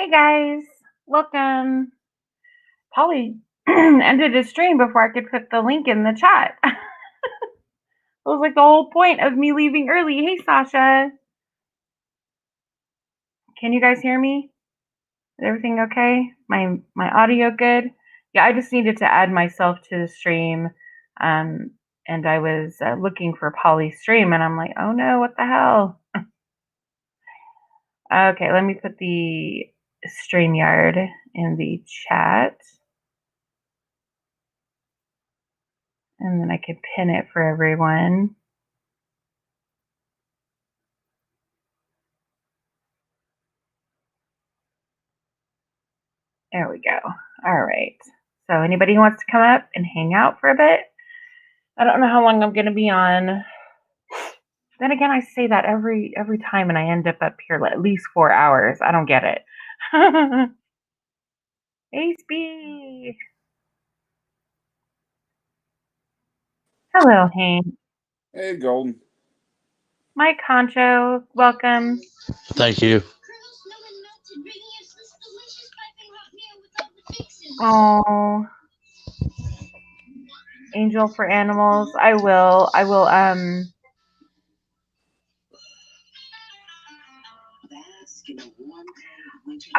Hey guys, welcome. Polly ended his stream before I could put the link in the chat. It was like the whole point of me leaving early. Hey Sasha, can you guys hear me? Is everything okay? My audio good? Yeah, I just needed to add myself to the stream, and I was looking for Polly's stream, and I'm like, oh no, what the hell? Okay, let me put the StreamYard in the chat. And then I could pin it for everyone. There we go. All right. So anybody who wants to come up and hang out for a bit? I don't know how long I'm going to be on. Then again, I say that every time, and I end up here like at least 4 hours. I don't get it. Ace B. Hello, Hank. Hey, Golden. Mike Concho, welcome. Thank you. Oh, Angel for Animals. I will.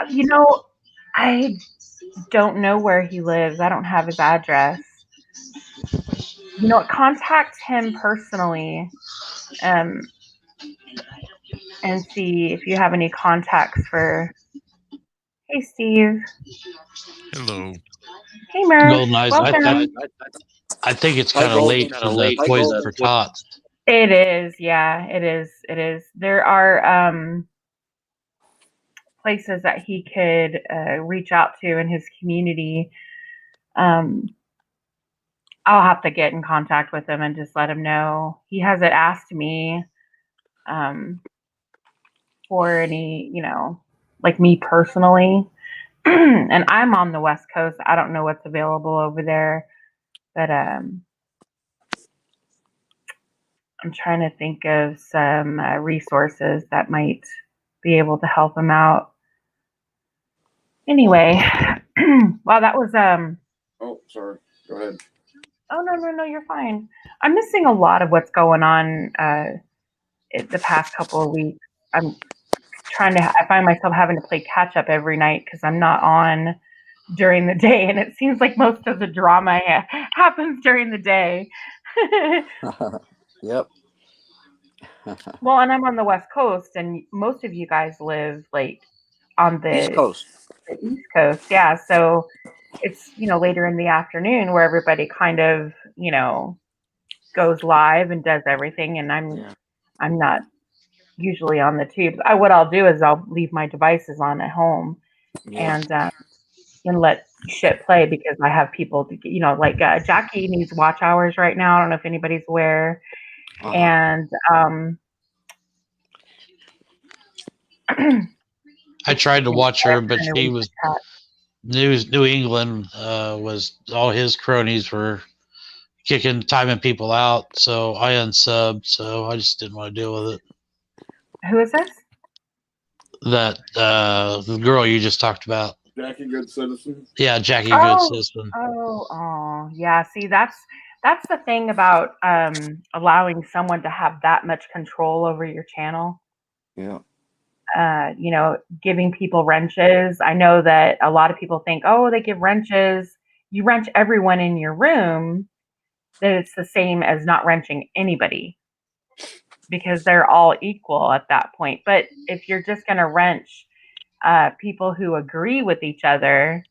You know, I don't know where he lives. I don't have his address. You know, contact him personally, and see if you have any contacts for. Hey, Steve. Hello. Hey, Murph. Golden Eyes. Welcome. I think it's kind of late for the poison for tots. It is, yeah, it is. It is. There are places that he could reach out to in his community. I'll have to get in contact with him and just let him know. He hasn't asked me for any, like me personally. And I'm on the West Coast. I don't know what's available over there, but I'm trying to think of some resources that might be able to help him out. Anyway, wow, that was Oh, sorry. Go ahead. Oh no, you're fine. I'm missing a lot of what's going on the past couple of weeks. I'm I find myself having to play catch up every night because I'm not on during the day, and it seems like most of the drama happens during the day. Yep. Well, and I'm on the West Coast, and most of you guys live like on the East Coast. The East Coast, yeah. So it's later in the afternoon where everybody kind of goes live and does everything, and I'm not usually on the tubes. What I'll do is I'll leave my devices on at home and let shit play because I have people to, like Jackie needs watch hours right now. I don't know if anybody's aware. And I tried to watch her, but she was New England was all his cronies were timing people out, so I unsubbed. So I just didn't want to deal with it. Who is this? That the girl you just talked about. Jackie Good Citizen. Yeah, Jackie Good Citizen. Oh, yeah. See, that's the thing about allowing someone to have that much control over your channel. Yeah. Giving people wrenches. I know that a lot of people think, oh, they give wrenches. You wrench everyone in your room, that it's the same as not wrenching anybody because they're all equal at that point. But if you're just going to wrench people who agree with each other,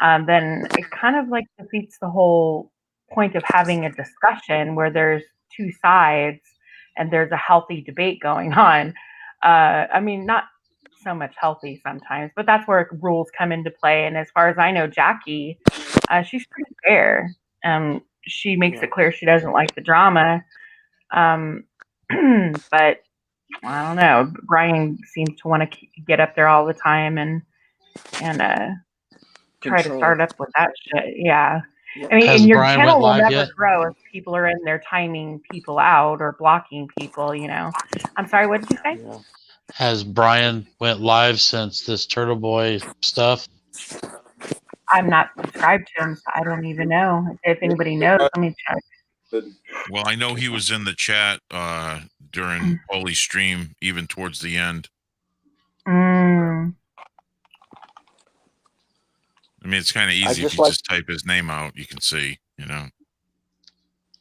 then it kind of like defeats the whole point of having a discussion where there's two sides and there's a healthy debate going on. I mean, not so much healthy sometimes, but that's where rules come into play. And as far as I know, Jackie, she's pretty fair. She makes it clear she doesn't like the drama. But I don't know. Brian seems to want to get up there all the time and try to start up with that shit. Yeah. I mean, and your channel will never grow if people are in there timing people out or blocking people, I'm sorry, what did you say? Has Brian went live since this Turtle Boy stuff? I'm not subscribed to him, so I don't even know. If anybody knows, let me check. Well, I know he was in the chat during Paulie's stream, even towards the end. Mm. I mean, it's kind of easy if you just type his name out, you can see, you know.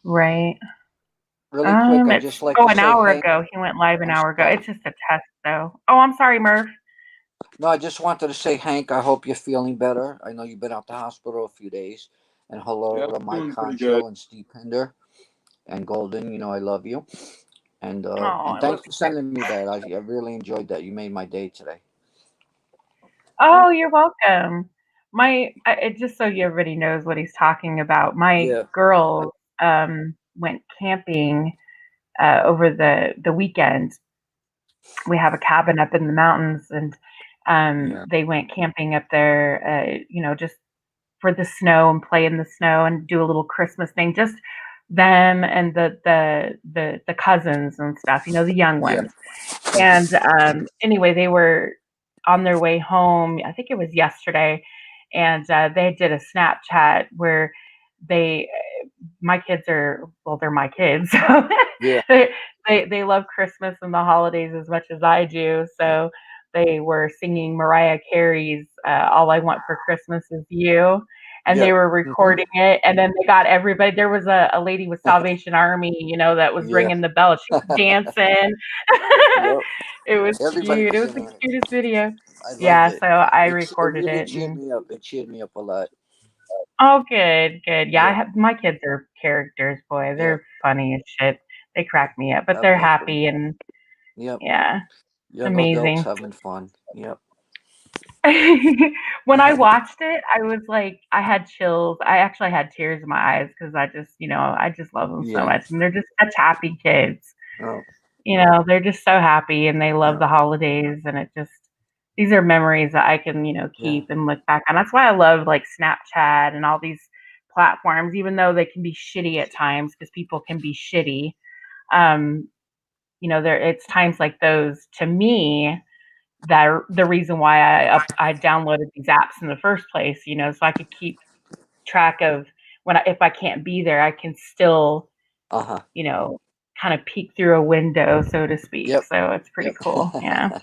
Right. Really quick, I just like to say, an hour hey, ago. He went live an I'm hour ago. sorry. It's just a test, though. Oh, I'm sorry, Murph. No, I just wanted to say, Hank, I hope you're feeling better. I know you've been out the hospital a few days. And hello to Mike Concho and Steve Pender and Golden. You know I love you. And thanks for sending me that. I really enjoyed that. You made my day today. Oh, you're welcome. Just so everybody knows what he's talking about. My girls went camping over the weekend. We have a cabin up in the mountains, and they went camping up there. Just for the snow and play in the snow and do a little Christmas thing. Just them and the cousins and stuff. The young ones. And anyway, they were on their way home. I think it was yesterday, and they did a Snapchat where my kids they're my kids. So they love Christmas and the holidays as much as I do. So they were singing Mariah Carey's "All I Want for Christmas Is You." And they were recording it, and then they got everybody. There was a lady with Salvation Army, that was ringing the bell. She was dancing. It was cute. It was the cutest video. So I recorded it. Really it. cheered me up. It cheered me up a lot. Oh, good. Yeah, my kids are characters, boy. They're funny as shit. They crack me up, but they're happy and yeah, amazing. Adults having fun. Yep. When I watched it, I was like, I had chills. I actually had tears in my eyes because I just love them so much, and they're just such happy kids. Oh. They're just so happy, and they love the holidays, and these are memories that I can, keep and look back on. That's why I love like Snapchat and all these platforms, even though they can be shitty at times because people can be shitty. It's times like those to me that are the reason why I downloaded these apps in the first place, so I could keep track of if I can't be there, I can still, kind of peek through a window, so to speak. So it's pretty cool. Yeah.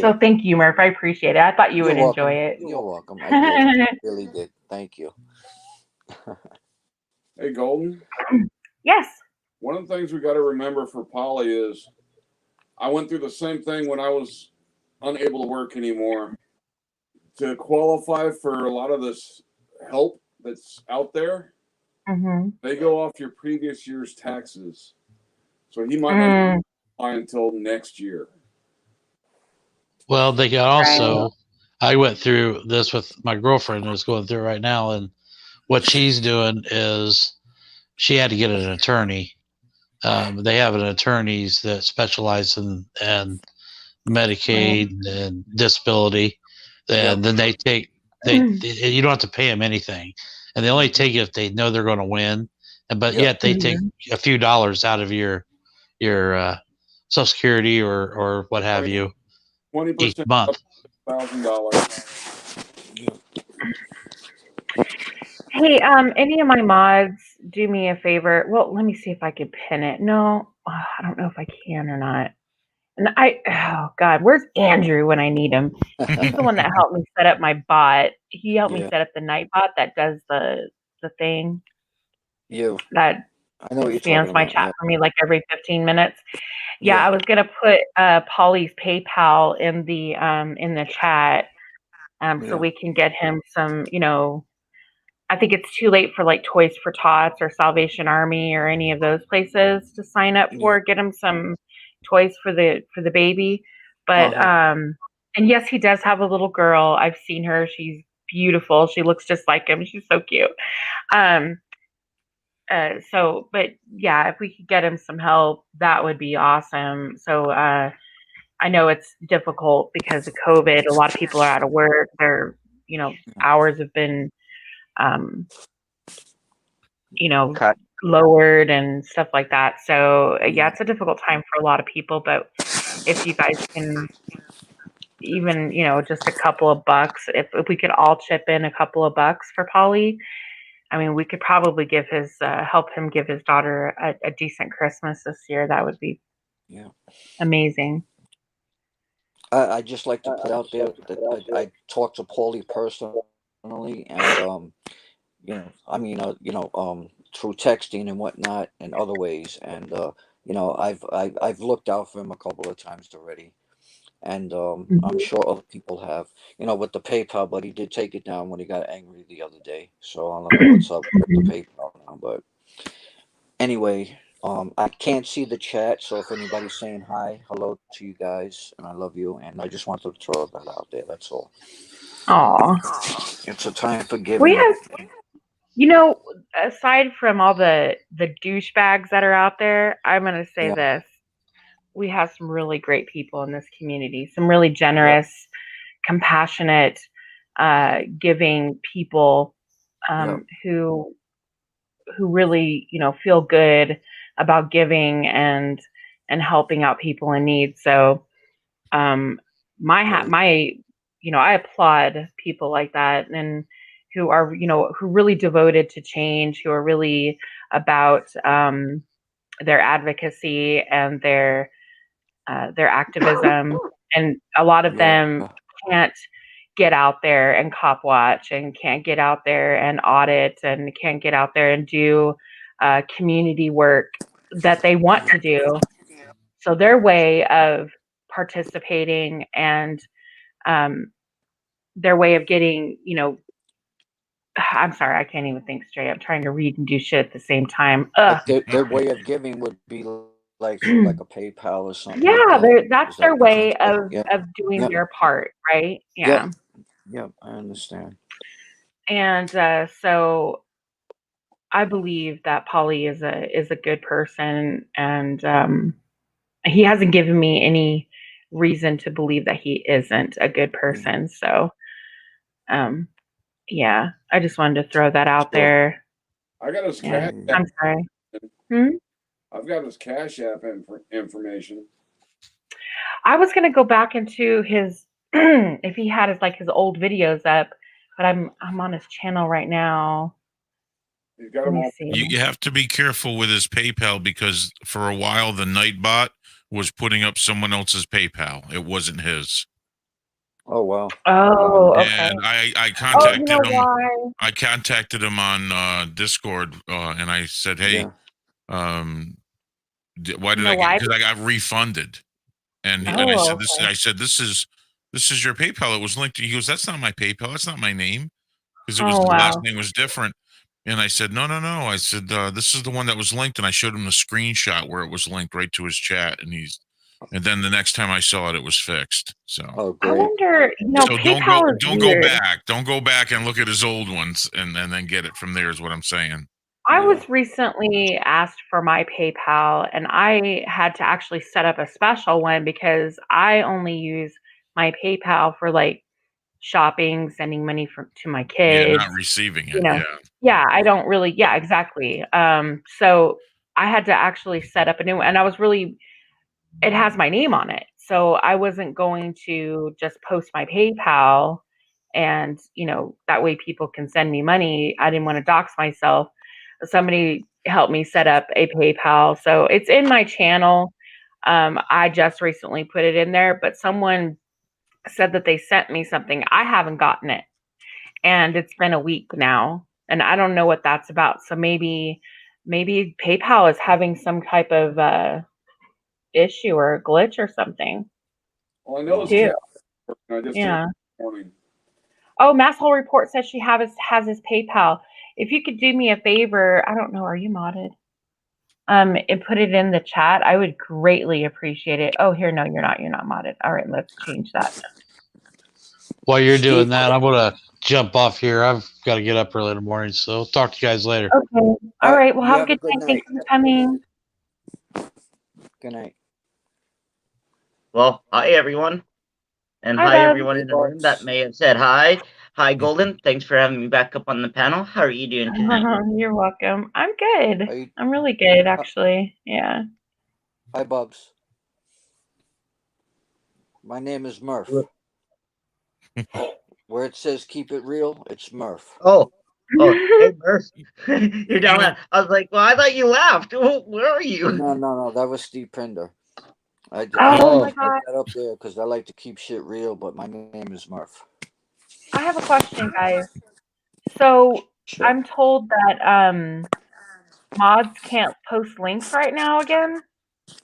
So thank you, Murph. I appreciate it. I thought you would enjoy it. You're welcome. I did. I really did. Thank you. Hey, Golden. Yes. One of the things we got to remember for Polly is I went through the same thing when I was unable to work anymore. To qualify for a lot of this help that's out there, they go off your previous year's taxes. So he might not qualify until next year. Well, they can also, I went through this with my girlfriend who's going through it right now, and what she's doing is she had to get an attorney. They have an attorneys that specialize in Medicaid and disability, and then they take you don't have to pay them anything, and they only take it if they know they're going to win, but yet they take a few dollars out of your Social Security or what have you 20% each month. $1,000. Hey, any of my mods, do me a favor. Well, let me see if I can pin it. No, I don't know if I can or not. And oh God, where's Andrew when I need him? He's the one that helped me set up my bot. He helped me set up the night bot that does the thing. That I know what you're scans my chat for me like every 15 minutes. Yeah, I was gonna put Polly's PayPal in the chat, so we can get him some. I think it's too late for like Toys for Tots or Salvation Army or any of those places to sign up for. Get him some toys for the baby. But and yes, he does have a little girl. I've seen her. She's beautiful. She looks just like him. She's so cute. But yeah, if we could get him some help, that would be awesome. So I know it's difficult because of COVID. A lot of people are out of work. Their hours have been lowered and stuff like that. So yeah, it's a difficult time for a lot of people, but if you guys can even, just a couple of bucks, if we could all chip in a couple of bucks for Polly, I mean, we could probably help him give his daughter a decent Christmas this year. That would be amazing. I just like to put out there that I talked to Paulie personally, and through texting and whatnot and other ways, and I've looked out for him a couple of times already, and I'm sure other people have, with the PayPal, but he did take it down when he got angry the other day. So I don't know what's up with the PayPal now, but anyway, I can't see the chat, so if anybody's saying hi, hello to you guys, and I love you, and I just wanted to throw that out there. That's all. Aw. It's a time for giving. We have, aside from all the douchebags that are out there, I'm going to say this. We have some really great people in this community, some really generous, compassionate, giving people who really, feel good about giving and helping out people in need. So, I applaud people like that, and who are, who really devoted to change, who are really about their advocacy and their activism. And a lot of them can't get out there and cop watch, and can't get out there and audit, and can't get out there and do community work that they want to do. So their way of participating and their way of getting, I'm sorry, I can't even think straight. I'm trying to read and do shit at the same time. Their way of giving would be like a PayPal or something. Yeah, that's their way of doing their part, right? Yeah. Yeah, I understand. And so I believe that Polly is a good person, and he hasn't given me any reason to believe that he isn't a good person. So, yeah, I just wanted to throw that out there. I got his cash. I'm sorry. I've got his Cash App information. I was gonna go back into his if he had his old videos up, but I'm on his channel right now. He's got them all. You have to be careful with his PayPal, because for a while the Nightbot was putting up someone else's PayPal. It wasn't his. Oh wow. Oh, okay. And I contacted him. Why? I contacted him on Discord, and I said, "Hey, why did I get? Because I got refunded." And I said, "This." I said, "This is your PayPal. It was linked to." He goes, "That's not my PayPal. That's not my name." Because it was the last name was different. And I said, no. I said, this is the one that was linked. And I showed him the screenshot where it was linked right to his chat. And then the next time I saw it, it was fixed. So I wonder, so don't go back. Don't go back and look at his old ones and then get it from there is what I'm saying. I was recently asked for my PayPal, and I had to actually set up a special one because I only use my PayPal for shopping, sending money to my kids. Yeah, not receiving it. Yeah, I don't really. Yeah, exactly. So I had to actually set up a new one, and it has my name on it. So I wasn't going to just post my PayPal and, that way people can send me money. I didn't want to dox myself. Somebody helped me set up a PayPal. So it's in my channel. I just recently put it in there, but someone said that they sent me something. I haven't gotten it. And it's been a week now, and I don't know what that's about. So maybe PayPal is having some type of issue or a glitch or something. Well, I know it's I just morning. Oh, Masshole Report says she has his PayPal. If you could do me a favor, I don't know, are you modded? And put it in the chat. I would greatly appreciate it. Oh, here, no, you're not modded. All right, let's change that. While you're doing that, I'm gonna jump off here. I've got to get up early in the morning, so talk to you guys later. Okay. All right. Well, have a good night. Thanks for coming. Good night. Well, hi everyone, and hi everyone in the room that may have said hi. Hi, Golden. Thanks for having me back up on the panel. How are you doing tonight? You're welcome. I'm good. I'm really good, actually. Yeah. Hi, Bubs. My name is Murph. Where it says "keep it real," it's Murph. Oh, hey Murph, you're down there. I was like, well, I thought you laughed. Where are you? No, that was Steve Pinder. I my God. got up there because I like to keep shit real, but my name is Murph. I have a question, guys. So Sure. I'm told that mods can't post links right now again.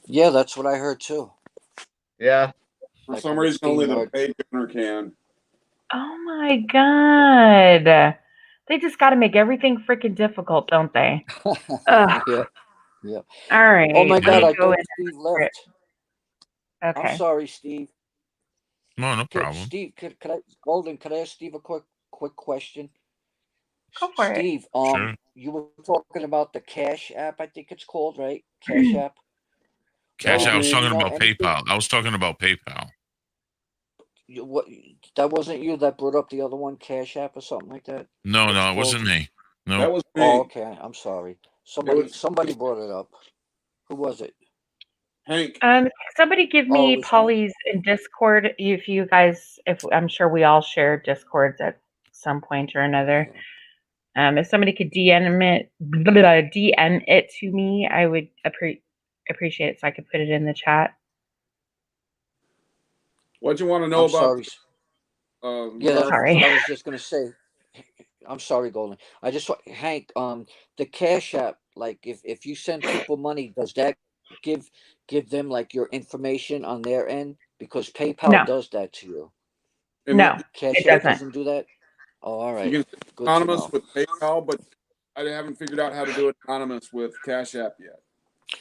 Yeah, that's what I heard too. Yeah. For some reason, only the paid owner can. Oh my God. They just got to make everything freaking difficult, don't they? Yeah. All right. Oh my God, I go thought Steve left. Okay. I'm sorry, Steve. No problem. Steve, could I ask Steve a quick question? Go for it. Steve, Sure. you were talking about the Cash App, I think it's called, right? Cash App. Cash. I was Do you talking know about anything? PayPal. I was talking about PayPal. What? That wasn't you that brought up the other one, Cash App or something like that? No, it wasn't me. No. That was me. Oh, okay. I'm sorry. Somebody brought it up. Who was it? Hank. Somebody give me Polly's in Discord. If you guys, I'm sure we all share Discords at some point or another. If somebody could DM it to me, I would appreciate it so I could put it in the chat. What do you want to know about? Sorry. That's what I was just gonna say. I'm sorry, Golden. I just Hank. The Cash App. Like, if you send people money, does that give them like your information on their end? Because PayPal does that to you. No, Cash App doesn't do that. Oh, all right. You can anonymous with PayPal, but I haven't figured out how to do it anonymous with Cash App yet.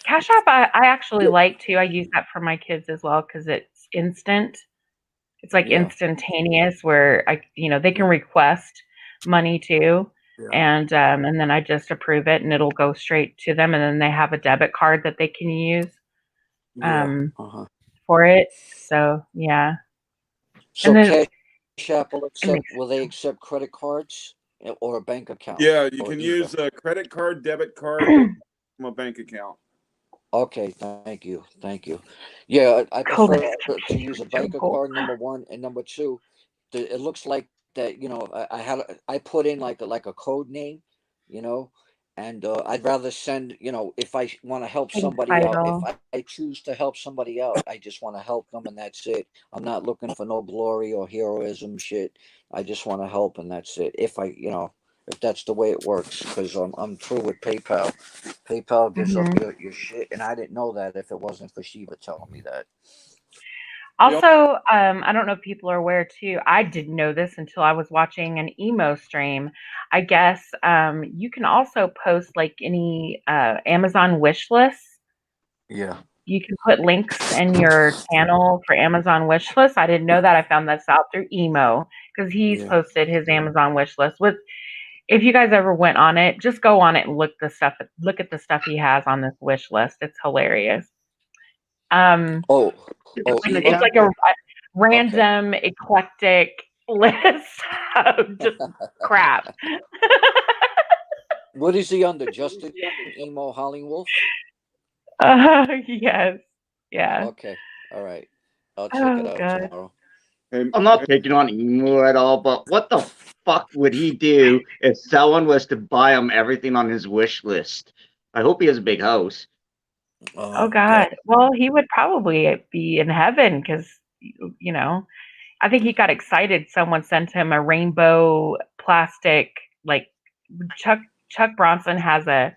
Cash App, I actually like too. I use that for my kids as well because it's instant. It's like instantaneous, where they can request money too, and then I just approve it, and it'll go straight to them, and then they have a debit card that they can use for it. So yeah. So Cash App will they accept credit cards or a bank account? Yeah, you can use a credit card, debit card from a bank account. Okay, thank you. Yeah, I prefer to use a bank card, number one, and number two, it looks like that. I put in like a code name, and I'd rather send. If I want to help somebody out, if I choose to help somebody out, I just want to help them, and that's it. I'm not looking for no glory or heroism shit. I just want to help, and that's it. If that's the way it works, because I'm through with PayPal. PayPal gives up your shit, and I didn't know that if it wasn't for Shiva telling me that. Also, I don't know if people are aware too. I didn't know this until I was watching an emo stream. I guess you can also post like any Amazon wish lists. Yeah. You can put links in your channel for Amazon wish lists. I didn't know that. I found this out through emo because he's posted his Amazon wish list with. If you guys ever went on it, just go on it and look at the stuff he has on this wish list. It's hilarious. It's like a random eclectic list of just crap. What is he under? Justin Emo Hollywolf? Yes. Yeah. Okay. All right. I'll check it out tomorrow. I'm not picking on Emo at all, but what the fuck would he do if someone was to buy him everything on his wish list? I hope he has a big house. Oh God. Well, he would probably be in heaven because, I think he got excited. Someone sent him a rainbow plastic, like Chuck Bronson has a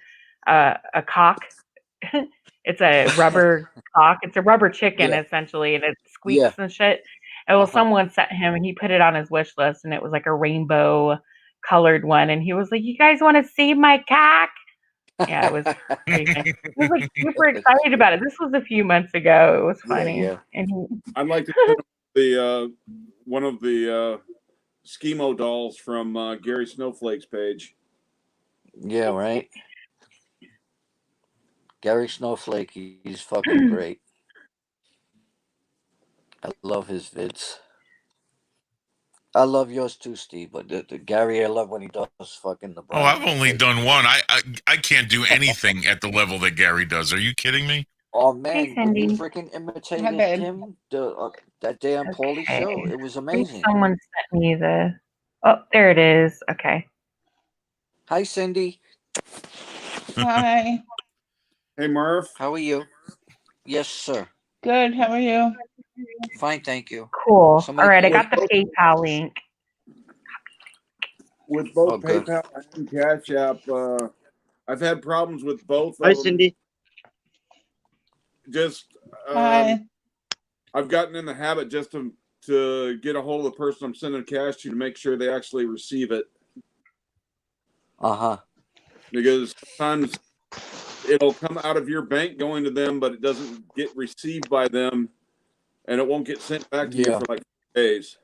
cock. It's a rubber cock. It's a rubber chicken essentially, and it squeaks and shit. And well, someone sent him, and he put it on his wish list, and it was like a rainbow colored one, and he was like, "You guys want to see my cock?" Yeah, it was crazy. He was like super excited about it. This was a few months ago. It was funny. Yeah. And I'd like to send the one of the Schemo dolls from Gary Snowflake's page. Yeah, right. Gary Snowflake, he's fucking great. I love his vids. I love yours too, Steve. But the Gary, I love when he does fucking the. Oh, I've only done one. I can't do anything at the level that Gary does. Are you kidding me? Oh man, when you freaking imitated him, That damn Paulie show. It was amazing. Someone sent me the. Oh, there it is. Okay. Hi, Cindy. Hi. Hey, Murph. How are you? Yes, sir. Good. How are you? Fine, thank you. Cool. Somebody All right, I call got the PayPal link. With both Oh, good. PayPal and Cash App, I've had problems with both Hi, of them. Cindy. Just Hi. I've gotten in the habit just to get a hold of the person I'm sending cash to make sure they actually receive it. Uh-huh. Because sometimes it'll come out of your bank going to them, but it doesn't get received by them, and it won't get sent back to you for like 4 days.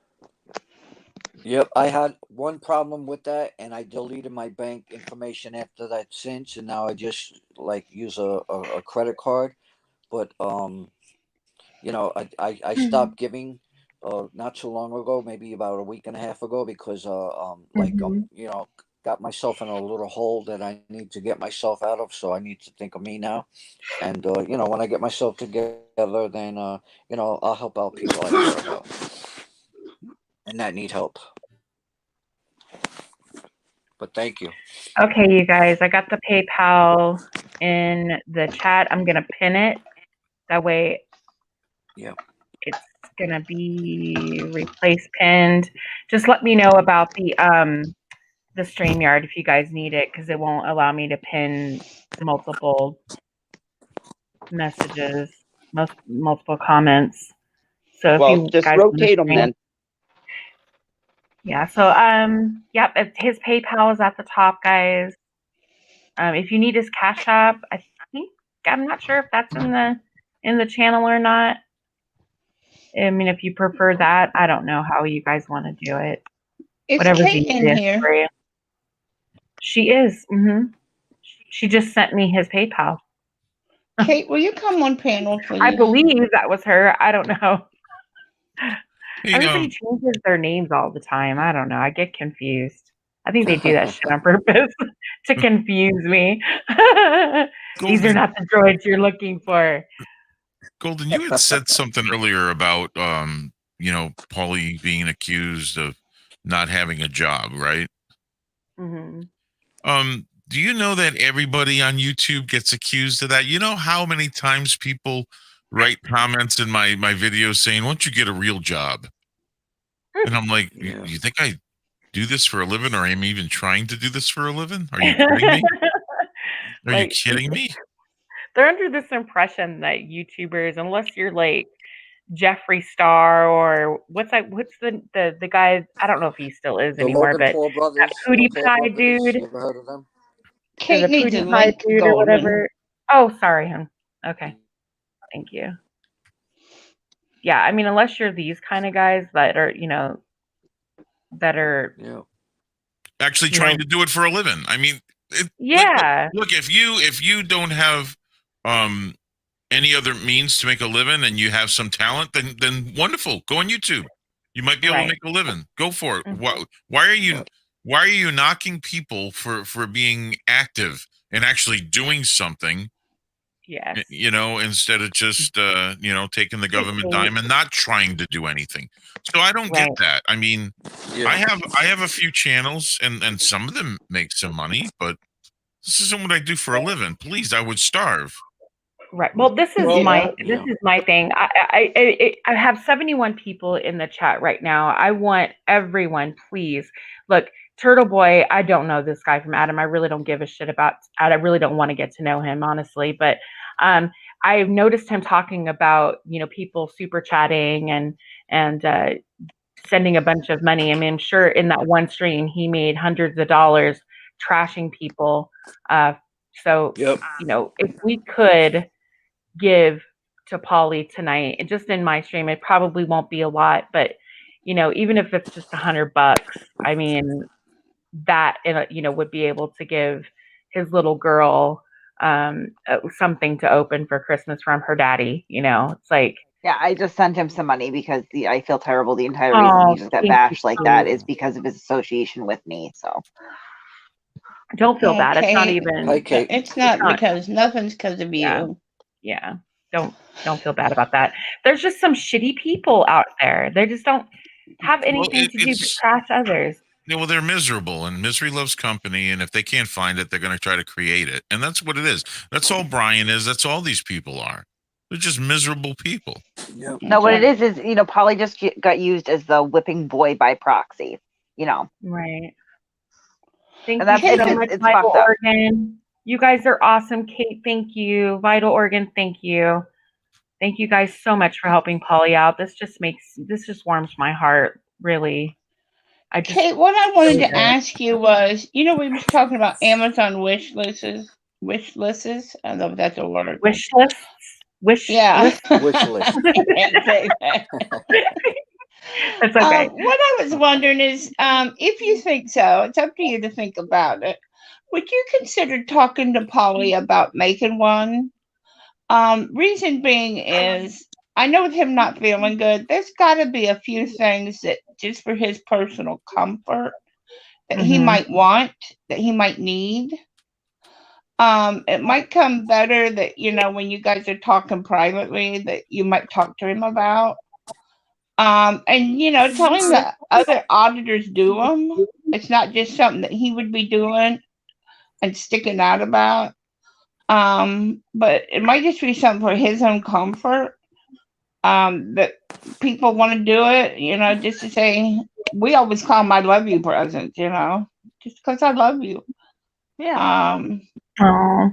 Yep, I had one problem with that, and I deleted my bank information after that since, and now I just like use a credit card. But I stopped giving not too long ago, maybe about a week and a half ago, because got myself in a little hole that I need to get myself out of. So I need to think of me now, and when I get myself together, then I'll help out people I care about and that need help. But thank you. Okay, you guys, I got the PayPal in the chat. I'm gonna pin it. That way, it's gonna be replace pinned. Just let me know about the StreamYard if you guys need it, because it won't allow me to pin multiple messages, multiple comments. So if you just guys rotate them then. Yeah. So yep, his PayPal is at the top, guys. If you need his Cash App, I'm not sure if that's in the channel or not. I mean, if you prefer that, I don't know how you guys want to do it. Is Whatever's Kate in easiest here? for you. She is. She just sent me his PayPal. Kate, will you come on panel, please? I believe that was her. I don't know. Hey, Everybody changes their names all the time. I don't know. I get confused. I think they do that shit on purpose to confuse me. These are not the droids you're looking for. Golden, you had said something earlier about Paulie being accused of not having a job, right? Mm-hmm. Do you know that everybody on YouTube gets accused of that? You know how many times people write comments in my videos saying, "Why don't you get a real job?" And I'm like, you think I do this for a living, or am I even trying to do this for a living? Are you kidding me? Are you kidding me? They're under this impression that YouTubers, unless you're like Jeffree Star or what's the guy, I don't know if he still is anymore, but that PewDiePie dude. You ever heard of them? Kate the needs a PewDiePie link, dude or whatever. Oh, sorry, hon. Okay. Thank you. Yeah, I mean, unless you're these kind of guys that are, actually trying to do it for a living. I mean, look, if you don't have any other means to make a living and you have some talent, then wonderful. Go on YouTube. You might be able to make a living. Go for it. Mm-hmm. Why are you knocking people for being active and actually doing something? Yes. Instead of just taking the government dime and not trying to do anything. So I don't get that. I mean, I have a few channels and some of them make some money, but this isn't what I do for a living. Please, I would starve. Right. Well, this is my thing. I have 71 people in the chat right now. I want everyone, please look. Turtle Boy, I don't know this guy from Adam. I really don't give a shit about. I really don't want to get to know him, honestly. But I've noticed him talking about people super chatting and sending a bunch of money. I mean, I'm sure in that one stream he made hundreds of dollars trashing people. So if we could give to Paulie tonight, and just in my stream, it probably won't be a lot, but even if it's just $100, I mean, that would be able to give his little girl something to open for Christmas from her daddy. It's like, yeah, I just sent him some money because I feel terrible. The entire reason he just got bashed like that is because of his association with me. So don't feel bad. It's not even. It's not because nothing's because of you. Yeah. don't feel bad about that. There's just some shitty people out there. They just don't have anything to do but trash others. Yeah, well, they're miserable, and misery loves company. And if they can't find it, they're going to try to create it, and that's what it is. That's all Brian is. That's all these people are. They're just miserable people. Yep. No, what it is Polly just got used as the whipping boy by proxy. Right. Thank and that's you so much, Vital Organ. You guys are awesome. Kate, thank you. Vital Organ, thank you. Thank you guys so much for helping Polly out. This just warms my heart, really. Kate, what I wanted to ask you was, we were talking about Amazon wish lists. I don't know if that's a word. Wish lists? Wish list? Wish list. It's okay. What I was wondering is, if you think so, it's up to you to think about it. Would you consider talking to Polly about making one? Reason being is, I know with him not feeling good, there's got to be a few things that just for his personal comfort that he might want, that he might need. It might come better that, when you guys are talking privately, that you might talk to him about. And, tell him that other auditors do them. It's not just something that he would be doing and sticking out about. But it might just be something for his own comfort. That people want to do it, just to say, we always call them I love you presents, just because I love you. Yeah. Because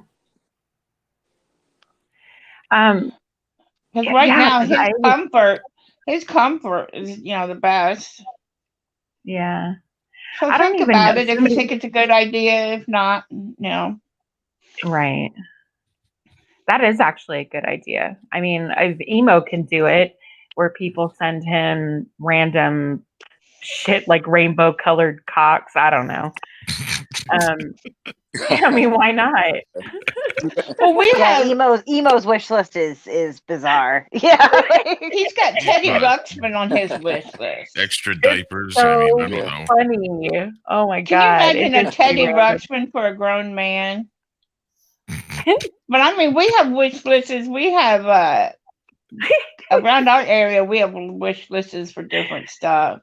right now his comfort is, the best. Yeah. So think about it. If you think it's a good idea, if not, Right. That is actually a good idea. I mean, Emo can do it, where people send him random shit like rainbow colored cocks. I don't know. I mean, why not? Well, Emo's wish list is bizarre. Yeah, he's got Teddy Ruxpin on his wish list. Extra diapers. So I don't know. Funny. Oh my God! Can you imagine a Teddy Ruxpin for a grown man? But I mean, we have wish lists. We have around our area, we have wish lists for different stuff.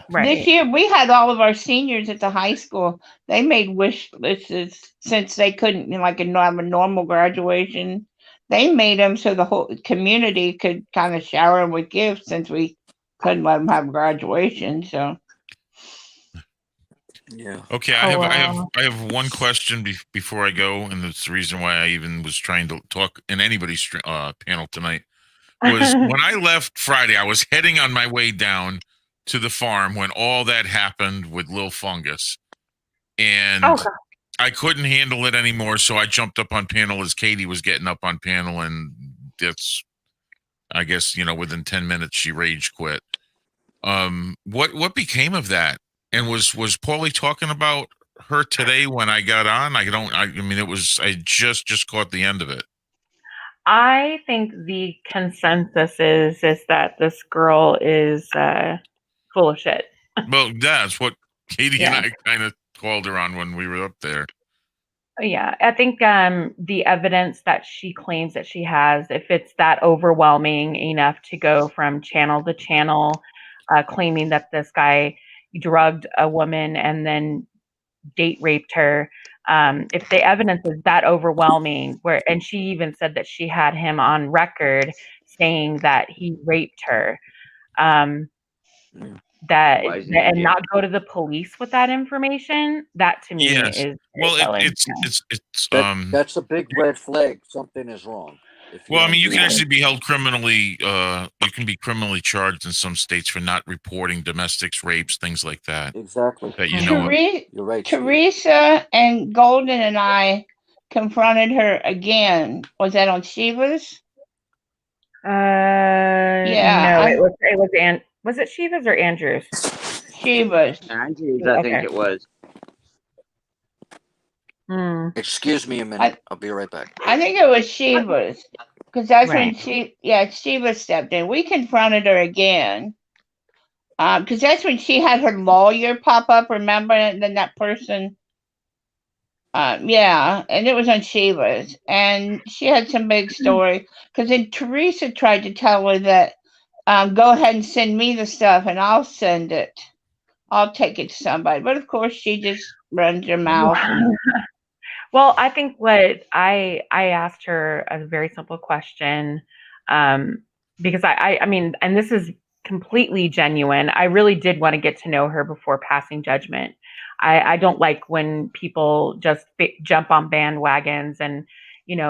Right. This year, we had all of our seniors at the high school. They made wish lists since they couldn't, have a normal graduation. They made them so the whole community could kind of shower them with gifts, since we couldn't let them have graduation. So, yeah. Okay, I have one question before I go, and that's the reason why I even was trying to talk in anybody's panel tonight. Was when I left Friday, I was heading on my way down to the farm when all that happened with Lil Fungus, and I couldn't handle it anymore, so I jumped up on panel as Katie was getting up on panel, and that's, I guess, within 10 minutes she rage quit. What became of that? And was Paulie talking about her today when I got on? I just caught the end of it. I think the consensus is that this girl is full of shit. Well, that's what Katie and I kind of called her on when we were up there. Yeah, I think the evidence that she claims that she has, if it's that overwhelming enough to go from channel to channel, claiming that this guy drugged a woman and then date raped her, if the evidence is that overwhelming, and she even said that she had him on record saying that he raped her, not go to the police with that information, that to me is that's a big red flag. Something is wrong. Well, I mean, you can actually be held criminally. You can be criminally charged in some states for not reporting domestics, rapes, things like that. Exactly. That You're right. Teresa and Golden and I confronted her again. Was that on Shiva's? No, it was was it Shiva's or Andrew's? Shiva's. Andrew's, I think it was. Excuse me a minute. I'll be right back. I think it was Shiva's, because that's when Shiva stepped in. We confronted her again, because that's when she had her lawyer pop up. Remember, and then that person Yeah, and it was on Sheila's, and she had some big story because then Teresa tried to tell her that go ahead and send me the stuff and I'll send it. I'll take it to somebody. But of course, she just runs her mouth. And... Well, I think what I asked her a very simple question, because I mean, and this is completely genuine. I really did want to get to know her before passing judgment. I don't like when people just jump on bandwagons and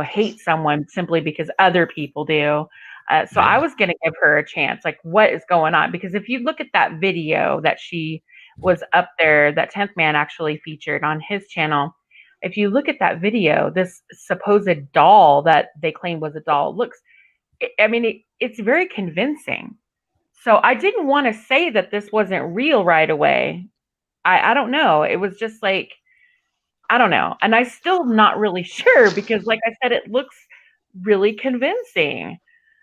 hate someone simply because other people do. So I was going to give her a chance. Like, what is going on? Because if you look at that video that she was up there, that 10th man actually featured on his channel. If you look at that video, this supposed doll that they claim was a doll looks, I mean, it's very convincing. So I didn't want to say that this wasn't real right away. I don't know. It was just like, I don't know. And I'm still not really sure because, like I said, it looks really convincing.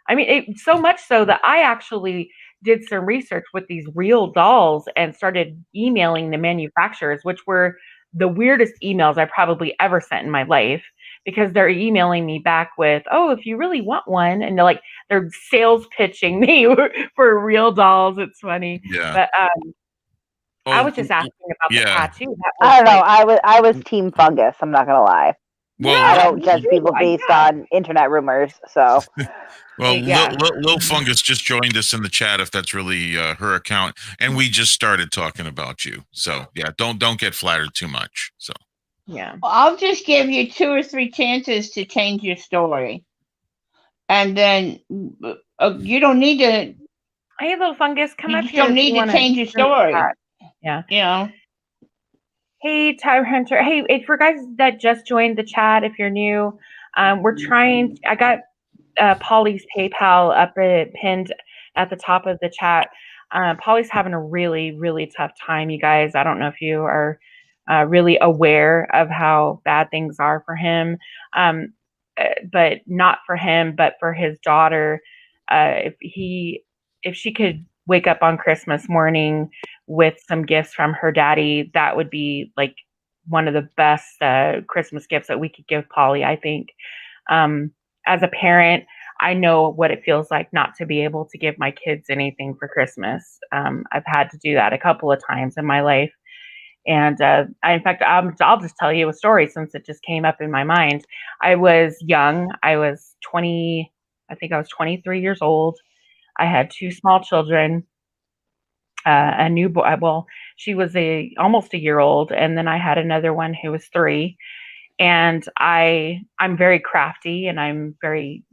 I mean, so much so that I actually did some research with these real dolls and started emailing the manufacturers, which were the weirdest emails I probably ever sent in my life because they're emailing me back with, oh, if you really want one. And they're sales pitching me for real dolls. It's funny. Yeah. But I was just asking about the tattoo. I don't know. I was team fungus. I'm not gonna lie. Well, I don't judge people based on internet rumors. So, well, Lil Fungus just joined us in the chat. If that's really her account, and we just started talking about you. So yeah, don't get flattered too much. So yeah, well, I'll just give you 2 or 3 chances to change your story, and then you don't need to. Hey, Little Fungus, come up here. You don't need to change your story. Yeah. You know. Hey, Tyre Hunter. Hey, for guys that just joined the chat, if you're new, we're trying. I got Polly's PayPal pinned at the top of the chat. Polly's having a really, really tough time, you guys. I don't know if you are really aware of how bad things are for him, but not for him, but for his daughter. If she could wake up on Christmas morning with some gifts from her daddy, that would be like one of the best Christmas gifts that we could give Polly, I think. As a parent, I know what it feels like not to be able to give my kids anything for Christmas. I've had to do that a couple of times in my life. And in fact, I'll just tell you a story since it just came up in my mind. I was young. I was 20, I think I was 23 years old. I had 2 small children, a new boy. Well, she was almost a year old, and then I had another one who was 3. And I'm very crafty and I'm very,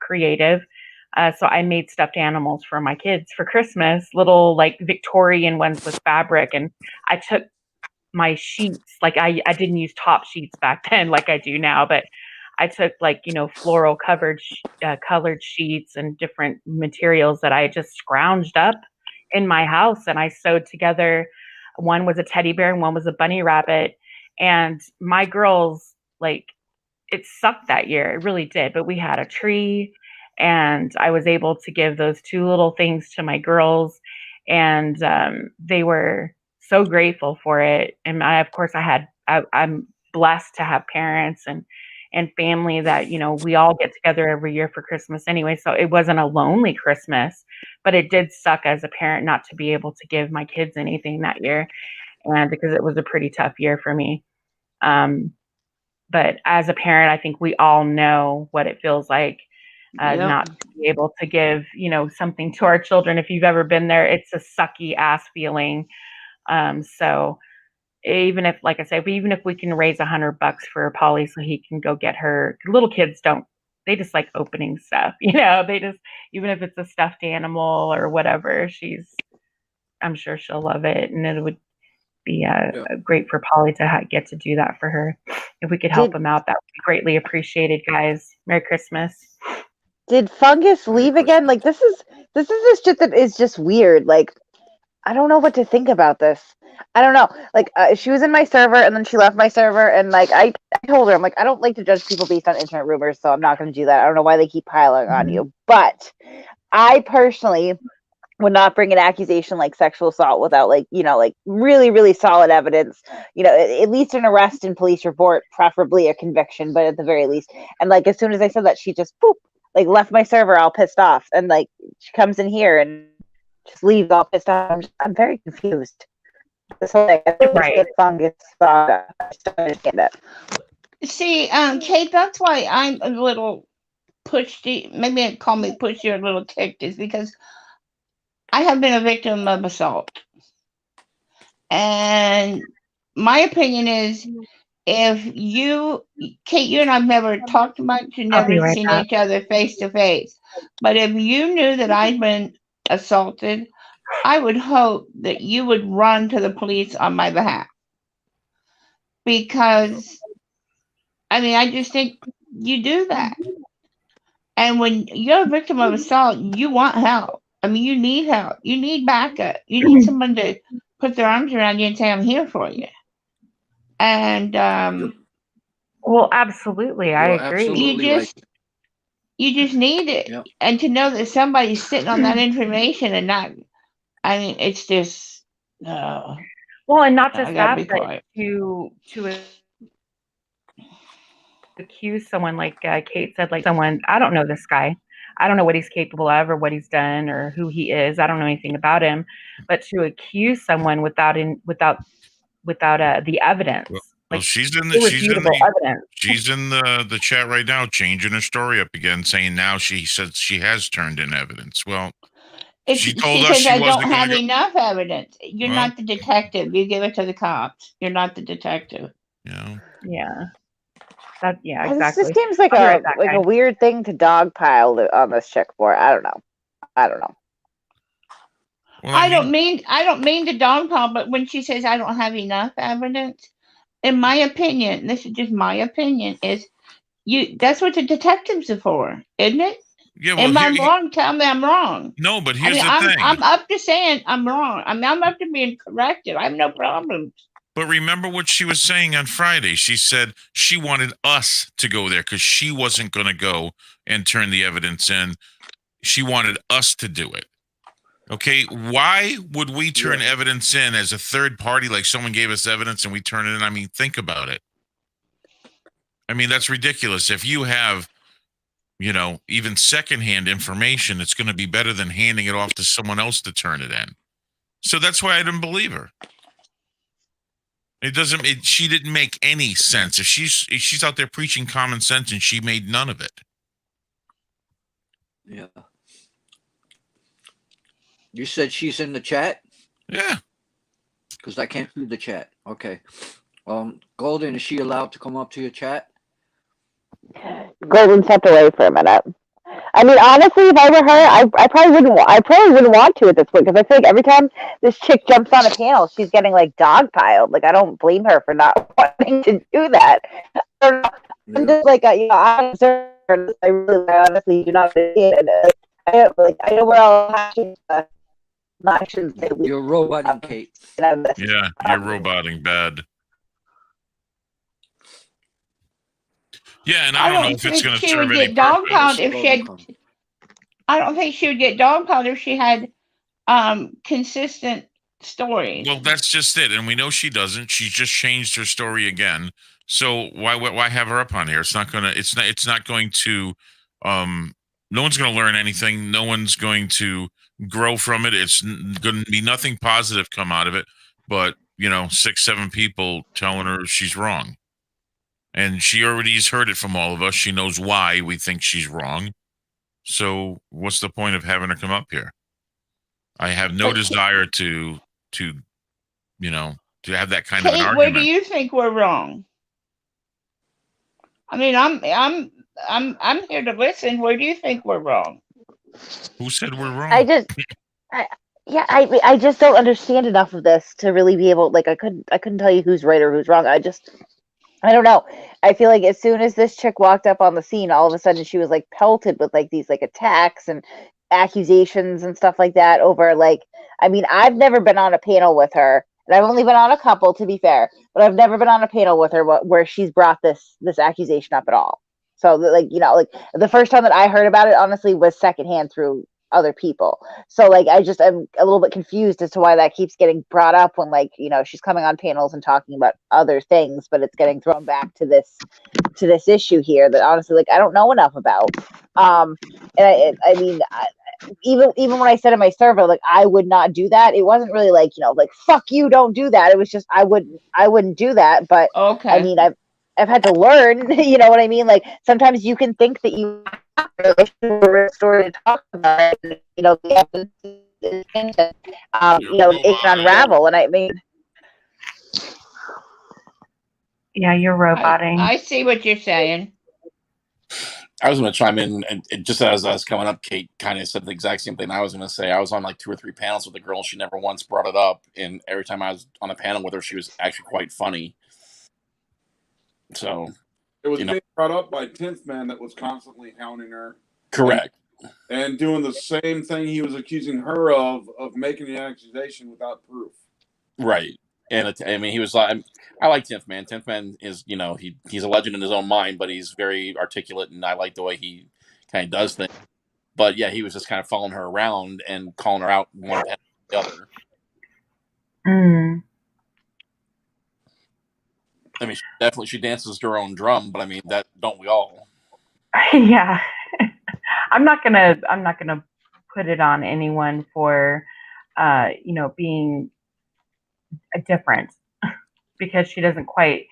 creative. So I made stuffed animals for my kids for Christmas, little like Victorian ones with fabric. And I took my sheets, like I didn't use top sheets back then like I do now, but I took floral colored sheets and different materials that I just scrounged up in my house, and I sewed together. One was a teddy bear and one was a bunny rabbit. And my girls, it sucked that year. It really did. But we had a tree, and I was able to give those 2 little things to my girls, and they were so grateful for it. And I'm blessed to have parents and family that, we all get together every year for Christmas anyway. So it wasn't a lonely Christmas, but it did suck as a parent not to be able to give my kids anything that year. And because it was a pretty tough year for me. But as a parent, I think we all know what it feels like not to be able to give, something to our children. If you've ever been there, it's a sucky ass feeling. So even if, like I said, even if we can raise $100 for Polly so he can go get her, little kids they just like opening stuff, they just, even if it's a stuffed animal or whatever, I'm sure she'll love it. And it would be great for Polly to get to do that for her. If we could help him out, that would be greatly appreciated, guys. Merry Christmas. Did Fungus leave again? Like, this is shit that is just weird. Like, I don't know what to think about this. I don't know. Like, she was in my server and then she left my server, and like I told her, I'm like, I don't like to judge people based on internet rumors, so I'm not going to do that. I don't know why they keep piling on you, but I personally would not bring an accusation like sexual assault without like, you know, like really, really solid evidence, you know, at least an arrest and police report, preferably a conviction, but at the very least. And like, as soon as I said that, she just poop, like left my server all pissed off. And like, she comes in here and just leaves all pissed off. I'm very confused. This whole thing, I think Right. fungus saga. I just don't understand it. See, Kate, that's why I'm a little pushy. Maybe call me pushy or a little ticked, is because I have been a victim of assault. And my opinion is, if you, Kate, you and I've never talked much, you've never seen each other face to face. But if you knew that I'd been assaulted, I would hope that you would run to the police on my behalf. Because, I mean, I just think you do that. And when you're a victim of assault, you want help. I mean, you need help. You need backup. You need someone to put their arms around you and say, I'm here for you. And well, absolutely, I agree. You just need it. Yep. And to know that somebody's sitting on that information and not, I mean, it's just well, and not just that, but to accuse someone, like Kate said, like someone, I don't know this guy. I don't know what he's capable of or what he's done or who he is. I don't know anything about him. But to accuse someone without the evidence. Well, like, she's in the chat right now, changing her story up again, saying now she said she has turned in evidence. Well, she told us she I don't have enough evidence. You're not the detective. You give it to the cops. You're not the detective. Yeah. Exactly. This just seems like a weird thing to dogpile on this chick for. I don't know. Well, I don't mean to dogpile, but when she says I don't have enough evidence, in my opinion, this is just my opinion, is that's what the detectives are for, isn't it? Yeah, well, am I wrong? Tell me I'm wrong. No, but here's the thing. I'm up to saying I'm wrong. I'm up to being corrected. I have no problems. But remember what she was saying on Friday. She said she wanted us to go there because she wasn't going to go and turn the evidence in. She wanted us to do it. Okay, why would we turn evidence in as a third party, like someone gave us evidence and we turn it in? I mean, think about it. I mean, that's ridiculous. If you have, you know, even secondhand information, it's going to be better than handing it off to someone else to turn it in. So that's why I didn't believe her. She didn't make any sense. If she's out there preaching common sense and she made none of it. Yeah. You said she's in the chat? Yeah. Because I can't see the chat. Okay. Golden, is she allowed to come up to your chat? Golden stepped away for a minute. I mean, honestly, if I were her, I probably wouldn't want to at this point, because I feel like every time this chick jumps on a panel, she's getting like dogpiled. Like, I don't blame her for not wanting to do that. I'm just like, you know, I really honestly do not see it. I know we're all you're roboting, Kate. Yeah, you're roboting bad. Yeah, and I don't know if it's going to serve any purpose. I don't think she would get dogpiled if she had consistent stories. Well, that's just it, and we know she doesn't. She's just changed her story again. So why have her up on here? It's not going to. No one's going to learn anything. No one's going to grow from it. It's going to be nothing positive come out of it. But 6-7 people telling her she's wrong. And she already's heard it from all of us. She knows why we think she's wrong. So what's the point of having her come up here? I have no desire to have that kind of an argument. Where do you think we're wrong? I mean, I'm here to listen. Where do you think we're wrong? Who said we're wrong? I just don't understand enough of this to really be able. Like, I couldn't tell you who's right or who's wrong. I don't know. I feel like as soon as this chick walked up on the scene, all of a sudden she was like pelted with like these like attacks and accusations and stuff like that over like, I mean, I've never been on a panel with her, and I've only been on a couple, to be fair, but I've never been on a panel with her where she's brought this accusation up at all. So like, the first time that I heard about it, honestly, was secondhand through other people. So like I'm a little bit confused as to why that keeps getting brought up when like, you know, she's coming on panels and talking about other things, but it's getting thrown back to this issue here that honestly, like, I don't know enough about. And I mean, even when I said in my survey, like, I would not do that, it wasn't really like, you know, like, fuck you, don't do that. It was just I wouldn't do that. But Okay. I mean, I've had to learn, you know what I mean? Like sometimes you can think that you have a story to talk about, it, you know, you know, it can unravel. And I mean, yeah, you're roboting. I see what you're saying. I was going to chime in, and just as I was coming up, Kate kind of said the exact same thing I was going to say. I was on like 2 or 3 panels with a girl. She never once brought it up, and every time I was on a panel with her, she was actually quite funny. So it was being brought up by 10th Man that was constantly hounding her. Correct. And doing the same thing he was accusing her of making the accusation without proof. Right. And I mean, he was like, I like 10th Man. 10th Man is, you know, he's a legend in his own mind, but he's very articulate, and I like the way he kind of does things. But yeah, he was just kind of following her around and calling her out one after the other. Mm. I mean, she dances to her own drum, but I mean, that don't we all? Yeah. I'm not gonna put it on anyone for you know, being different, because she doesn't quite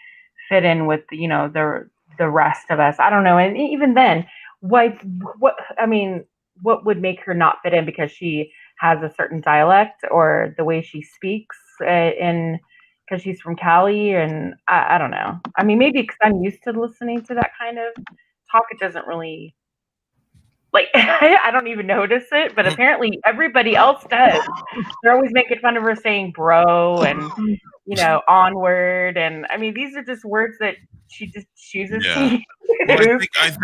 fit in with, you know, the rest of us. I don't know. And even then, what I mean, what would make her not fit in because she has a certain dialect or the way she speaks because she's from Cali, and I don't know. I mean, maybe because I'm used to listening to that kind of talk, it doesn't really, like, I don't even notice it, but apparently everybody else does. They're always making fun of her saying bro and, you know, onward. And I mean, these are just words that she just chooses to use. Well, I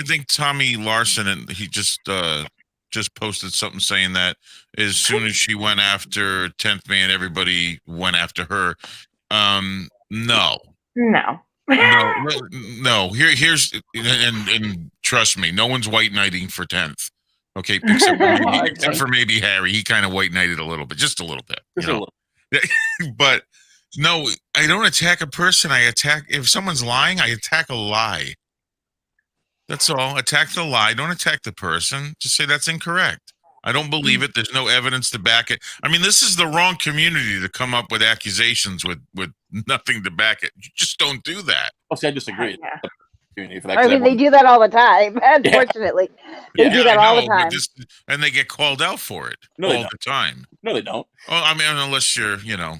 think Tommy Larson, and he just posted something saying that as soon as she went after 10th Man, everybody went after her. No. Here's and trust me, no one's white knighting for 10th. Okay, except for maybe Harry. He kind of white knighted a little bit, just a little bit. But no, I don't attack a person. I attack, if someone's lying, I attack a lie. That's all. Attack the lie. Don't attack the person. Just say that's incorrect. I don't believe it. There's no evidence to back it. I mean, this is the wrong community to come up with accusations with nothing to back it. You just don't do that. Oh, see, I disagree. Yeah. I mean, they do that all the time. Unfortunately, they do that all the time, and they get called out for it all the time. No, they don't. Well, I mean, unless you're, you know,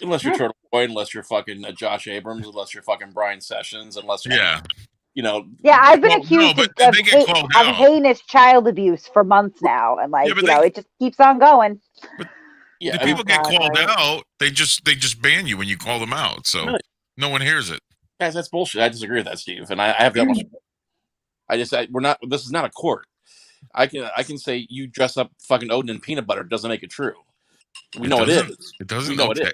unless you're Turtle Boy, unless you're fucking Josh Abrams, unless you're fucking Brian Sessions, unless you're, you know. Yeah, I've been accused of heinous child abuse for months now, and like, you know, it just keeps on going. But the people get called out. They just ban you when you call them out, so no one hears it. Guys, that's bullshit. I disagree with that, Steve, and I have that much. We're not. This is not a court. I can say you dress up fucking Odin in peanut butter. It doesn't make it true. We know it is. It doesn't. We know it is.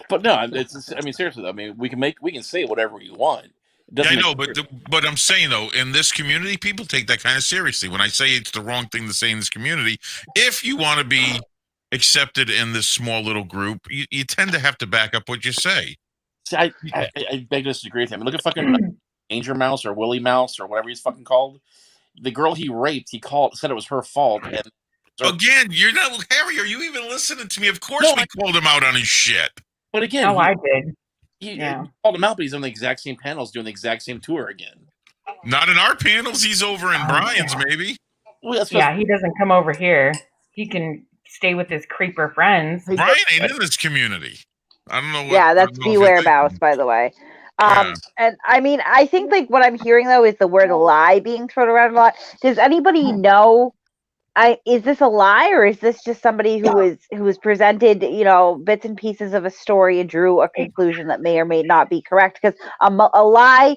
But no, it's. I mean, seriously though. I mean, we can say whatever we want. Yeah, I know, but I'm saying though, in this community, people take that kind of seriously. When I say it's the wrong thing to say in this community, if you want to be accepted in this small little group, you tend to have to back up what you say. See, I beg to disagree with him. I mean, look at fucking Danger Mouse or Willie Mouse or whatever he's fucking called. The girl he raped, said it was her fault. And again, you're not, Harry. Are you even listening to me? Of course, we called him out on his shit. But again, I did. He called him out, but he's on the exact same panels doing the exact same tour again. Not in our panels. He's over in Brian's, maybe. Well, he doesn't come over here. He can stay with his creeper friends. Brian ain't in this community. I don't know. That's Beware Mouse, by the way. And I mean, I think like what I'm hearing though is the word lie being thrown around a lot. Does anybody know? Is this a lie, or is this just somebody who was presented, you know, bits and pieces of a story and drew a conclusion that may or may not be correct? Because a lie,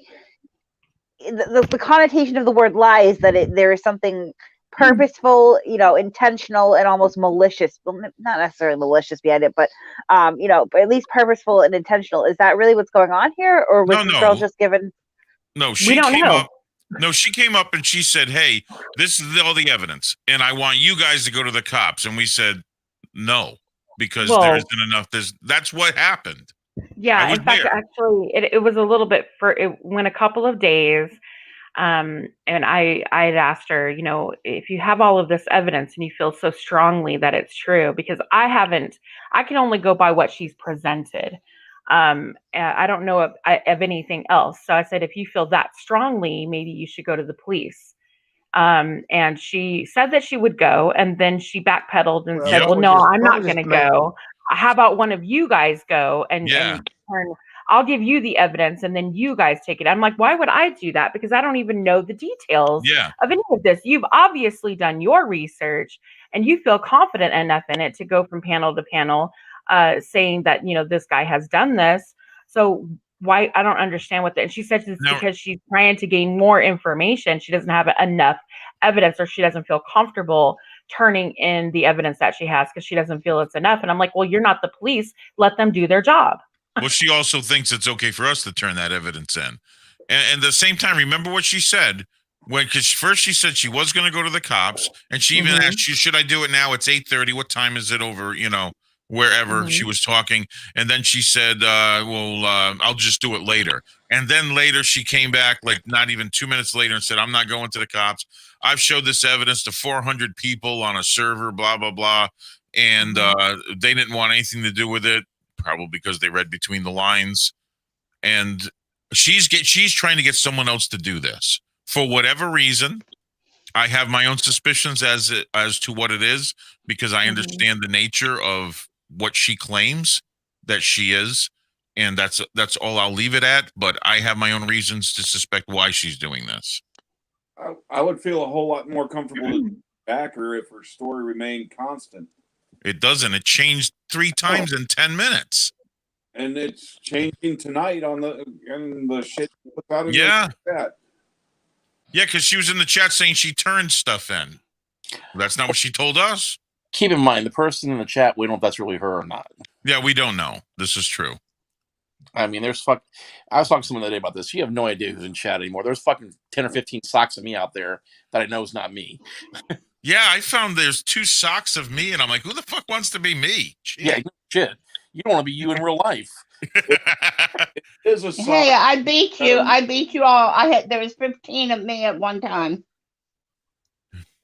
the connotation of the word lie is that there is something purposeful, you know, intentional, and almost malicious. Well, not necessarily malicious behind it, but you know, but at least purposeful and intentional. Is that really what's going on here, or was this girl just given? No, she came up. No, she came up and she said, "Hey, this is all the evidence, and I want you guys to go to the cops." And we said, "No, because there isn't enough." That's what happened. Yeah, in fact, actually, it was a little bit it went a couple of days. And I had asked her, if you have all of this evidence and you feel so strongly that it's true, because I can only go by what she's presented. I don't know of anything else. So I said, if you feel that strongly, maybe you should go to the police. And she said that she would go, and then she backpedaled and said, well, no, I'm not going to go. How about one of you guys go and I'll give you the evidence and then you guys take it. I'm like, why would I do that? Because I don't even know the details of any of this. You've obviously done your research and you feel confident enough in it to go from panel to panel, saying that, this guy has done this. So why? I don't understand and she said it's because she's trying to gain more information. She doesn't have enough evidence, or she doesn't feel comfortable turning in the evidence that she has because she doesn't feel it's enough. And I'm like, well, you're not the police. Let them do their job. Well, she also thinks it's okay for us to turn that evidence in. And at the same time, remember what she said? Because first she said she was going to go to the cops, and she even asked you, should I do it now? It's 8:30. What time is it over, wherever she was talking. And then she said, I'll just do it later. And then later she came back, like not even 2 minutes later, and said, I'm not going to the cops. I've showed this evidence to 400 people on a server, blah, blah, blah. And they didn't want anything to do with it, probably because they read between the lines. And she's trying to get someone else to do this. For whatever reason, I have my own suspicions as to what it is, because I understand the nature of what she claims that she is, and that's all I'll leave it at. But I have my own reasons to suspect why she's doing this. I would feel a whole lot more comfortable to back her if her story remained constant. It doesn't. It changed 3 times in 10 minutes. And it's changing tonight on the shit. Yeah. Yeah, because she was in the chat saying she turned stuff in. That's not what she told us. Keep in mind, the person in the chat, we don't know if that's really her or not. Yeah, we don't know. This is true. I mean, I was talking to someone the other day about this. You have no idea who's in chat anymore. There's fucking 10 or 15 socks of me out there that I know is not me. Yeah, I found there's 2 socks of me, and I'm like, who the fuck wants to be me? Shit. Yeah, shit. You don't want to be you in real life. Hey, I beat you. I beat you all. There was 15 of me at one time.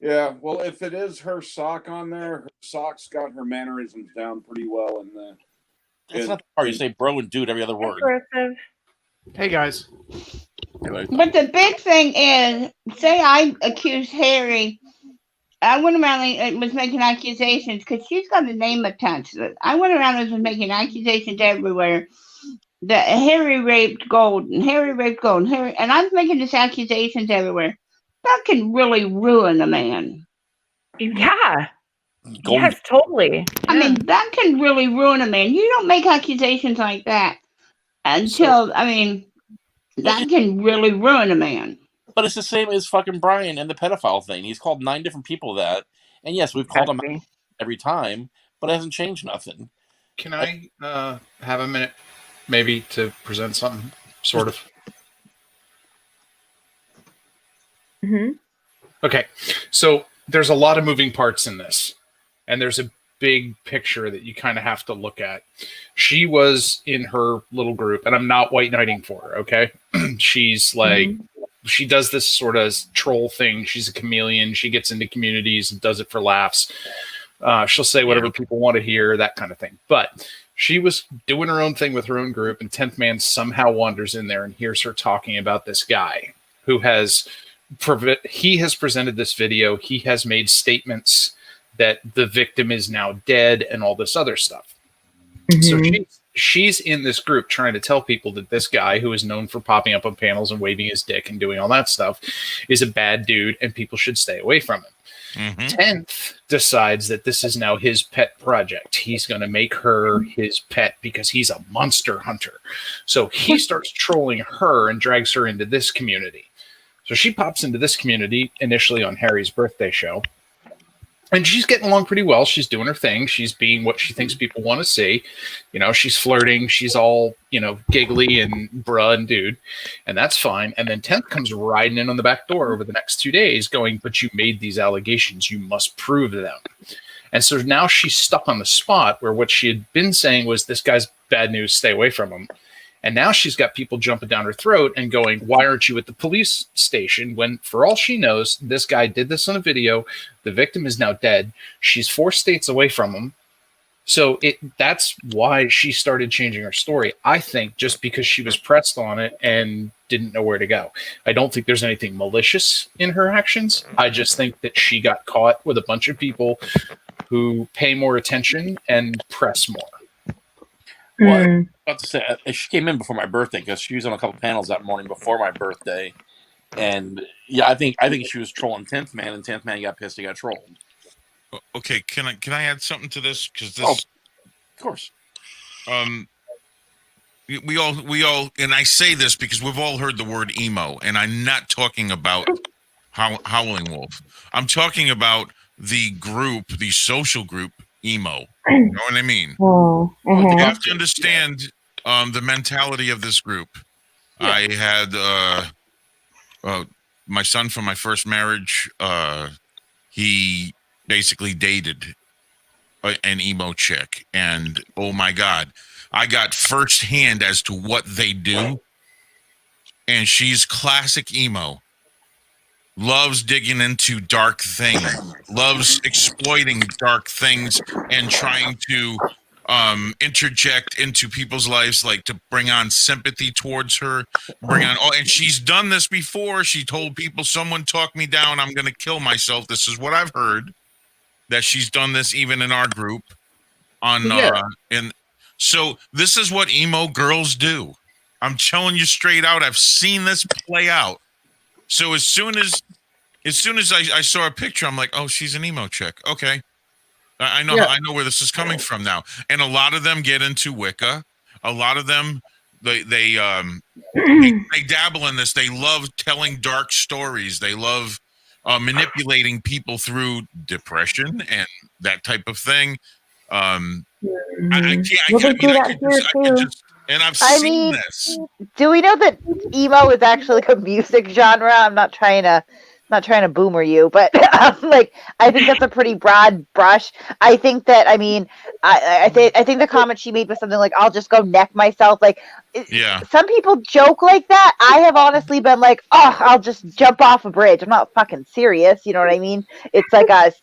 Yeah, well, if it is her sock on there, her sock's got her mannerisms down pretty well. That's not the part. You say bro and dude every other word. Hey, guys. But the big thing is, say I accuse Harry. I went around and was making accusations because she's got a name attached to it. I went around and was making accusations everywhere that Harry raped Golden. And I'm making these accusations everywhere. That can really ruin a man. Yeah. Golden. Yes, totally. I mean, that can really ruin a man. You don't make accusations like that until, that can really ruin a man. But it's the same as fucking Brian and the pedophile thing. He's called 9 different people that. And yes, we've called him every time, but it hasn't changed nothing. Can I have a minute maybe to present something, sort of? Okay, so there's a lot of moving parts in this, and there's a big picture that you kind of have to look at. She was in her little group, and I'm not white knighting for her, okay? She's like, she does this sort of troll thing. She's a chameleon. She gets into communities and does it for laughs. She'll say whatever people want to hear, that kind of thing. But she was doing her own thing with her own group, and 10th Man somehow wanders in there and hears her talking about this guy who has presented this video. He has made statements that the victim is now dead and all this other stuff. So she's in this group trying to tell people that this guy, who is known for popping up on panels and waving his dick and doing all that stuff, is a bad dude and people should stay away from him. 10th decides that this is now his pet project. He's going to make her his pet because he's a monster hunter. So he starts trolling her and drags her into this community. So she pops into this community initially on Harry's birthday show. And she's getting along pretty well. She's doing her thing. She's being what she thinks people want to see. She's flirting. She's all, giggly and bruh and dude. And that's fine. And then 10th comes riding in on the back door over the next 2 days going, but you made these allegations. You must prove them. And so now she's stuck on the spot where what she had been saying was, this guy's bad news, stay away from him. And now she's got people jumping down her throat and going, why aren't you at the police station? When, for all she knows, this guy did this on a video. The victim is now dead. She's 4 states away from him. So that's why she started changing her story. I think just because she was pressed on it and didn't know where to go. I don't think there's anything malicious in her actions. I just think that she got caught with a bunch of people who pay more attention and press more. Well, I was about to say, she came in before my birthday because she was on a couple panels that morning before my birthday, and yeah, I think she was trolling 10th Man, and 10th Man got pissed. He got trolled. Okay, can I add something to this? Because this, of course. We all, and I say this because we've all heard the word emo, and I'm not talking about Howling Wolf. I'm talking about the group, the social group emo. You know what I mean? You have to understand the mentality of this group. Yeah. I had my son from my first marriage. He basically dated an emo chick, and oh my God, I got firsthand as to what they do. And she's classic emo. Loves digging into dark things, loves exploiting dark things and trying to interject into people's lives, like to bring on sympathy towards her, and she's done this before. She told people, someone talk me down, I'm going to kill myself. This is what I've heard, that she's done this even in our group and so this is what emo girls do. I'm telling you straight out, I've seen this play out. So as soon as I saw a picture, I'm like, oh, she's an emo chick. Okay. I know where this is coming from now. And a lot of them get into Wicca. A lot of them, they dabble in this. They love telling dark stories. They love manipulating people through depression and that type of thing. And I've seen this. Do we know that emo is actually like a music genre? I'm not trying to boomer you, but I think that's a pretty broad brush. I think that I think the comment she made was something like, "I'll just go neck myself." Some people joke like that. I have honestly been like, "Oh, I'll just jump off a bridge." I'm not fucking serious. You know what I mean? It's like a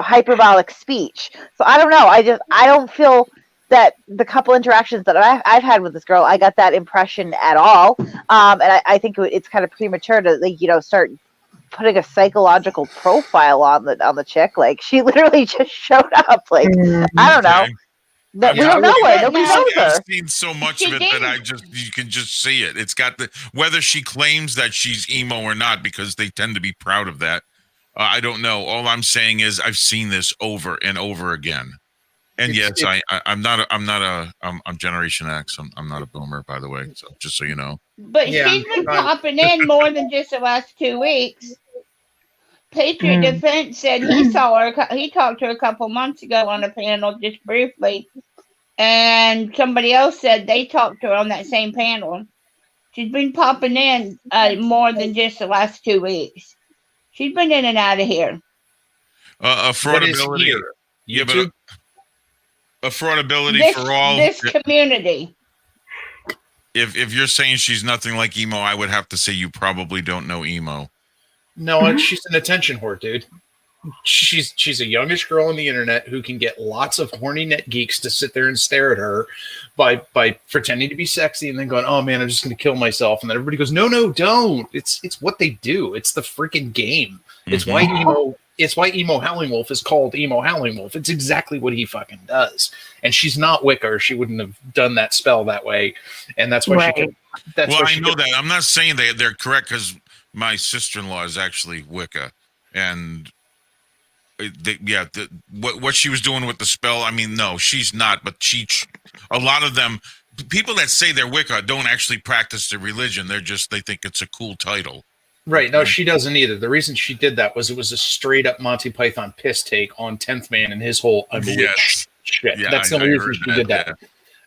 hyperbolic speech. So I don't know. I don't feel that the couple interactions that I've had with this girl, I got that impression at all. And I think it's kind of premature to start putting a psychological profile on the chick. Like, she literally just showed up. Like, I don't know. We don't know her. Nobody knows her. I've seen so much of it that you can just see it. It's got whether she claims that she's emo or not, because they tend to be proud of that. I don't know. All I'm saying is I've seen this over and over again. And I'm Generation X. I'm not a boomer, by the way. So just so you know. But she's been popping in more than just the last 2 weeks. Patriot Defense said he saw her. He talked to her a couple months ago on a panel, just briefly, and somebody else said they talked to her on that same panel. She's been popping in more than just the last 2 weeks. She's been in and out of here. Affordability. Yeah, but affordability for all this community. If you're saying she's nothing like emo, I would have to say you probably don't know emo. No, she's an attention whore, dude. She's a youngish girl on the internet who can get lots of horny net geeks to sit there and stare at her by pretending to be sexy and then going, "Oh man, I'm just going to kill myself." And then everybody goes, "No, don't." It's what they do. It's the freaking game. It's why emo Howling Wolf is called emo Howling Wolf. It's exactly what he fucking does. And she's not Wicca, or she wouldn't have done that spell that way. And that's why she. I know that. I'm not saying they're correct, because my sister-in-law is actually Wicca, and what she was doing with the spell. I mean, no, she's not. But a lot of them, people that say they're Wicca, don't actually practice the religion. They think it's a cool title. Right. No, she doesn't either. The reason she did that was it was a straight up Monty Python piss take on 10th Man and his whole I'm a witch shit. Yeah, That's the only reason she did that.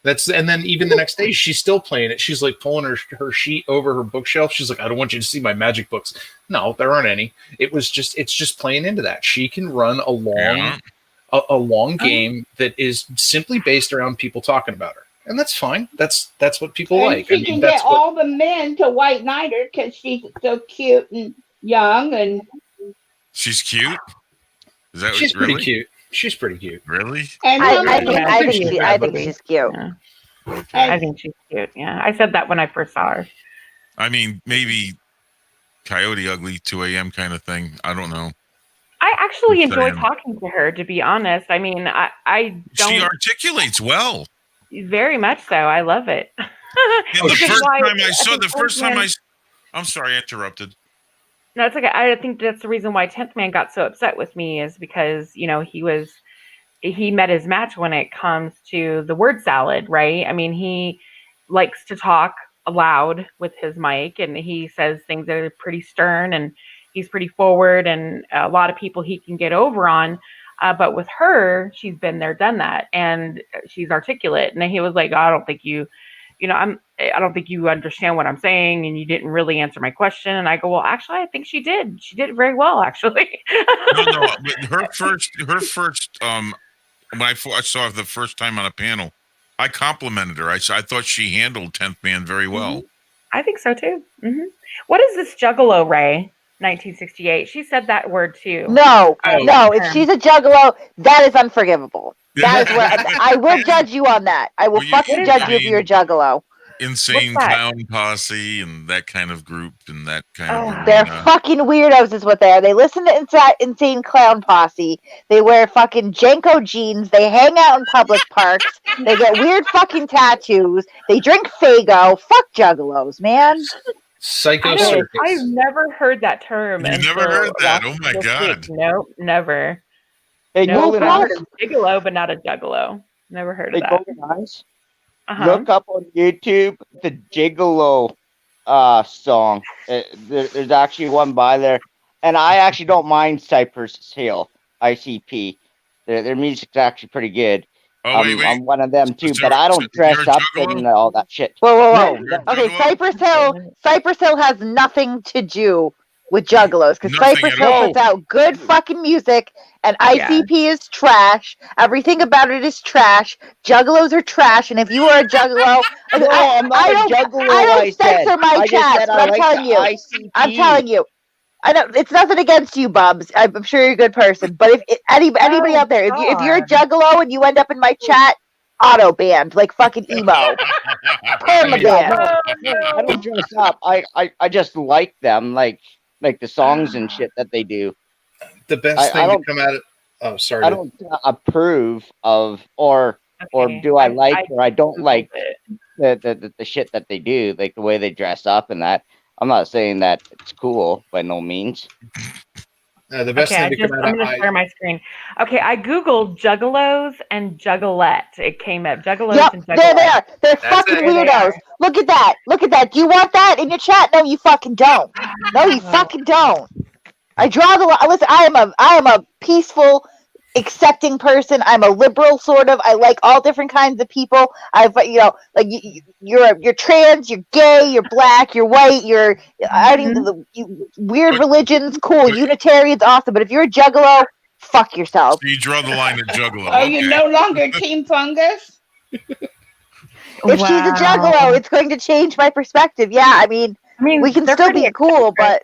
And then even the next day she's still playing it. She's like pulling her sheet over her bookshelf. She's like, I don't want you to see my magic books. No, there aren't any. It's just playing into that. She can run a long game that is simply based around people talking about her. And that's fine. That's what people like. She can get all the men to white knight her because she's so cute and young, and she's cute. Is that she's pretty cute? She's pretty cute. Really? And I think she's cute. Yeah. I think she's cute. Yeah, I said that when I first saw her. I mean, maybe Coyote Ugly 2 a.m. kind of thing. I don't know. I actually enjoy talking to her. To be honest, I mean, I don't. She articulates well. Very much so. I love it. I'm sorry, I interrupted. No, it's okay. I think that's the reason why 10th Man got so upset with me is because, he met his match when it comes to the word salad, right? I mean, he likes to talk loud with his mic, and he says things that are pretty stern, and he's pretty forward, and a lot of people he can get over on. But with her, she's been there, done that, and she's articulate. And he was like, I don't think you understand what I'm saying, and you didn't really answer my question. And I go, well, actually, I think she did. She did very well, actually. No. Her first. When I saw her the first time on a panel, I complimented her. I thought she handled 10th Man very well. Mm-hmm. I think so too. Mm-hmm. What is this Juggalo, Ray? 1968. She said that word too. No. If she's a Juggalo, that is unforgivable. That is where I will judge you on that. I will fucking judge you if you're a Juggalo. Insane Clown Posse and that kind of group and that kind of. They're fucking weirdos, is what they are. They listen to Insane Clown Posse. They wear fucking Janko jeans. They hang out in public parks. They get weird fucking tattoos. They drink Faygo. Fuck Juggalos, man. Psycho Circus. I've never heard that term. You never heard that? Oh my god! Nope, never. Hey, no, I've heard of Gigolo, but not a Juggalo. Never heard of that. Golden Eyes. Look up on YouTube the Gigolo song. There's actually one by there, and I actually don't mind Cypress Hill, ICP. Their music's actually pretty good. Oh, wait. I'm one of them too, but I don't dress up and all that shit. Whoa. Okay, Cypress Hill has nothing to do with Juggalos, because Cypress Hill puts out good fucking music, and ICP is trash. Everything about it is trash. Juggalos are trash, and if you are a Juggalo, I'm not a Juggalo. I don't censor my chat, but I'm telling you. I know it's nothing against you, Bubs. I'm sure you're a good person, but if anybody out there, if you're a Juggalo and you end up in my chat, auto banned like fucking emo. I don't dress up. I just like them, like the songs and shit that they do. The best thing to come out of. Oh, sorry. I don't approve of or do I like or I don't like the shit that they do, like the way they dress up and that. I'm not saying that it's cool by no means. The best thing to come out I'm going to share my screen. Okay, I googled Juggalos and Juggalette. It came up. Juggalos and Juggalette. There they are. They're fucking weirdos. Look at that. Look at that. Do you want that in your chat? No, you fucking don't. No, you fucking don't. I draw the line. Listen, I am a peaceful, accepting person. I'm a liberal, sort of. I like all different kinds of people. You're trans, you're gay, you're black, you're white, weird religions, cool. Unitarians, awesome. But if you're a Juggalo, fuck yourself. So you draw the line at Juggalo. Are you no longer Team Fungus? If she's a Juggalo, it's going to change my perspective. Yeah, I mean we can still be cool, but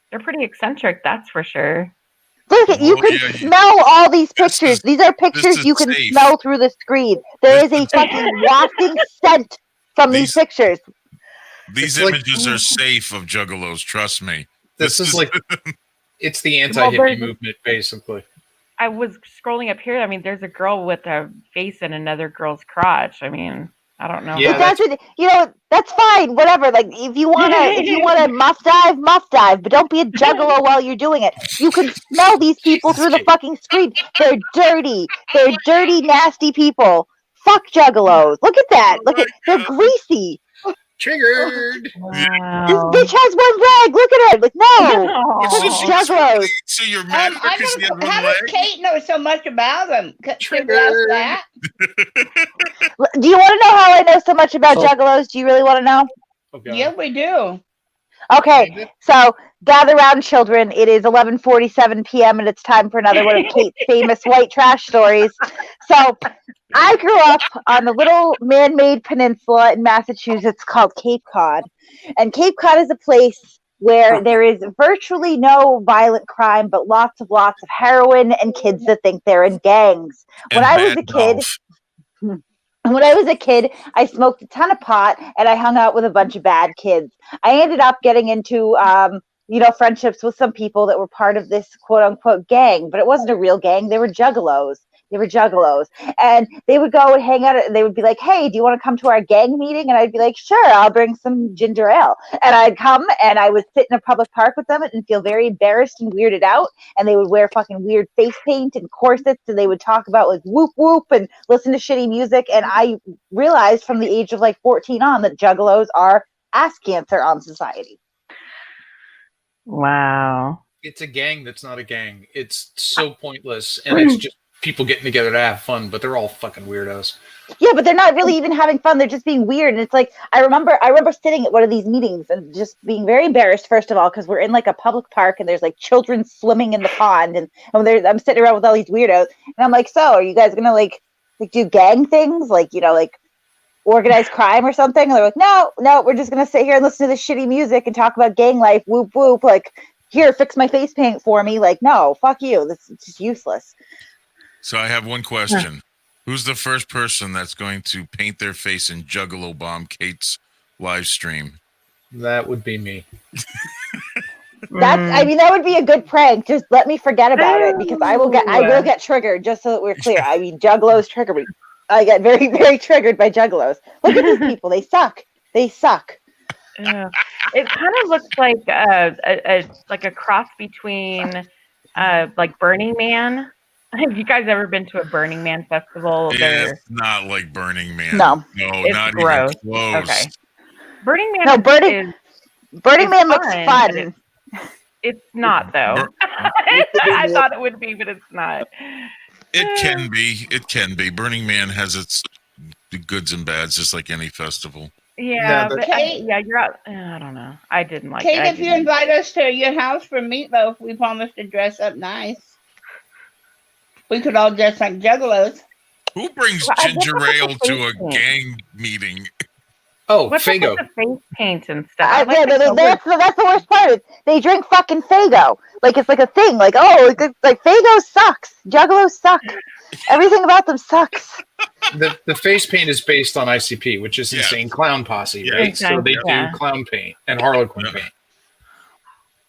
they're pretty eccentric, that's for sure. Look at you can smell all these pictures. These are pictures you can smell through the screen. There is a fucking wafting scent from these pictures. These images are safe of Juggalos, trust me. This is like it's the anti-hippie movement, basically. I was scrolling up here. I mean, there's a girl with a face in another girl's crotch. I mean, I don't know. Yeah, that's fine. Whatever. Like, if you wanna muff dive, but don't be a Juggalo while you're doing it. You can smell these people through the fucking screen. They're dirty. They're dirty, nasty people. Fuck Juggalos. Look at that. They're greasy. Triggered. This bitch has one leg. Look at her. Like, no. So Juggalos. So you're mad because she has one how leg? does Kate know so much about them? Triggered. That? Do you want to know how I know so much about juggalos? Do you really want to know? Yeah, we do. Okay, so gather round, children. It is 11:47 p.m. and it's time for another one of Kate's famous white trash stories. So I grew up on a little man-made peninsula in Massachusetts called Cape Cod. And Cape Cod is a place where there is virtually no violent crime, but lots of heroin and kids that think they're in gangs. When I was a kid, I smoked a ton of pot and I hung out with a bunch of bad kids. I ended up getting into friendships with some people that were part of this quote unquote gang, but it wasn't a real gang. They were juggalos. And they would go and hang out and they would be like, hey, do you want to come to our gang meeting? And I'd be like, sure, I'll bring some ginger ale. And I'd come and I would sit in a public park with them and feel very embarrassed and weirded out. And they would wear fucking weird face paint and corsets and they would talk about like whoop whoop and listen to shitty music. And I realized from the age of like 14 on that juggalos are ass cancer on society. Wow. It's a gang that's not a gang. It's so pointless, and it's just people getting together to have fun, but they're all fucking weirdos. Yeah, but they're not really even having fun. They're just being weird. And it's like, I remember sitting at one of these meetings and just being very embarrassed, first of all, because we're in like a public park and there's like children swimming in the pond. And I'm sitting around with all these weirdos. And I'm like, so are you guys going to like do gang things? Like, like organized crime or something? And they're like, no, we're just going to sit here and listen to this shitty music and talk about gang life. Whoop, whoop. Like, here, fix my face paint for me. Like, no, fuck you. This is just useless. So I have one question. Who's the first person that's going to paint their face in Juggalo bomb Kate's live stream? That would be me. That would be a good prank. Just let me forget about it because I will get triggered, just so that we're clear. I mean, juggalos trigger me. I get very, very triggered by juggalos. Look at these people. They suck. Yeah. It kind of looks like a cross between like Burning Man. Have you guys ever been to a Burning Man festival? It's not like Burning Man. No, it's not gross. even close. Okay. Burning Man. Burning Man looks fun. It's not though. I thought it would be, but it's not. It can be. It can be. Burning Man has its goods and bads, just like any festival. Yeah, but Kate, you're out. I don't know. I didn't like Kate, it. if you invite us to your house for meatloaf, we promise to dress up nice. We could all dress like juggalos. Who brings ginger ale to a gang meeting? Oh, What's Fago. Up with the face paint and stuff. That's the worst part. They drink fucking Fago. Like it's like a thing. Like, oh, like Fago sucks. Juggalos suck. Everything about them sucks. The face paint is based on ICP, which is Insane Clown Posse, right? So they do clown paint and Harlequin paint.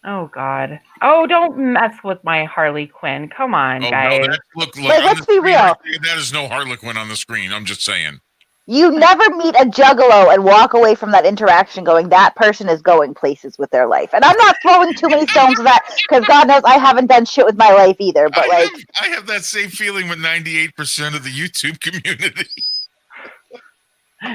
Oh God! Oh, don't mess with my Harley Quinn. Come on, guys. No, look, let's be real. That is no Harlequin on the screen. I'm just saying. You never meet a juggalo and walk away from that interaction going, that person is going places with their life. And I'm not throwing too many stones at that because God knows I haven't done shit with my life either. But I have that same feeling with 98% of the YouTube community.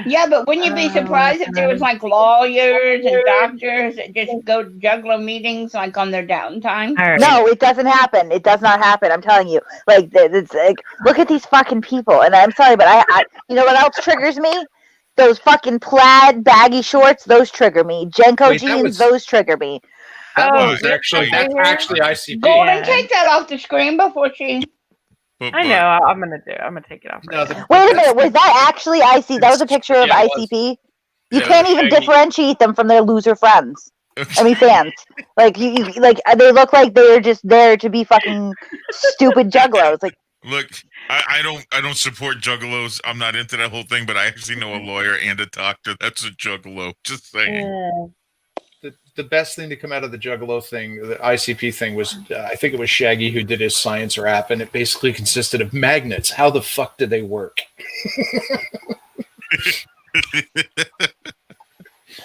Yeah, but wouldn't you be surprised if there was like lawyers and doctors that just go to juggalo meetings like on their downtime? Right. No, it doesn't happen. It does not happen. I'm telling you. Like, it's like, look at these fucking people. And I'm sorry, but I you know what else triggers me? Those fucking plaid baggy shorts. Those trigger me. Jenko jeans. Those trigger me. That's actually ICP. Golden, take that off the screen before she. I know. I'm gonna take it off. Wait a minute. Was that actually ICP? That was a picture of ICP. You can't even differentiate them from their loser friends. I mean, fans. Like they look like they're just there to be fucking stupid juggalos. Like, look, I don't support juggalos. I'm not into that whole thing. But I actually know a lawyer and a doctor that's a juggalo. Just saying. The best thing to come out of the Juggalo thing, the ICP thing, was I think it was Shaggy who did his science rap, and it basically consisted of magnets. How the fuck do they work?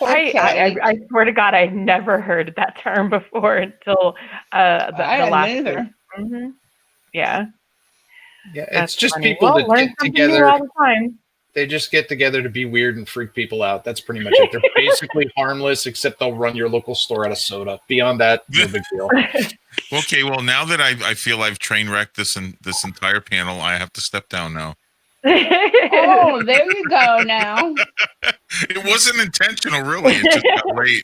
I swear to God, I never heard that term before until the last year. Mm-hmm. Yeah. Yeah, it's just funny. people that learn get something together new all the time. They just get together to be weird and freak people out. That's pretty much it. They're basically harmless, except they'll run your local store out of soda. Beyond that, no big deal. Okay, well, now that I feel I've train wrecked this entire panel, I have to step down now. Oh, there you go now. It wasn't intentional, really. It just got late.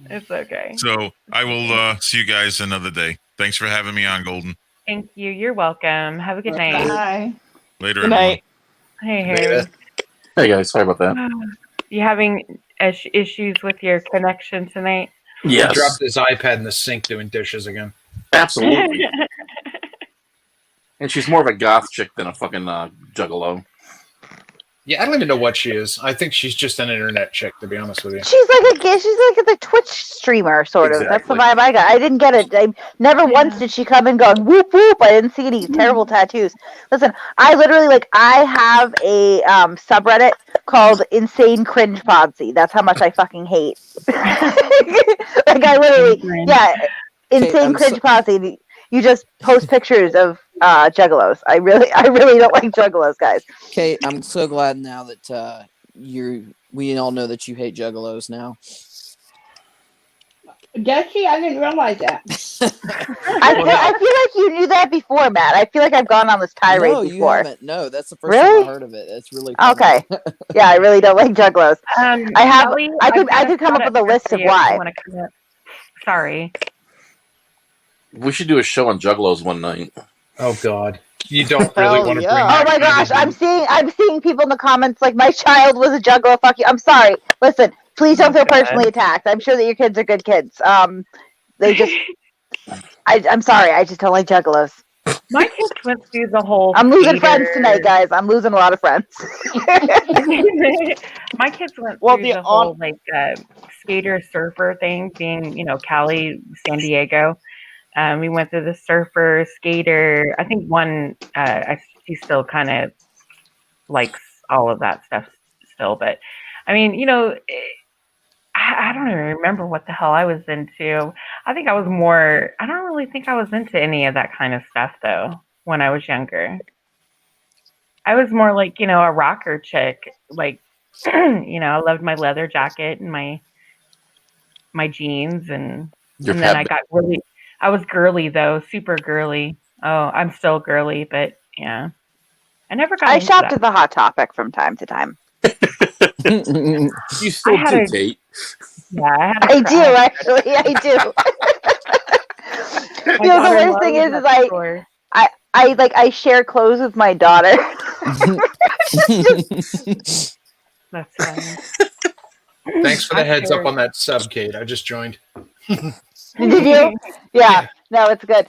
It's okay. So I will see you guys another day. Thanks for having me on, Golden. Thank you. You're welcome. Have a good night. Bye. Later, Good everyone. night. Hey, Harry. Hey guys, sorry about that. You having issues with your connection tonight? He Yes, dropped his iPad in the sink doing dishes again. absolutely. And she's more of a goth chick than a fucking juggalo. Yeah, I don't even know what she is. I think she's just an internet chick, to be honest with you. She's like a Twitch streamer, sort of. That's the Exactly. vibe I got. I didn't get it. I never once did she come in going whoop whoop. I didn't see any terrible tattoos. Listen, I literally I have a subreddit called Insane Cringe Podsy. That's how much I fucking hate. I literally, Insane Cringe Podsy. You just post pictures of juggalos. I really don't like juggalos, guys. Kate, I'm so glad now that we all know that you hate juggalos now. Jesse, I didn't realize that. I feel like you knew that before, Matt. I feel like I've gone on this tirade No, you before. haven't. No, that's the first time I heard of it. That's really funny. Okay. Yeah, I really don't like juggalos. Kelly, I could come up with a list of why. Sorry. We should do a show on juggalos one night. Oh God, you don't really want to bring. Oh my gosh, I'm seeing people in the comments like my child was a juggalo. Fuck you. I'm sorry. Listen, please don't feel personally attacked. I'm sure that your kids are good kids. They just, I'm sorry. I just don't like juggalos. My kids went through the whole. I'm losing friends tonight, guys. I'm losing a lot of friends. My kids went through the whole skater surfer thing, being Cali, San Diego. We went through the surfer, skater. I think one, she still kind of likes all of that stuff still. But, I mean, I don't even remember what the hell I was into. I think I was more, I don't really think I was into any of that kind of stuff, though, when I was younger. I was more like, a rocker chick. Like, I loved my leather jacket and my jeans. And then I got really... I was girly though, super girly. Oh, I'm still girly, but yeah, I never got. I shopped at the Hot Topic from time to time. You still do, Kate? Yeah, I do actually. I do. The worst thing is I share clothes with my daughter. That's funny. Thanks for the heads up on that sub, Kate. I just joined. Did you? Yeah. No, it's good.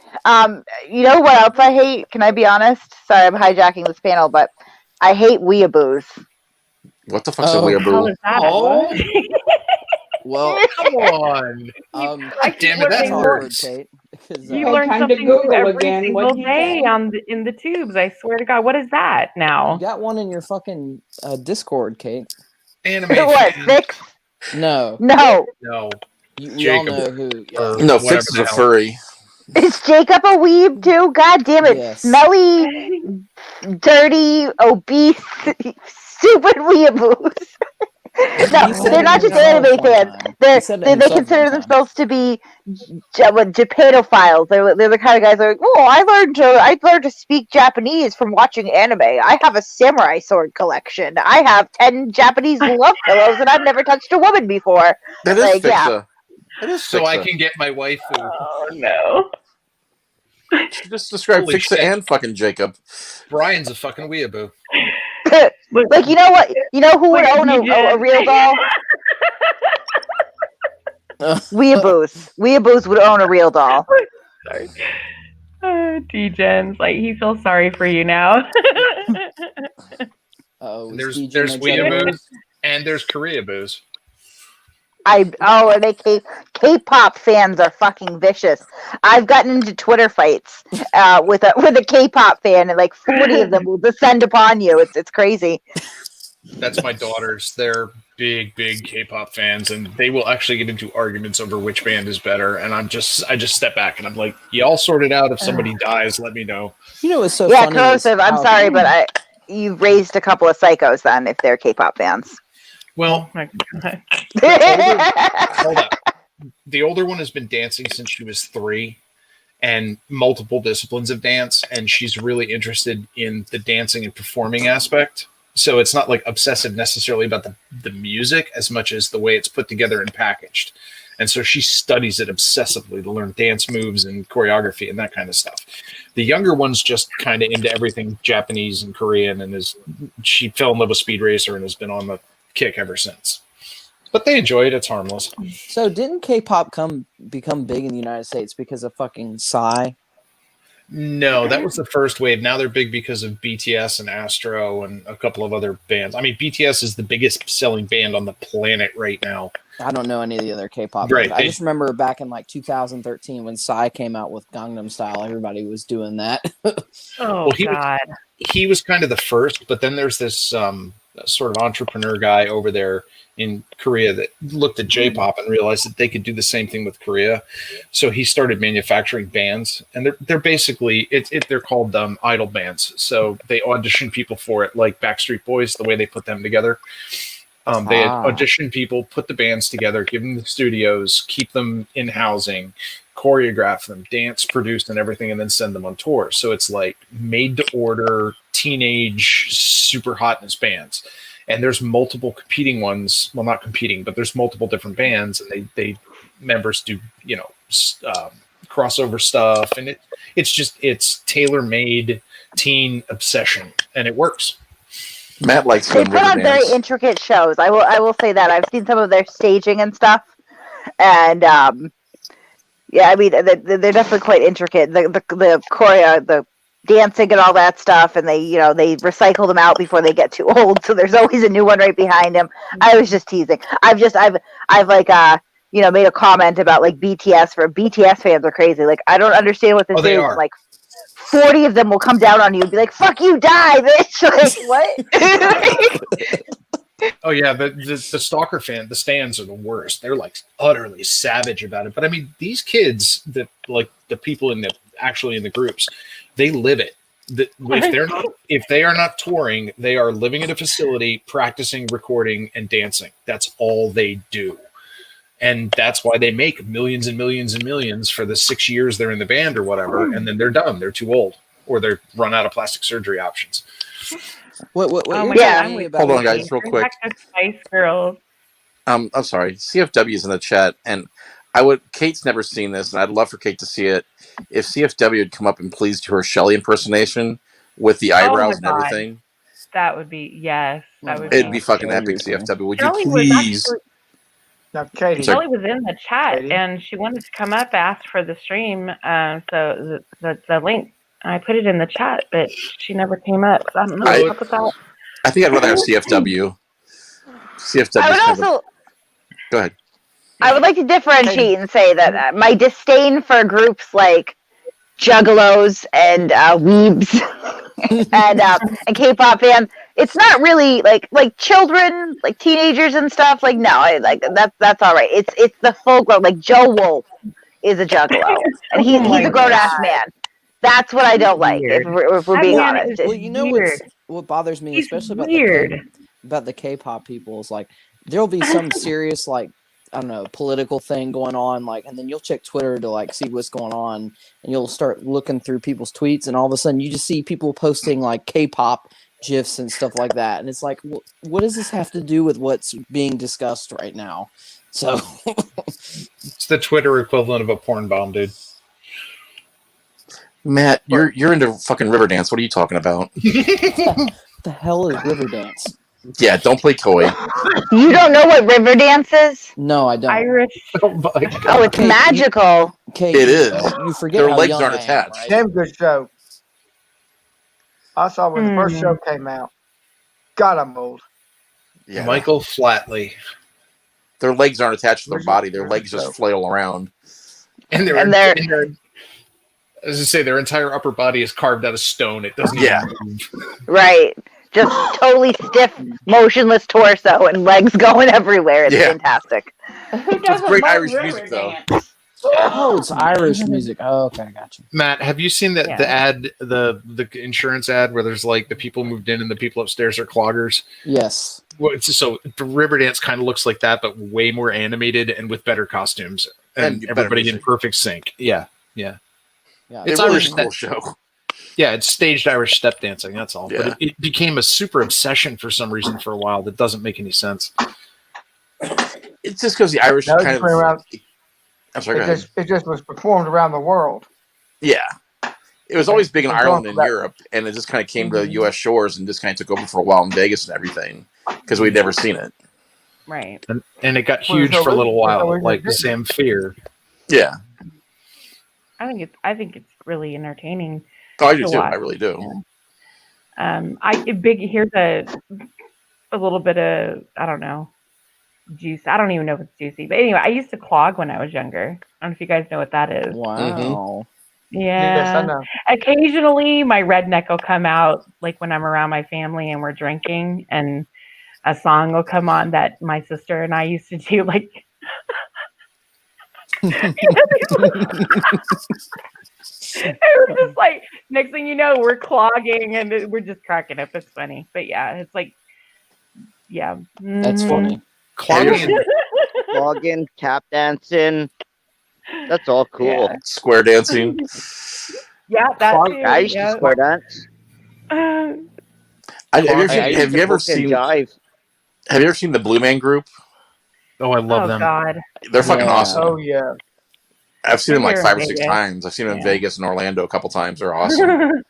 You know what else I hate? Can I be honest? Sorry, I'm hijacking this panel, but I hate weeaboos. What the fuck's a weeaboo? Oh, well, come on. Damn it, that's awkward, Kate. You learn something new every single day in the tubes. I swear to God, what is that now? You got one in your fucking Discord, Kate. Animation. What? Fix? No. You all know who. Yeah. No, Fix is a furry. Is Jacob a weeb too? God damn it. Yes. Smelly, dirty, obese, stupid weeaboos. No, they're not just anime fans. They consider themselves to be Japanophiles. They're the kind of guys that are like, oh, I learned to speak Japanese from watching anime. I have a samurai sword collection. I have 10 Japanese love pillows, and I've never touched a woman before. That is like, yeah. It is so I can get my waifu. Oh no! Just describe Fixa and fucking Jacob. Brian's a fucking weeaboo. Like, you know what? You know who would own a real doll? Weeaboos. Weeaboos would own a real doll. Sorry. D-Gen's like, he feels sorry for you now. There's weeaboos and there's Koreaboos. And they K-pop fans are fucking vicious. I've gotten into Twitter fights with a K-pop fan, and like 40 of them will descend upon you. It's crazy. That's my daughters. They're big K-pop fans, and they will actually get into arguments over which band is better. And I just step back and I'm like, y'all sort it out. If somebody dies, let me know. You know what's so funny? Corrosive. I'm sorry, but you've raised a couple of psychos then, if they're K-pop fans. Well, Oh my God. hold up. The older one has been dancing since she was 3, and multiple disciplines of dance, and she's really interested in the dancing and performing aspect. So it's not like obsessive necessarily about the music as much as the way it's put together and packaged. And so she studies it obsessively to learn dance moves and choreography and that kind of stuff. The younger one's just kind of into everything Japanese and Korean, and she fell in love with Speed Racer and has been on the kick ever since. But they enjoy it. It's harmless. So didn't K-pop become big in the United States because of fucking Psy? No, that was the first wave. Now they're big because of BTS and Astro and a couple of other bands. I mean, BTS is the biggest selling band on the planet right now. I don't know any of the other K-pop Right. bands. I just remember back in like 2013 when Psy came out with Gangnam Style, everybody was doing that. Oh, God. He was kind of the first, but then there's this sort of entrepreneur guy over there in Korea that looked at J-pop and realized that they could do the same thing with Korea. So he started manufacturing bands, and they're basically they're called idol bands. So they audition people for it, like Backstreet Boys, the way they put them together. They audition people, put the bands together, give them the studios, keep them in housing, choreograph them, dance, produce, and everything, and then send them on tour. So it's like made to order, teenage, super hotness bands. And there's multiple competing ones. Well, not competing, but there's multiple different bands, and they members do, crossover stuff. And it's tailor-made teen obsession, and it works. Matt likes They put on very intricate shows. I will say that. I've seen some of their staging and stuff, and yeah, I mean they're definitely quite intricate. The choreo, the dancing, and all that stuff, and they recycle them out before they get too old. So there's always a new one right behind them. I was just teasing. I've like made a comment about like BTS. For BTS fans are crazy. Like I don't understand what this is. Like 40 of them will come down on you and be like, "Fuck you, die, bitch!" Like what? Oh yeah, the stalker the stands are the worst. They're like utterly savage about it. But I mean, these kids that like the people actually in the groups, they live it. If they are not touring, they are living at a facility, practicing, recording, and dancing. That's all they do. And that's why they make millions and millions and millions for the 6 years they're in the band or whatever, and then they're done. They're too old, or they're run out of plastic surgery options. What Hold on, guys, real quick. Spice Girls. I'm sorry. CFW is in the chat, and Kate's never seen this, and I'd love for Kate to see it. If CFW would come up and please do her Shelley impersonation with the eyebrows and everything, that would be it'd be fucking epic. CFW, would you please? Kelly was in the chat, and she wanted to come up, ask for the stream, so the link. I put it in the chat, but she never came up. So I don't know what's up with that. I think I'd rather have CFW. CFW. Go ahead. I would like to differentiate and say that my disdain for groups like Juggalos and Weebs and K-pop fans, it's not really like children, like teenagers and stuff. Like no, that's all right. It's the full grown. Like Joe Wolf is a Juggalo, and he's a grown ass man. That's what I don't like. If we're being honest. Well, you know what bothers me, especially about the K-pop people, is like there'll be some serious like, I don't know, political thing going on, like, and then you'll check Twitter to like see what's going on, and you'll start looking through people's tweets, and all of a sudden you just see people posting like K-pop GIFs and stuff like that, and it's like, what does this have to do with what's being discussed right now? So it's the Twitter equivalent of a porn bomb, dude. Matt, you're into fucking Riverdance. What are you talking about? What the hell is Riverdance? Yeah, don't play coy. You don't know what Riverdance is? No, I don't. Irish. Oh, it's magical. It is. You forget their how legs young aren't I am, attached. right? Damn good show. I saw when the first show came out. God, I'm old. Yeah. Michael Flatley. Their legs aren't attached to their body. Their legs just flail around. And as I say, their entire upper body is carved out of stone. It doesn't even move. Right. Just totally stiff, motionless torso and legs going everywhere. It's fantastic. It's great Irish music, though. Oh, it's Irish music. Oh, okay, I got you. Matt, have you seen the ad, the insurance ad where there's like the people moved in and the people upstairs are cloggers? Yes. Well, so Riverdance kind of looks like that, but way more animated and with better costumes and everybody in perfect sync. Yeah. It's really a cool show. Yeah, it's staged Irish step dancing. That's all. Yeah. But it became a super obsession for some reason for a while. That doesn't make any sense. It's just because the Irish kind of. Around, I'm sorry. It just was performed around the world. Yeah, it was always big in Ireland and Europe, and it just kind of came to U.S. shores and just kind of took over for a while in Vegas and everything because we'd never seen it. Right. And it got huge for a little while, like Sam Fear. Yeah. I think it's really entertaining. Oh, I do too. I really do. Yeah. Here's a little bit of, I don't know, juice. I don't even know if it's juicy, but anyway, I used to clog when I was younger. I don't know if you guys know what that is. Wow. Mm-hmm. Yeah. Yes, I know. Occasionally, my redneck will come out, like when I'm around my family and we're drinking, and a song will come on that my sister and I used to do, like. It was just like, next thing you know, we're clogging and we're just cracking up. It's funny, but yeah, it's like, yeah, that's funny. Clogging, tap dancing, that's all cool. Yeah. Square dancing. Yeah, that too. I used to square dance. Have you ever seen the Blue Man Group? Oh, I love them. God. They're fucking awesome. Oh yeah. I've seen them like 5 or 6 times. I've seen them in Vegas and Orlando a couple times. They're awesome.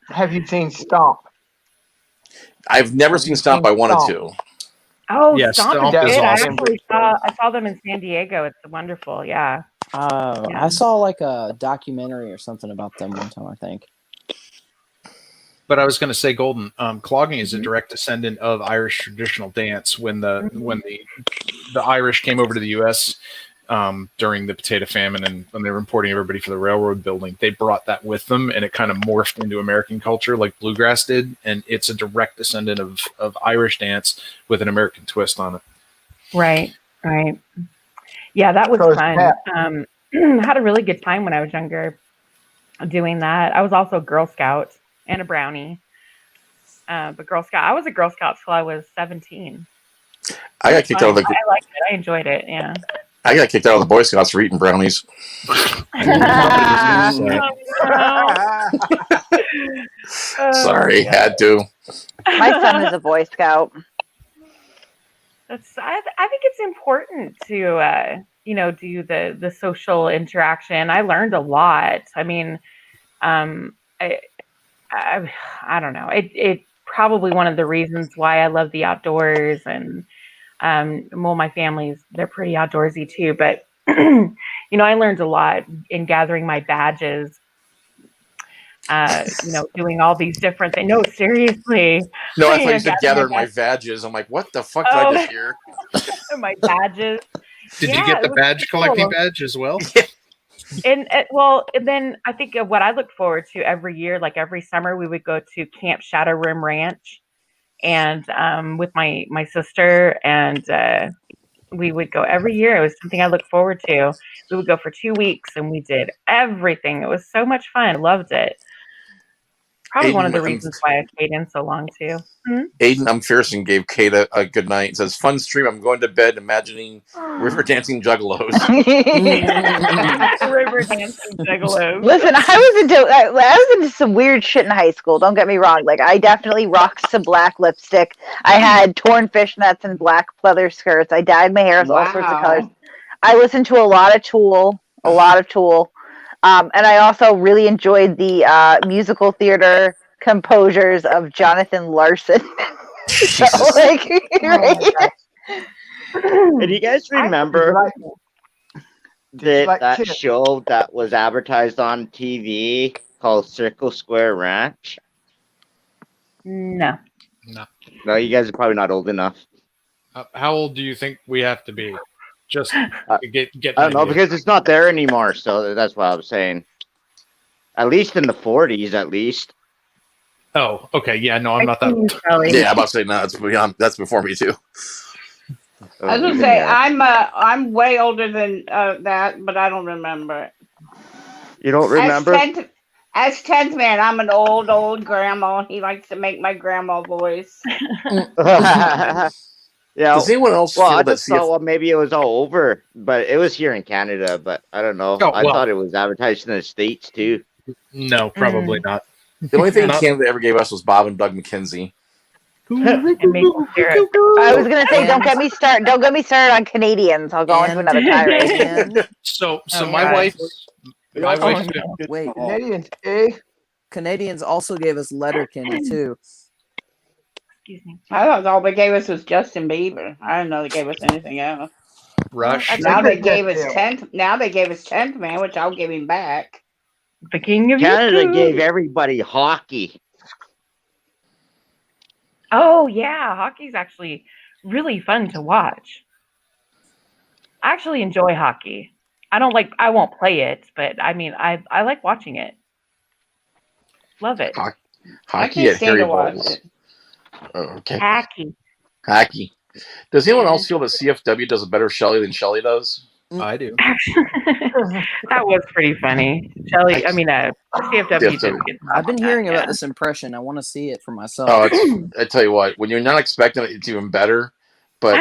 Have you seen Stomp? I've never seen Stomp. I wanted to. Oh, yeah, Stomp is awesome. I saw them in San Diego. It's wonderful. Yeah. I saw like a documentary or something about them one time, I think. But I was going to say, Golden, clogging is a direct descendant of Irish traditional dance. When the Irish came over to the U.S. During the potato famine and when they were importing everybody for the railroad building, they brought that with them, and it kind of morphed into American culture like bluegrass did. And it's a direct descendant of Irish dance with an American twist on it. Right. Yeah, that was fun. Had a really good time when I was younger doing that. I was also a Girl Scout and a brownie. But Girl Scout, I was a Girl Scout till I was 17. I got kicked out of the. I liked it. I enjoyed it. Yeah. I got kicked out of the Boy Scouts for eating brownies. Sorry, had to. My son is a Boy Scout. I think it's important to do the social interaction. I learned a lot. I mean, I don't know. It probably one of the reasons why I love the outdoors, and my family's, they're pretty outdoorsy too, but I learned a lot in gathering my badges, doing all these different things. No, seriously. No, I thought you said gathering my badges. I'm like, what the fuck did I just hear? My badges. Did you get the badge collecting badge as well? And then I think of what I look forward to every year, like every summer we would go to Camp Shadow Rim Ranch, and with my sister, and we would go every year. It was something I looked forward to. We would go for 2 weeks and we did everything. It was so much fun. Loved it. Probably Aiden, one of the reasons why I stayed in so long too. Aiden McPherson gave Kate a good night. It says, "Fun stream. I'm going to bed imagining river dancing juggalos." River dancing juggalos. Listen, I was into some weird shit in high school. Don't get me wrong. Like, I definitely rocked some black lipstick. I had torn fishnets and black pleather skirts. I dyed my hair with all sorts of colors. I listened to a lot of Tool. And I also really enjoyed the musical theater composures of Jonathan Larson. Right? And you guys remember that show that was advertised on TV called Circle Square Ranch? No. No, you guys are probably not old enough. How old do you think we have to be? Just get I don't know, because it's not there anymore, so that's what I was saying. At least in the 40s, at least. Oh, okay. Yeah, no, I'm not that old. Yeah, I'm about to say, no, that's before me, too. I was gonna say I'm way older than that, but I don't remember it. You don't remember? As 10th man, I'm an old grandma. He likes to make my grandma voice. Yeah. Does anyone else Well, feel I that just thought maybe it was all over, but it was here in Canada. But I don't know. I thought it was advertised in the States too. No, probably not. The only thing Canada ever gave us was Bob and Doug McKenzie. I was gonna say, don't get me started. Don't get me started on Canadians. I'll go into another tirade. So my wife. My wife. Wait, Canadians, Canadians also gave us Letterkenny too. Excuse me. I thought all they gave us was Justin Bieber. I didn't know they gave us anything else. Rush. Now they gave us 10th. Now they gave us 10th man, which I'll give him back. The king of Canada YouTube. gave everybody hockey. Oh yeah, hockey's actually really fun to watch. I actually enjoy hockey. I won't play it, but I mean, I like watching it. Love it. Hockey at Harry Bowles. Oh, okay. Hockey. Does anyone else feel that CFW does a better Shelley than Shelley does? I do. That was pretty funny. Shelley, CFW did. I've been hearing about this impression. I want to see it for myself. Oh, I tell you what, when you're not expecting it, it's even better. But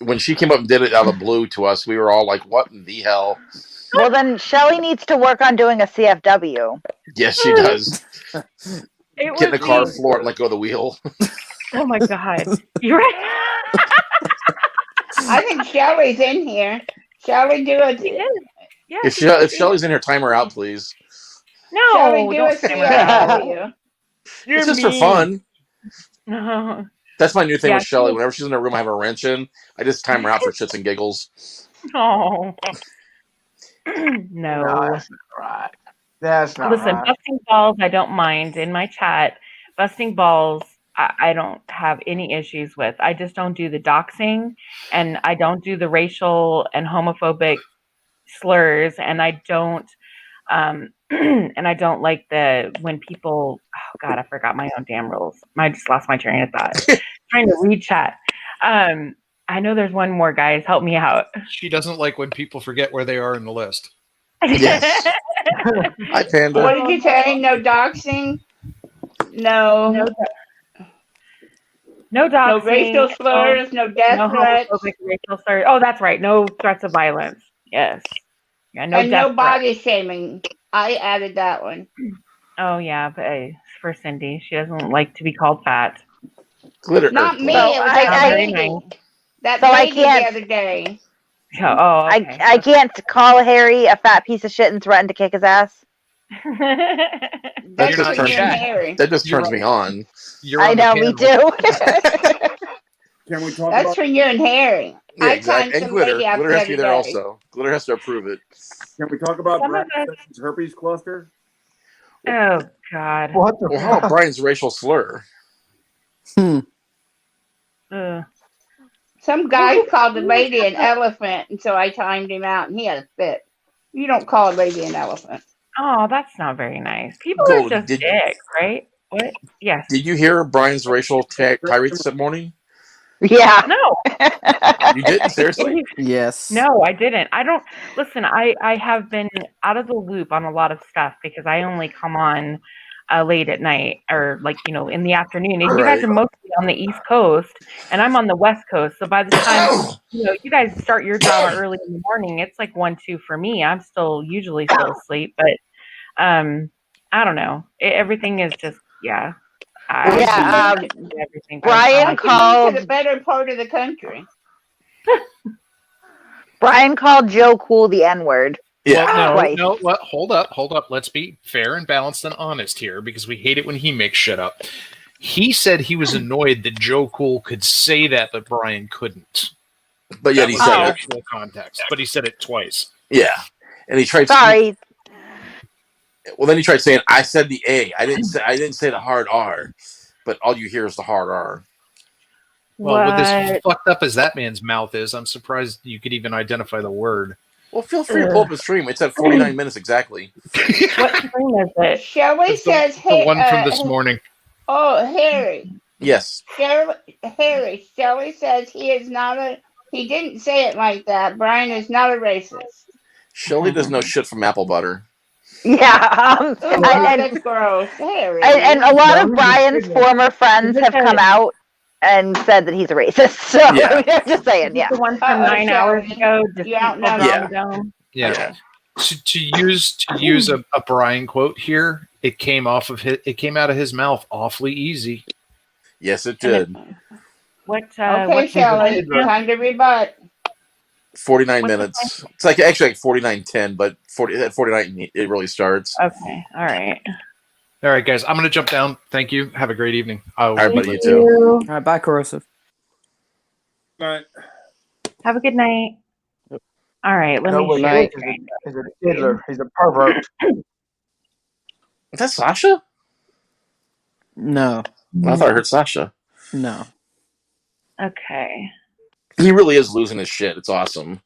when she came up and did it out of the blue to us, we were all like, "What in the hell?" Well, then Shelley needs to work on doing a CFW. Yes, she does. Get in the car floor and let go of the wheel. Oh my god, you're right. I think Shelley's in here. Shall we do it? Yeah. If Shelley's in here, time her out, please. No, shall we do a CFW? It's just for fun. No. That's my new thing with Shelley. Whenever she's in a room, I have a wrench in. I just time her out for shits and giggles. Oh. No, that's not right. That's not Listen, right. busting balls, I don't mind. In my chat, busting balls, I don't have any issues with. I just don't do the doxing, and I don't do the racial and homophobic slurs, and I don't and I don't like when people. Oh God, I forgot my own damn rules. I just lost my train of thought. Trying to read chat. I know there's one more, guys. Help me out. She doesn't like when people forget where they are in the list. Yes. Hi, Panda. What did you say? No doxing? No doxing. No racial slurs, no death threats. Racial slurs. Oh, that's right. No threats of violence. Yes. Yeah, no body shaming. I added that one. Oh yeah, but for Cindy, she doesn't like to be called fat. Not me. It was that lady. That lady the other day. Oh, okay. I can't call Harry a fat piece of shit and threaten to kick his ass. That's for you and Harry. That just turns me on. I know, me too. Can we talk That's about for you and Harry. Yeah, exactly. And Glitter. Glitter has to be there also. Glitter has to approve it. Can we talk about Brian's herpes cluster? Oh God. What the how about Brian's racial slur? Some guy called the lady an elephant, and so I timed him out, and he had a fit. You don't call a lady an elephant. Oh, that's not very nice. People are just dicks, right? What? Yes. Did you hear Brian's racial tirade this morning? Yeah. No. You didn't? Seriously? Yes. No, I didn't. I don't listen. I have been out of the loop on a lot of stuff because I only come on late at night or in the afternoon. And you guys are mostly on the East Coast and I'm on the West Coast. So by the time you guys start your job early in the morning, it's like 1-2 for me. I'm usually still asleep, but I don't know. Everything is just everything. Brian called the better part of the country. Brian called Joe Cool the N-word. Yeah. Well, no. Well, hold up. Let's be fair and balanced and honest here, because we hate it when he makes shit up. He said he was annoyed that Joe Cool could say that, but Brian couldn't. But yet he said it. Actual context, but he said it twice. Yeah, and he tried. Sorry. Well, then he tried saying, "I said the A. I didn't say the hard R." But all you hear is the hard R. Well, with as fucked up as that man's mouth is, I'm surprised you could even identify the word. Well, feel free to pull up the stream. It's at 49 minutes exactly. What stream is it? Shelley says, the one from this morning. Oh, Harry. Yes. Shelley says he is not a. He didn't say it like that. Brian is not a racist. Shelley does no shit from apple butter. Yeah, Ooh, that's gross, Harry. And a lot of Brian's former friends have come out and said that he's a racist. So Yeah. I'm just saying, yeah. The one from 9 hours ago, deceitful no. dome. Yeah. To use a Brian quote here, it came out of his mouth awfully easy. Yes, it did. Okay, Shelley, time to rebut. 49 minutes. It's like actually like 49:10, but 49 it really starts. Okay, all right. All right, guys, I'm gonna jump down. Thank you. Have a great evening. All right, buddy, you too. All right, bye, corrosive. Night. Have a good night. All right, let No, me what share he the is he's a diddler. He's a pervert. Is that Sasha? No. I thought I heard Sasha. No. Okay. He really is losing his shit. It's awesome.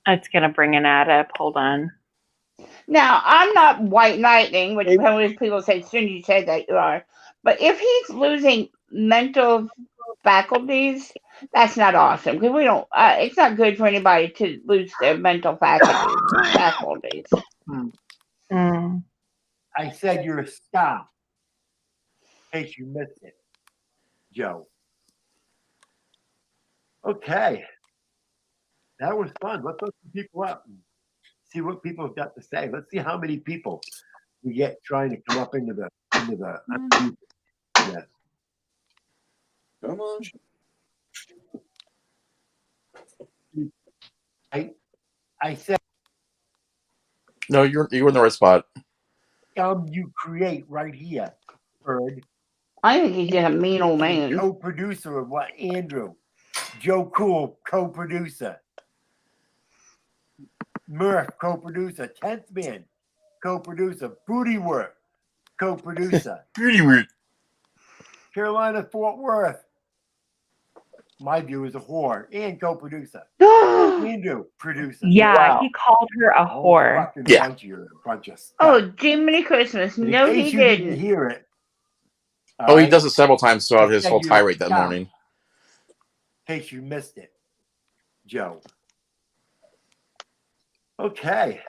It's gonna bring an ad up. Hold on. Now, I'm not white knighting, which most people say as soon as you say that you are. But if he's losing mental faculties, that's not awesome because we don't. It's not good for anybody to lose their mental faculties. I said you're a stop. In case you missed it, Joe. Okay. That was fun. Let's look some people up and see what people have got to say. Let's see how many people we get trying to come up into the yes. Come on. I said No, you're in the right spot. you create right here, Bird. I think he's just a mean old man. Co-producer of what? Andrew. Joe Cool, co-producer. Murph, co-producer. 10th Man, co-producer. Booty Work, co-producer. Booty Work. Carolina Fort Worth. My view is a whore and co-producer. Andrew, producer. Yeah, he called her a whore. Yeah. Bunch of stuff. Oh, Jiminy Christmas. In No, case he you didn't. hear it. Oh, he does it several times throughout his whole You're tirade that dumb. morning. In case you missed it, Joe. Okay.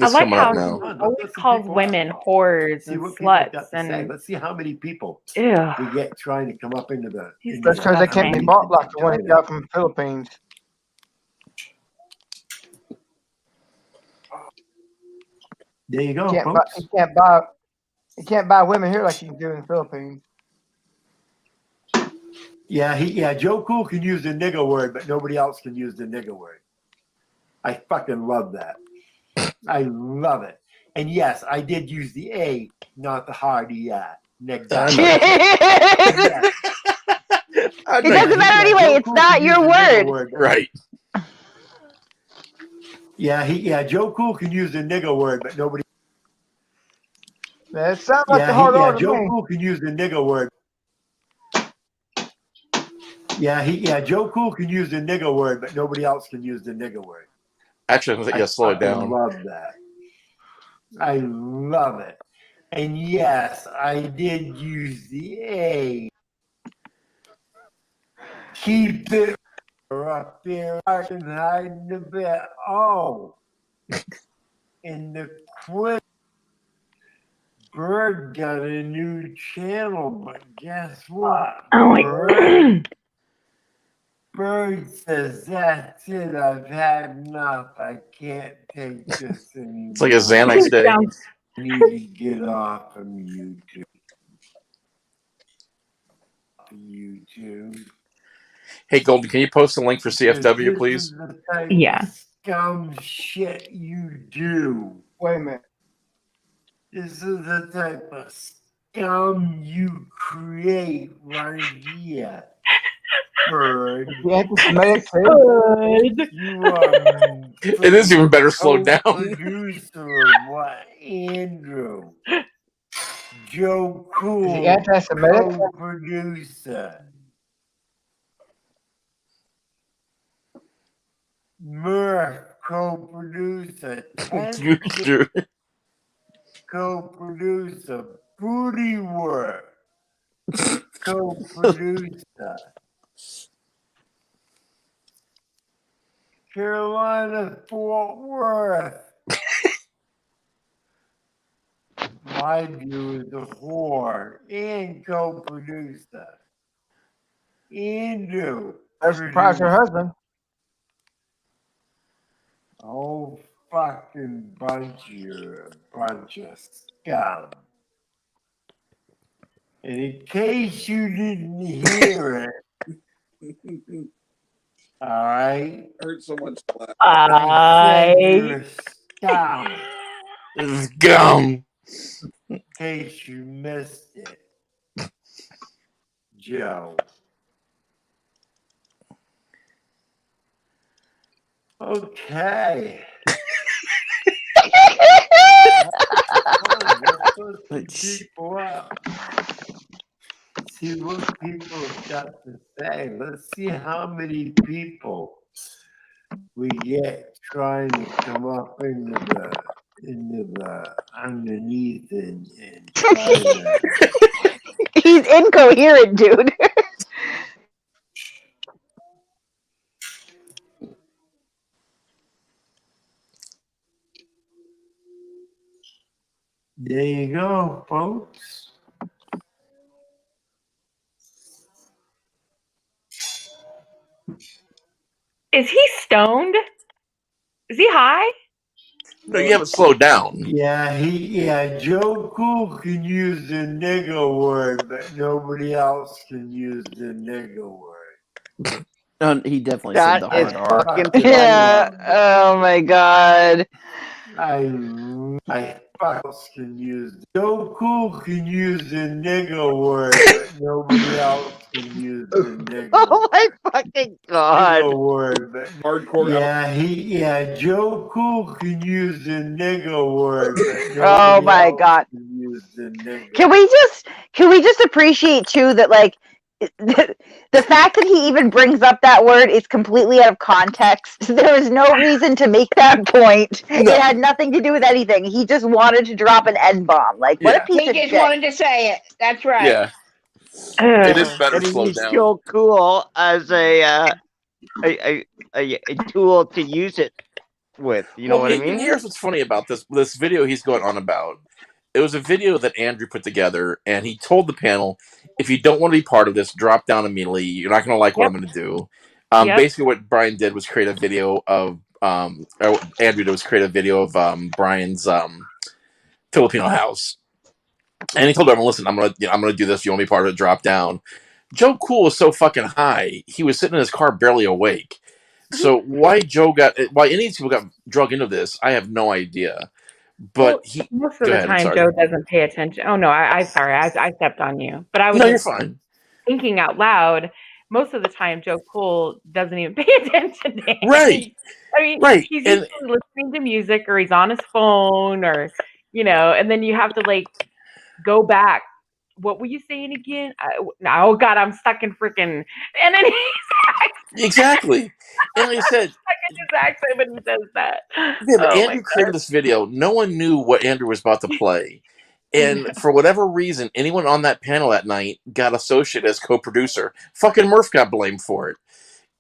I like how he now. always calls women whores and sluts, and let's see how many people ew. we get trying to come up into the. That's because they can't be bought like the one he got from the Philippines. There you go, You folks. you can't buy women here like you can do in the Philippines. Yeah, Joe Cool can use the nigger word, but nobody else can use the nigger word. I fucking love that. I love it. And yes, I did use the A, not the hard E-I. It doesn't matter anyway. It's not your word. Right. Yeah, Joe Cool can use the nigger word, but nobody. That sounds like the hard order to Joe me. Cool can use the nigger word. Yeah, Joe Cool can use the nigger word, but nobody else can use the nigger word. Actually, I think you slow it down. I love that. I love it. And yes, I did use the A. Keep it up there and hiding a bit. Oh. In the quiz, Bird got a new channel, but guess what? Bird says, that's it, I've had enough. I can't take this anymore. It's like a Xanax day. I need to get off of YouTube. Hey, Golden, can you post a link for CFW, please? Yeah. Scum shit you do. Wait a minute. This is the type of scum you create right here. Bird. Anti-Semitic You are. It is even better slowed down. Producer of what? Andrew. Joe Cool. Is he anti-Semitic? Producer. Murph, co-producer. co-producer, Booty Work, co-producer, Carolina Fort Worth. My view is the whore and co-producer. Andrew. Don't surprise her husband. Oh, fucking bunch of scum. And in case you didn't hear it, all right? I heard someone slap. I said you're scum. Scum. In case you missed it, Joe. Okay. Let's put some people up. See what people have got to say. Let's see how many people we get trying to come up into the underneath and try to. He's incoherent, dude. There you go, folks. Is he stoned? Is he high? No, you haven't slowed down. Yeah, Joe Cool can use the nigger word, but nobody else can use the nigger word. He definitely said the hard R. Fucking yeah. Oh my god. I else can use Joe Cool can use the nigger word, but nobody else can use the nigger. Oh my fucking god. Nigger word, but Hardcore. Joe Cool can use the nigger word, but nobody Oh my god. can use the nigger. Can we just appreciate too that like the fact that he even brings up that word is completely out of context. There is no reason to make that point. No. It had nothing to do with anything. He just wanted to drop an N-bomb. Like, what a piece of shit. He just wanted to say it. That's right. Yeah. It is better and slowed he's down. so cool as a tool to use it with. You know what I mean? Here's what's funny about this video he's going on about. It was a video that Andrew put together, and he told the panel, if you don't want to be part of this, drop down immediately. You're not going to like what I'm going to do. Basically, what Brian did was create a video of, or Andrew did was create a video of Brian's Filipino house. And he told everyone, listen, I'm gonna do this. If you want to be part of it, drop down. Joe Cool was so fucking high, he was sitting in his car barely awake. So why any of these people got drug into this, I have no idea. But most of the time, Joe doesn't pay attention. Oh no, I'm sorry, I stepped on you. But I was you're fine. Thinking out loud. Most of the time, Joe Cool doesn't even pay attention to him. Right. I mean, he's usually listening to music, or he's on his phone, or and then you have to like go back. What were you saying again? Oh God, I'm stuck in freaking. And then he's exactly. And like I said, his accent when he does that. Yeah, but Andrew created this video. No one knew what Andrew was about to play. And for whatever reason, anyone on that panel that night got associated as co-producer. Fucking Murph got blamed for it.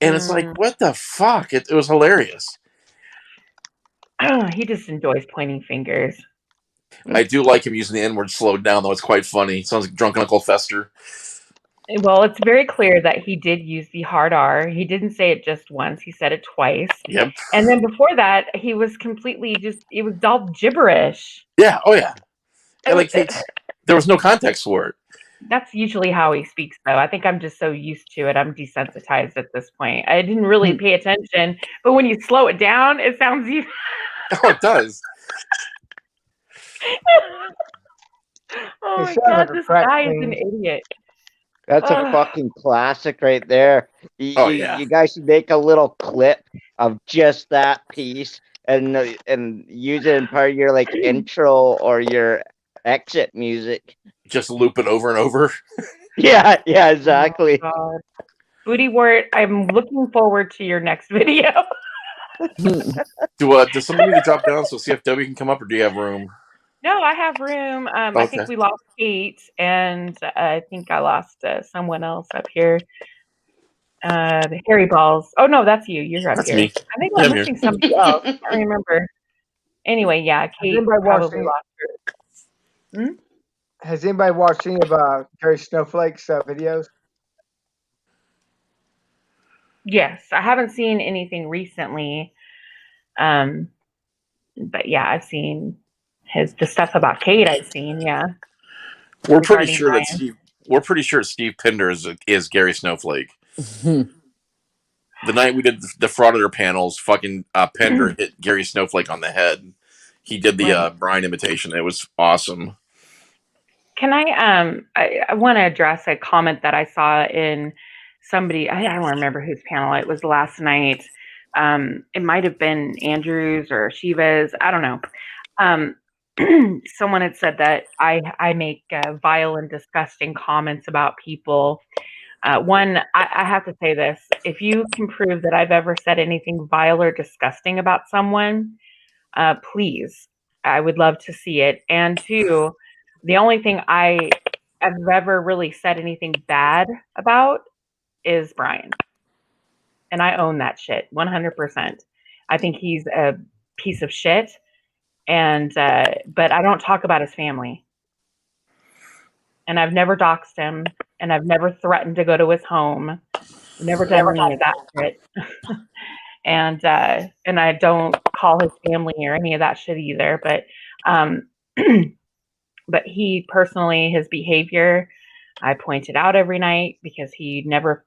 And it's like, what the fuck? It was hilarious. He just enjoys pointing fingers. I do like him using the N-word slowed down, though. It's quite funny. It sounds like drunk Uncle Fester. Well, it's very clear that he did use the hard R. He didn't say it just once. He said it twice. Yep. And then before that, he was completely it was all gibberish. Yeah. Oh, yeah. And there was no context for it. That's usually how he speaks, though. I think I'm just so used to it. I'm desensitized at this point. I didn't really pay attention. But when you slow it down, it sounds even... Oh, it does. Oh, my God. This guy is an idiot. That's a fucking classic right there. You guys should make a little clip of just that piece and use it in part of your like intro or your exit music. Just loop it over and over. Yeah, exactly. Oh, Booty Wart, I'm looking forward to your next video. Does somebody need to drop down so CFW can come up, or do you have room? No, I have room. I think we lost Kate, and I think I lost someone else up here. The Harry Balls. Oh no, that's you. You're up here. Me. I think I'm missing somebody else. I can't remember. Anyway, yeah, Kate probably lost her. Has anybody watched any of Gary Snowflake's videos? Yes, I haven't seen anything recently. But yeah, I've seen the stuff about Kate. I've seen, yeah. We're pretty sure that Steve Pinder is Gary Snowflake. The night we did the frauditor panels, fucking Pinder hit Gary Snowflake on the head. He did the Brian imitation. It was awesome. Can I want to address a comment that I saw in somebody, I don't remember whose panel it was last night. It might have been Andrew's or Shiva's. I don't know. Someone had said that I make vile and disgusting comments about people. One, I have to say this. If you can prove that I've ever said anything vile or disgusting about someone, please, I would love to see it. And two, the only thing I have ever really said anything bad about is Brian. And I own that shit 100%. I think he's a piece of shit. And, but I don't talk about his family. And I've never doxed him. And I've never threatened to go to his home. I've never done any of that shit. And I don't call his family or any of that shit either. But, but he personally, his behavior, I point it out every night because he never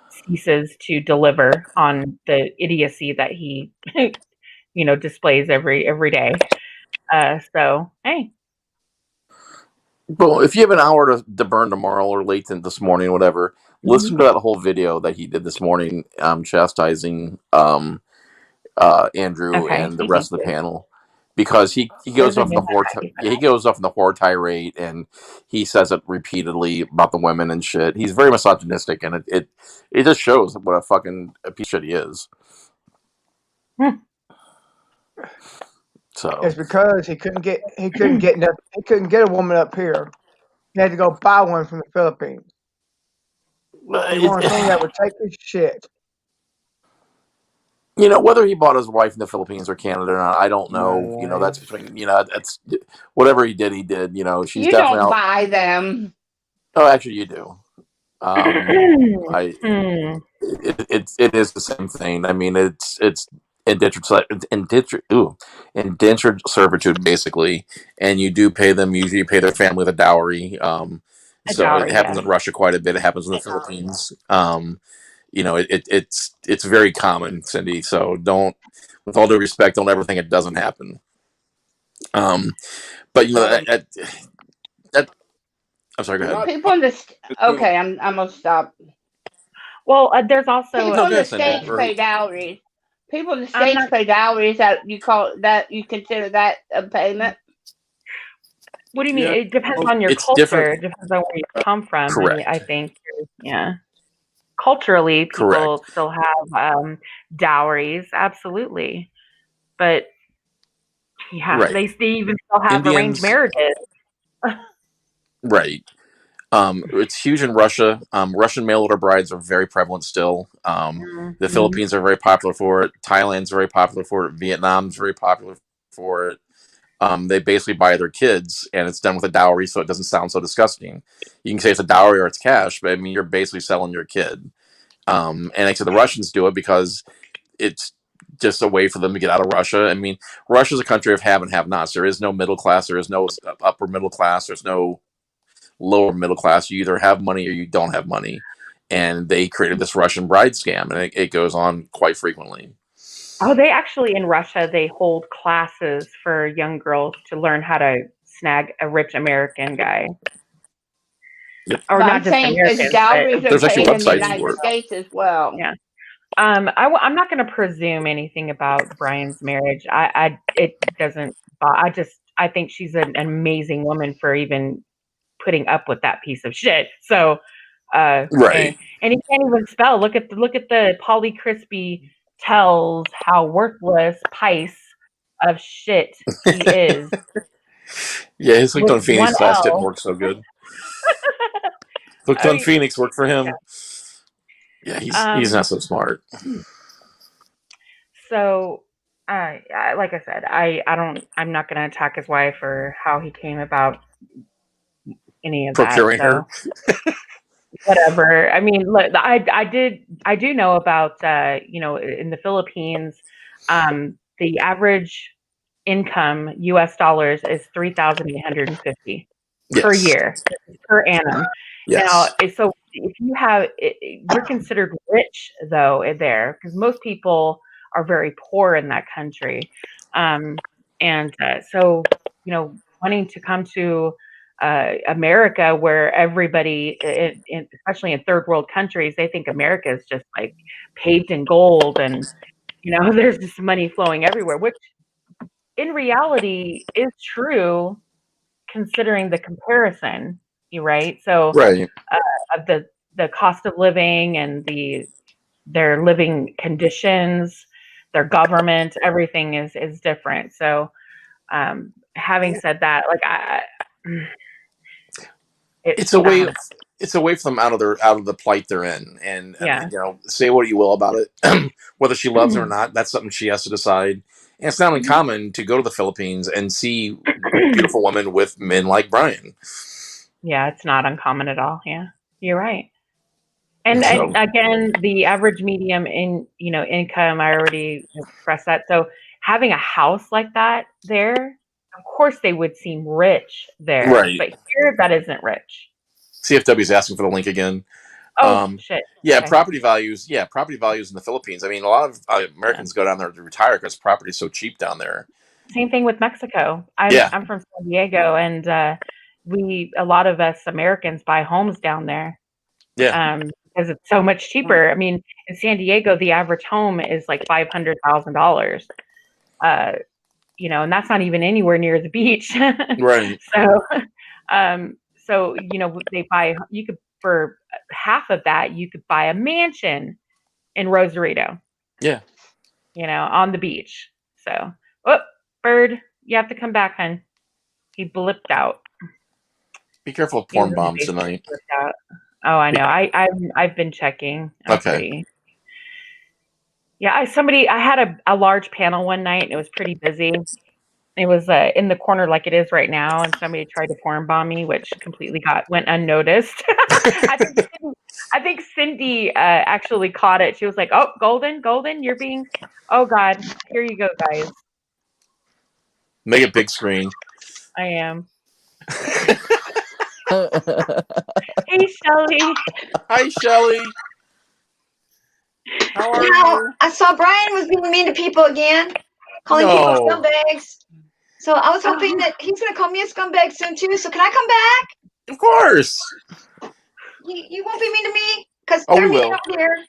ceases to deliver on the idiocy that he, displays every day. So, hey. Well, if you have an hour to burn tomorrow or late this morning, whatever, listen to that whole video that he did this morning, chastising Andrew and the rest of the panel, because he goes off on the whore tirade, and he says it repeatedly about the women and shit. He's very misogynistic, and it just shows what a fucking piece of shit he is. So it's because he couldn't get a woman up here. He had to go buy one from the Philippines. He wanted something that would take his shit. Whether he bought his wife in the Philippines or Canada or not, I don't know. That's between, that's whatever he did. She's you definitely don't buy them. Oh, actually, you do. It is the same thing. I mean, it's indentured servitude, basically, and you do pay them. Usually, you pay their family with a dowry. It happens in Russia quite a bit. It happens in the Philippines. It's very common, Cindy. So don't, with all due respect, don't ever think it doesn't happen. But I'm sorry. Go ahead. People in the okay, I'm gonna stop. Well, there's also people in the States pay dowries. People in the States pay dowries that you consider that a payment. What do you mean? Yeah. It depends on your culture. Different. It depends on where you come from. Correct. I think, yeah. Culturally, people still have dowries, absolutely, but they even still have arranged marriages. Right. It's huge in Russia. Russian mail order brides are very prevalent still. The Philippines are very popular for it. Thailand's very popular for it. Vietnam's very popular for it. They basically buy their kids, and it's done with a dowry, so it doesn't sound so disgusting. You can say it's a dowry or it's cash, but I mean, you're basically selling your kid. And actually, the Russians do it because it's just a way for them to get out of Russia. I mean, Russia's a country of have and have-nots. There is no middle class. There is no upper middle class. There's no lower middle class. You either have money or you don't have money. And they created this Russian bride scam, and it goes on quite frequently. Oh, they actually, in Russia, they hold classes for young girls to learn how to snag a rich American guy. Yep. Or not just Americans, but there's actually websites in the United States as well. Yeah. I'm not going to presume anything about Brian's marriage. It doesn't. I think she's an amazing woman for even putting up with that piece of shit. So, right. And he can't even spell. Look at the Polly Crispy tells how worthless piece of shit he is. Yeah, his Hooked on Phoenix class didn't L. work so good. Hooked on Phoenix worked for him. Yeah, he's not so smart. So, like I said, I'm not going to attack his wife or how he came about any of Procuring that. So, whatever. I mean, look, I do know about in the Philippines, the average income U.S. dollars is $3,850 per year per annum. Yes. Now, so if you have, you're considered rich though there, because most people are very poor in that country, so wanting to come to America, where everybody, especially in third world countries, they think America is just like paved in gold, and there's just money flowing everywhere, which in reality is true considering the comparison, right? So of the cost of living and their living conditions, their government, everything is different. So having said that, like it's a way for them out of the plight they're in, and I mean, say what you will about it, whether she loves it or not, that's something she has to decide. And it's not uncommon to go to the Philippines and see beautiful women with men like Brian. Yeah, it's not uncommon at all. Yeah, you're right. And again, the average medium income, I already expressed that. So having a house like that there, of course they would seem rich there, right? But here, that isn't rich. CFW is asking for the link again. Oh shit! Yeah, okay. Property values. Yeah, property values in the Philippines. I mean, a lot of Americans go down there to retire because property is so cheap down there. Same thing with Mexico. I'm from San Diego, and a lot of us Americans buy homes down there. Yeah. Because it's so much cheaper. I mean, in San Diego, the average home is like $500,000. And that's not even anywhere near the beach. Right. So you could, for half of that, you could buy a mansion in Rosarito. Yeah. On the beach. So, bird, you have to come back, hun. He blipped out. Be careful of porn bombs tonight. Oh, I know. I've been checking. Okay. I had a large panel one night, and it was pretty busy. It was in the corner like it is right now, and somebody tried to porn bomb me, which completely went unnoticed. I think Cindy actually caught it. She was like, "Oh, Golden, you're being. Oh God, here you go, guys. Make it big screen." I am. Hey, Shelly. Hi, Shelly. How are you? I saw Brian was being mean to people again, calling people scumbags. So I was hoping that he's going to call me a scumbag soon too. So can I come back? Of course. You won't be mean to me because they're mean up here.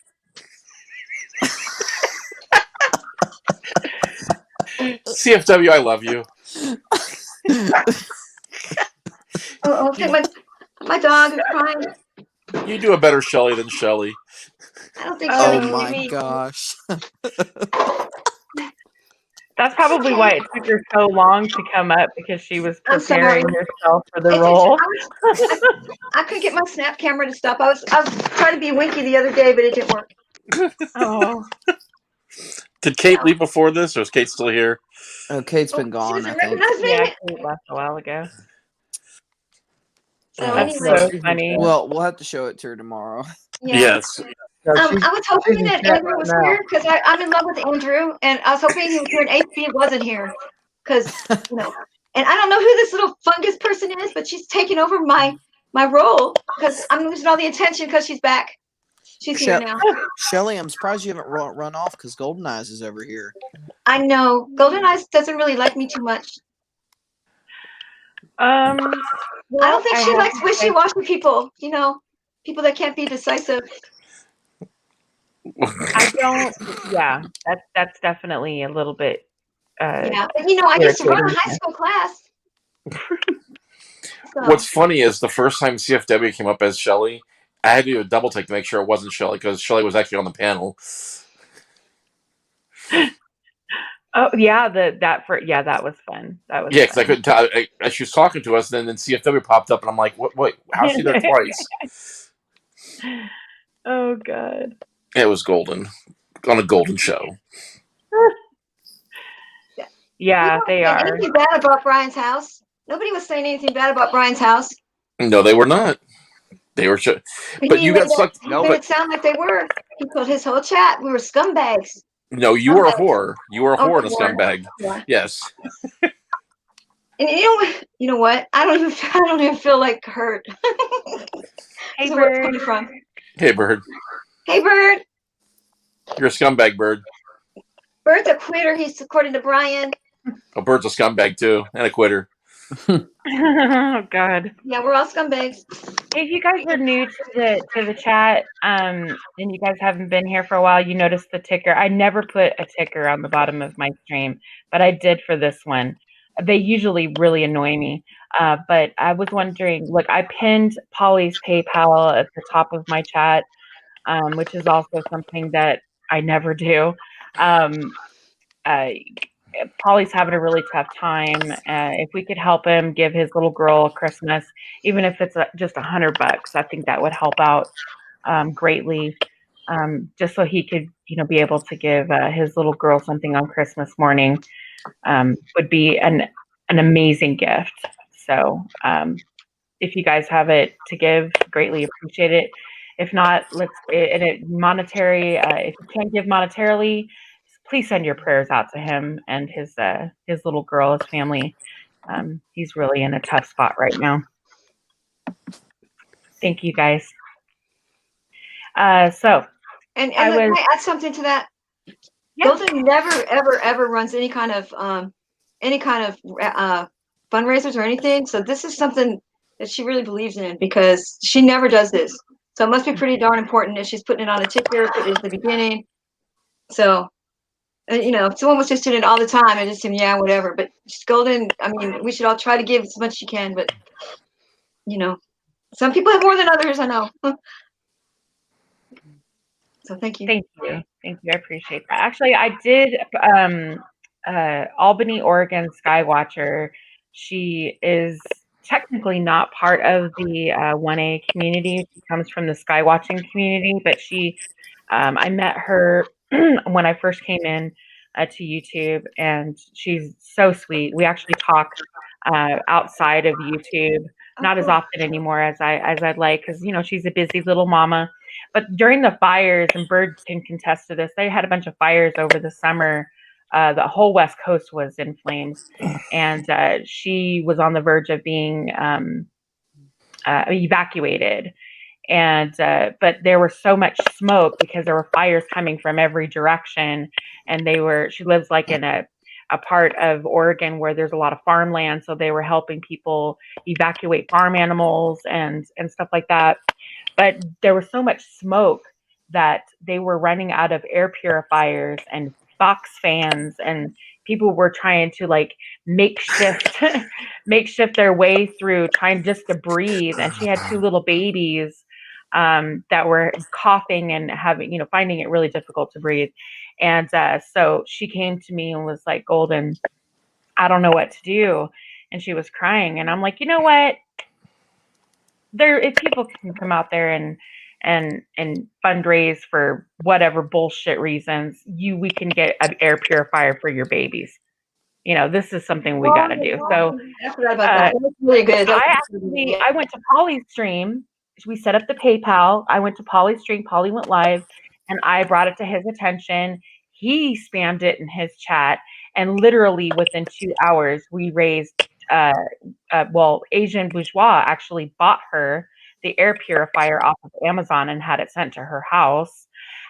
CFW, I love you. Okay, my dog is crying. You do a better Shelly than Shelly. I don't think. Oh my gosh. That's probably why it took her so long to come up, because she was preparing herself for the role. I couldn't get my snap camera to stop. I was trying to be winky the other day, but it didn't work. Oh. Did Kate leave before this, or is Kate still here? Oh, Kate's been gone, I think. Yeah, Kate left a while ago. That's so funny. Well, we'll have to show it to her tomorrow. Yeah. Yes. I was hoping that Andrew was here because I'm in love with Andrew, and I was hoping he was here, and HB wasn't here because and I don't know who this little fungus person is, but she's taking over my role because I'm losing all the attention because she's back. She's here now. Shelly, I'm surprised you haven't run off because Golden Eyes is over here. I know Golden Eyes doesn't really like me too much. I don't think she likes wishy-washy people. People that can't be decisive. I don't. Yeah, that's definitely a little bit. Yeah, but I used to run a high school class. So. What's funny is the first time CFW came up as Shelly, I had to do a double take to make sure it wasn't Shelly because Shelly was actually on the panel. Oh yeah, that was fun. That was Yeah, because I fun. couldn't tell. She was talking to us, and then CFW popped up, and I'm like, "What? Wait, how's she there twice?" Oh god. It was golden on a golden show. Yeah, they are. Anything bad about Brian's house? Nobody was saying anything bad about Brian's house. No, they were not. They were, but you got sucked. He made it sound like they were. He told his whole chat we were scumbags. No, you were a whore. You were a whore and a scumbag. Yeah. Yes. And you know what? I don't even feel like hurt. Hey, so where's it coming from? Hey, Bird. Hey, Bird. You're a scumbag, Bird. Bird's a quitter. He's according to Brian. Oh, Bird's a scumbag too, and a quitter. Oh god. Yeah, we're all scumbags. Hey, if you guys are new to the chat, and you guys haven't been here for a while, you notice the ticker. I never put a ticker on the bottom of my stream, but I did for this one. They usually really annoy me. But I was wondering, look, I pinned Polly's PayPal at the top of my chat, which is also something that I never do. Polly's having a really tough time. If we could help him give his little girl a Christmas, even if it's just $100, I think that would help out greatly. Just so he could, be able to give his little girl something on Christmas morning would be an amazing gift. So if you guys have it to give, greatly appreciate it. If not, monetary. If you can't give monetarily, please send your prayers out to him and his little girl, his family. He's really in a tough spot right now. Thank you, guys. So, and can I add something to that? Yeah. Golden never, ever runs any kind of fundraisers or anything. So this is something that she really believes in because she never does this. So it must be pretty darn important if she's putting it on a ticker, put it at the beginning. So, if someone was just doing it all the time, I just yeah, whatever. But Golden, I mean, we should all try to give as much as you can. But some people have more than others. I know. So thank you. Thank you. I appreciate that. Actually, I did Albany, Oregon Skywatcher. She is technically not part of the 1A community. She comes from the skywatching community, but I met her when I first came in to YouTube, and she's so sweet. We actually talk outside of YouTube, not as often anymore as I'd like, because she's a busy little mama. But during the fires, and Bird can contest to this, they had a bunch of fires over the summer. The whole West Coast was in flames, and she was on the verge of being evacuated. And but there was so much smoke because there were fires coming from every direction, and she lives like in a part of Oregon where there's a lot of farmland, so they were helping people evacuate farm animals and stuff like that. But there was so much smoke that they were running out of air purifiers and box fans, and people were trying to like makeshift their way through, trying just to breathe. And she had 2 little babies that were coughing and finding it really difficult to breathe. And so she came to me and was like, Golden, I don't know what to do. And she was crying. And I'm like, you know what? If people can come out there and fundraise for whatever bullshit reasons, we can get an air purifier for your babies. This is something we got to do. So I forgot about that. That's really good. I went to Polly's stream. We set up the PayPal. I went to Polly's stream. Polly went live, and I brought it to his attention. He spammed it in his chat, and literally within 2 hours, we raised. Asian Bourgeois actually bought her the air purifier off of Amazon and had it sent to her house.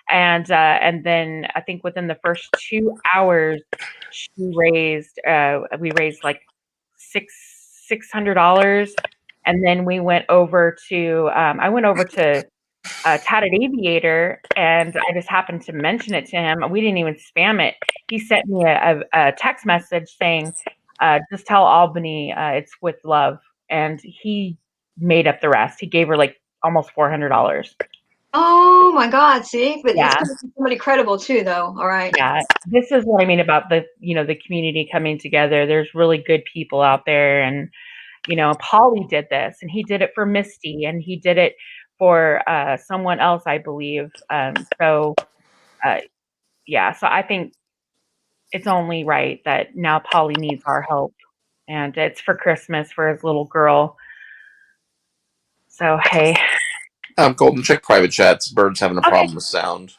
And then I think within the first 2 hours, we raised like $600, and then we went over to I went over to Tatted Aviator, and I just happened to mention it to him. We didn't even spam it. He sent me a text message saying, just tell Albany it's with love. And he made up the rest. He gave her like almost $400. Oh my God! See, but it's Yeah. coming from somebody credible too, though. All right. Yeah, this is what I mean about the the community coming together. There's really good people out there, and Paulie did this, and he did it for Misty, and he did it for someone else, I believe. So yeah, so I think it's only right that now Paulie needs our help, and it's for Christmas for his little girl. So hey. Golden, check private chats. Bird's having a problem with sound.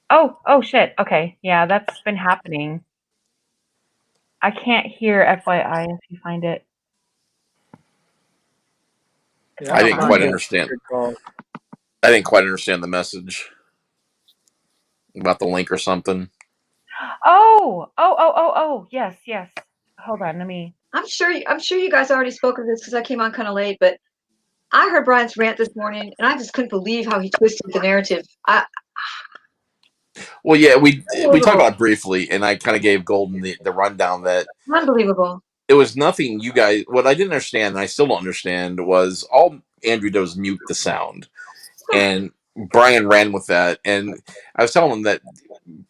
Oh shit. Okay. Yeah, that's been happening. I can't hear FYI if you find it. Yeah, I didn't quite understand. I didn't quite understand the message about the link or something. Oh. Yes. Hold on, let me. I'm sure you guys already spoke of this because I came on kind of late, but I heard Brian's rant this morning, and I just couldn't believe how he twisted the narrative. Well, yeah, we talked about it briefly, and I kind of gave Golden the rundown that unbelievable. It was nothing you guys. What I didn't understand, and I still don't understand, was all Andrew did was mute the sound, and Brian ran with that. And I was telling him that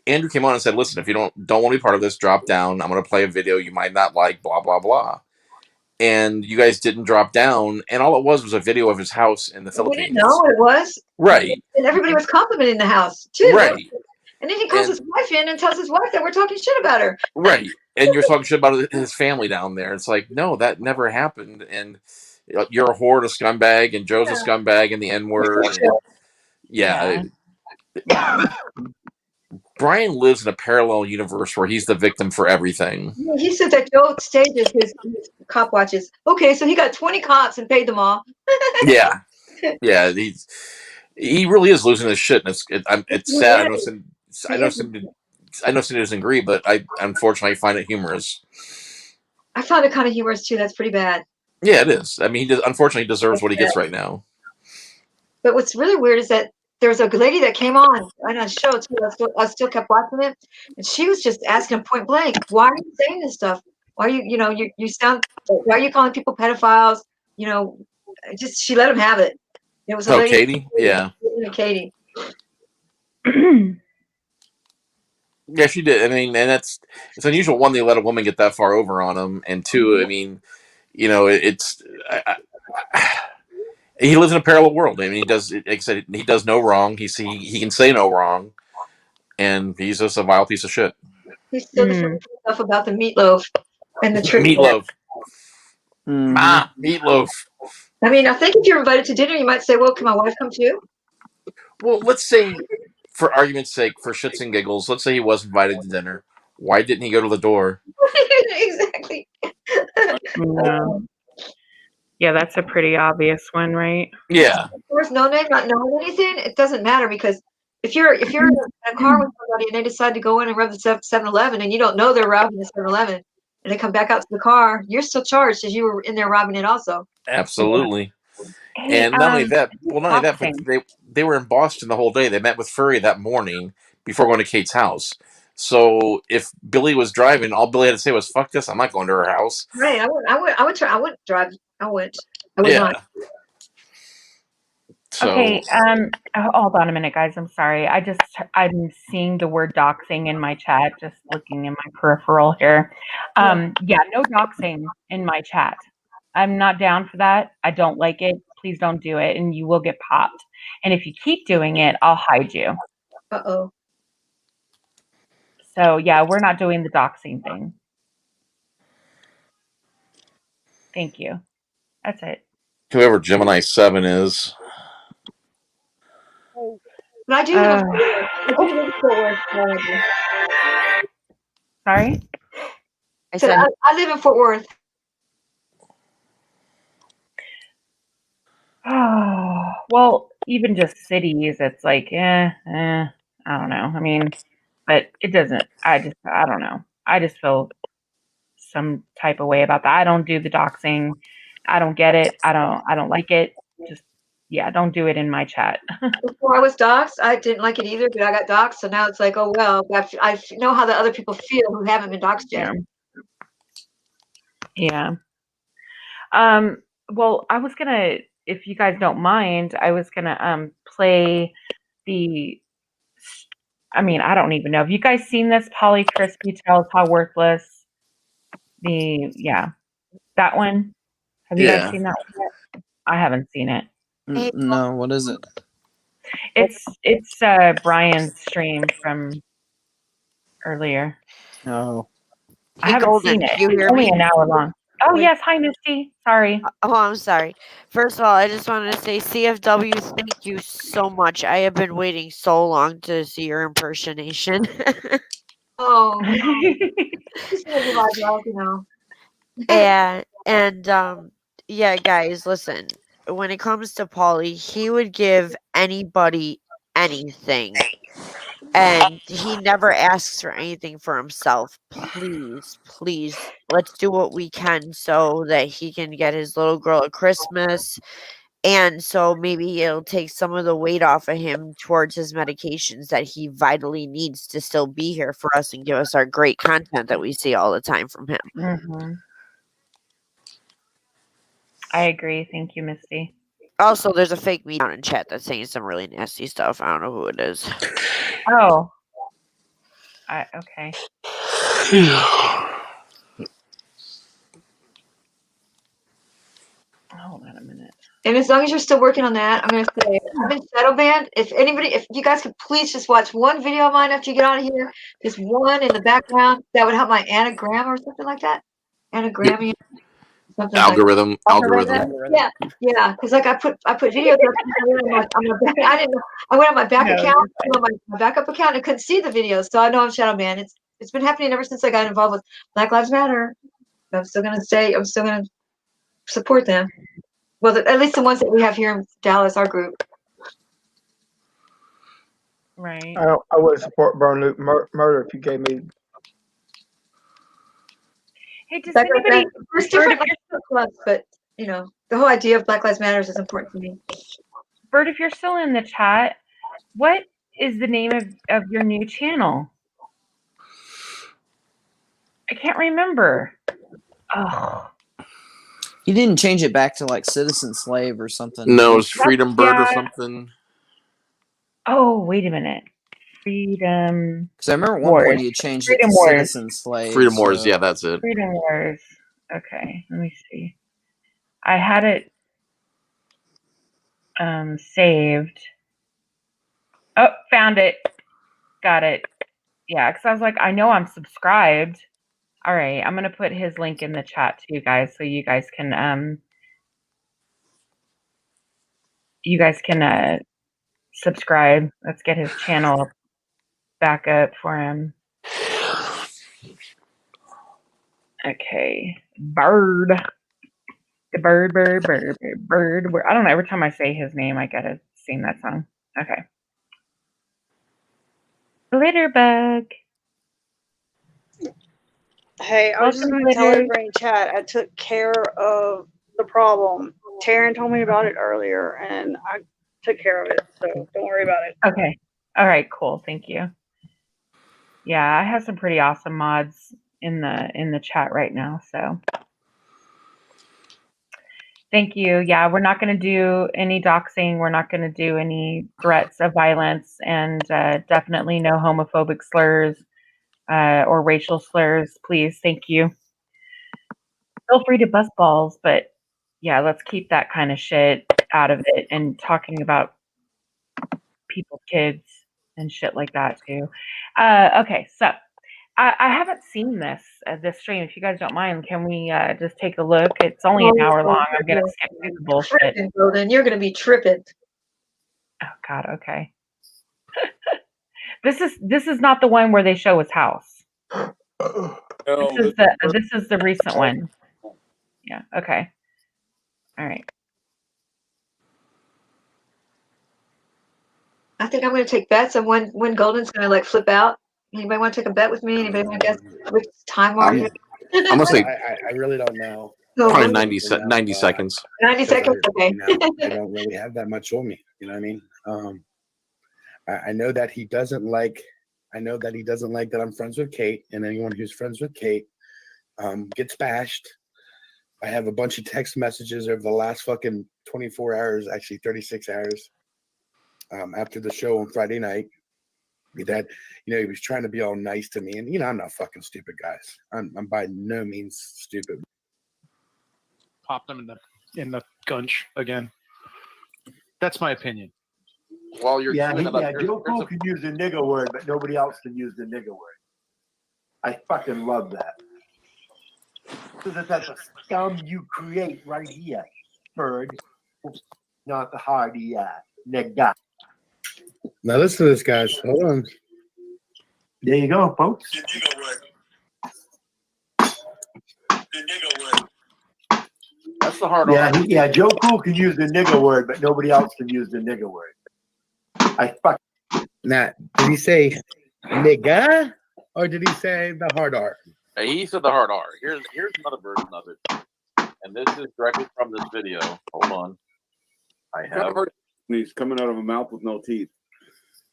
Andrew came on and said, "Listen, if you don't want to be part of this, drop down. I'm going to play a video you might not like, blah blah blah." And you guys didn't drop down, and all it was a video of his house in the Philippines. We didn't know what it was, right? And everybody was complimenting the house too, right? And then he calls his wife in and tells his wife that we're talking shit about her, right? And you're talking shit about his family down there. It's like, no, that never happened, and you're a whore, a scumbag, and Joe's a scumbag, and the N-word. Yeah. Brian lives in a parallel universe where he's the victim for everything. He said that Joe stages his cop watches. Okay, so he got 20 cops and paid them all. yeah, he really is losing his shit, and it's sad. I know Cindy doesn't agree, but I unfortunately find it humorous. I found it kind of humorous too. That's pretty bad. Yeah, it is. I mean, unfortunately he deserves what he gets right now. But what's really weird is that there was a lady that came on a show too. I still kept watching it, and she was just asking him point blank, "Why are you saying this stuff? Why are you sound? Why are you calling people pedophiles? Just she let him have it. It was a lady. Katie, yeah, Katie. Yeah, she did. I mean, and it's unusual. One, they let a woman get that far over on him, and two, I mean, it's. He lives in a parallel world. I mean, he does. Like I said, he does no wrong. He can say no wrong, and he's just a vile piece of shit. He's still the stuff about the meatloaf and the trip. Meatloaf. Meatloaf. I mean, I think if you're invited to dinner, you might say, "Well, can my wife come too?" Well, let's say, for argument's sake, for shits and giggles, let's say he was invited to dinner. Why didn't he go to the door? Exactly. Yeah, that's a pretty obvious one, right? Yeah. Of course, no name, not knowing anything, it doesn't matter because if you're in a car with somebody and they decide to go in and rob the 7-Eleven and you don't know they're robbing the 7-Eleven and they come back out to the car, you're still charged as you were in there robbing it also. Absolutely. And not only that, but they were in Boston the whole day. They met with Furry that morning before going to Kate's house. So if Billy was driving, all Billy had to say was "fuck this." I'm not going to her house. Right. I would drive. I would not. So, okay. Hold on a minute, guys. I'm sorry. I'm seeing the word doxing in my chat. Just looking in my peripheral here. Yeah, no doxing in my chat. I'm not down for that. I don't like it. Please don't do it, and you will get popped. And if you keep doing it, I'll hide you. Uh-oh. So yeah, we're not doing the doxing thing. Thank you. That's it. Whoever Gemini 7 is. But I do live in Fort Worth. Sorry? I live in Fort Worth. Well, even just cities, it's like, I don't know. I mean, but it doesn't. I don't know. I just feel some type of way about that. I don't do the doxing. I don't get it. I don't like it. Just don't do it in my chat. Before I was doxxed, I didn't like it either, but I got doxxed, so now it's like, oh well, I know how the other people feel who haven't been doxxed yet. Yeah. Well, I was gonna if you guys don't mind, I was gonna play the. I mean, I don't even know. Have you guys seen this? Polly Crispy tells how worthless that one. Have you guys seen that one yet? I haven't seen it. No, what is it? It's Brian's stream from earlier. No. I haven't seen it. It's only an hour long. Oh yes, hi Misty. Sorry. Oh, I'm sorry. First of all, I just wanted to say, CFW, thank you so much. I have been waiting so long to see your impersonation. Oh, just gonna be my dog, you know. and yeah, guys, listen. When it comes to Paulie, he would give anybody anything. And he never asks for anything for himself. Please, please, let's do what we can so that he can get his little girl a Christmas. And so maybe it'll take some of the weight off of him towards his medications that he vitally needs to still be here for us and give us our great content that we see all the time from him. Mm-hmm. I agree. Thank you, Misty. Also, there's a fake me down in chat that's saying some really nasty stuff. I don't know who it is. Oh. Okay. Hold on a minute. And as long as you're still working on that, I'm gonna say I'm in shadow banned. If you guys could please just watch one video of mine after you get out of here, just one in the background, that would help my anagram or something like that. Anagrammy. Something algorithm. Yeah, because like I put videos up on my back. I didn't know. I went on my back account, on my backup account, and couldn't see the videos. So I know I'm shadow banned. It's been happening ever since I got involved with Black Lives Matter. I'm still gonna support them. Well, at least the ones that we have here in Dallas, our group. Right. I would support murder if you gave me. Hey, does anybody? There's different clubs, but you know, the whole idea of Black Lives Matters is important to me. Bert, if you're still in the chat, what is the name of your new channel? I can't remember. Oh. He didn't change it back to like Citizen Slave or something. No, it's Freedom Bird or something. Oh, wait a minute. Freedom. Because I remember at one point you changed it to Citizen Slave. Freedom Wars, yeah, that's it. Freedom Wars. Okay, let me see. I had it saved. Oh, found it. Got it. Yeah, because I was like, I know I'm subscribed. All right, I'm gonna put his link in the chat to you guys, so you guys can subscribe. Let's get his channel back up for him. Okay, Bird. The bird. I don't know. Every time I say his name, I gotta sing that song. Okay. Glitterbug. Hey, I was just going to tell everybody in chat, I took care of the problem. Taryn told me about it earlier, and I took care of it, so don't worry about it. Okay. All right, cool. Thank you. Yeah, I have some pretty awesome mods in the chat right now, so thank you. Yeah, we're not going to do any doxing. We're not going to do any threats of violence, and definitely no homophobic slurs or racial slurs, please. Thank you. Feel free to bust balls, but yeah, let's keep that kind of shit out of it and talking about people's kids and shit like that too. Okay, so I haven't seen this stream. If you guys don't mind, can we just take a look? It's only an hour long. I'm gonna skip through the bullshit. Golden, you're gonna be tripping. Oh God, okay. This is not the one where they show his house. This is the recent one. Yeah. Okay. All right. I think I'm gonna take bets on when Golden's gonna like flip out. Anybody want to take a bet with me? Anybody want to guess which time margin? I'm gonna say I really don't know. Probably 90 seconds. 90 seconds. Okay. I don't really have that much on me. You know what I mean? I know that he doesn't like. I know that he doesn't like that I'm friends with Kate, and anyone who's friends with Kate gets bashed. I have a bunch of text messages over the last fucking 24 hours, actually 36 hours, after the show on Friday night. That, he was trying to be all nice to me, and I'm not fucking stupid, guys. I'm by no means stupid. Pop them in the gunch again. That's my opinion. While you're Joe Cool can use the nigger word, but nobody else can use the nigger word. I fucking love that. So that's a scum you create right here, bird. Not the hardy nigga. Now listen to this, guys. Hold on. There you go, folks. The nigger word. The nigger word. That's the hard R. Yeah, Joe Cool can use the nigger word, but nobody else can use the nigger word. Now, did he say nigga, or did he say the hard R? He said the hard R. Here's another version of it, and this is directly from this video. Hold on, I have. He's coming out of a mouth with no teeth.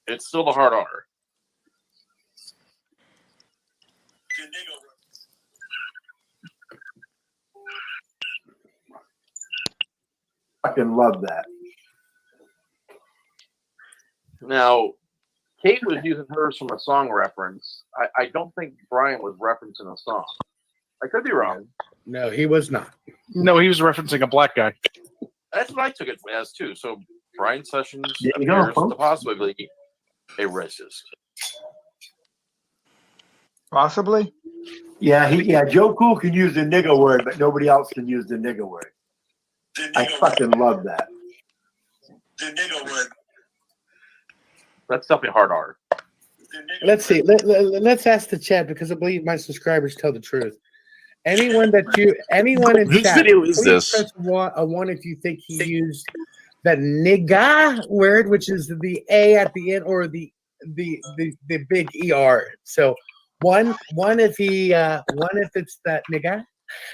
It's still the hard R. Fucking love that. Now, Kate was using hers from a song reference. I don't think Brian was referencing a song. I could be wrong. No, he was not. No, he was referencing a black guy. That's what I took it as too. So Brian Sessions There you go, appears to folks. possibly be a racist. Possibly. Yeah, Joe Cool can use the nigger word, but nobody else can use the nigger word. I fucking love that. The nigger word. That's definitely hard R. Let's see. Let's ask the chat, because I believe my subscribers tell the truth. Anyone in Whose chat, video is please this? press a one if you think he used the nigga word, which is the A at the end, or the big ER. So one if it's that nigga,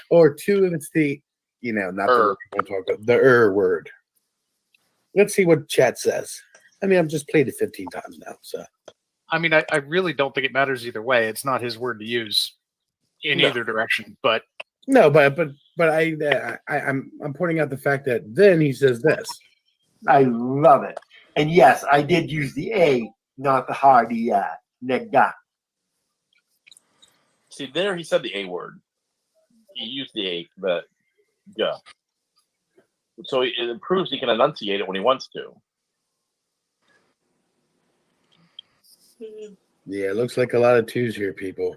or two if it's the not the word we want to talk about, the word. Let's see what chat says. I mean, I've just played it 15 times now, so. I mean, I really don't think it matters either way. It's not his word to use in either direction. But No, but I'm pointing out the fact that then he says this. I love it. And yes, I did use the A, not the hardy nigga. See, there he said the A word. He used the A, but yeah. So it proves he can enunciate it when he wants to. Yeah, it looks like a lot of twos here, people.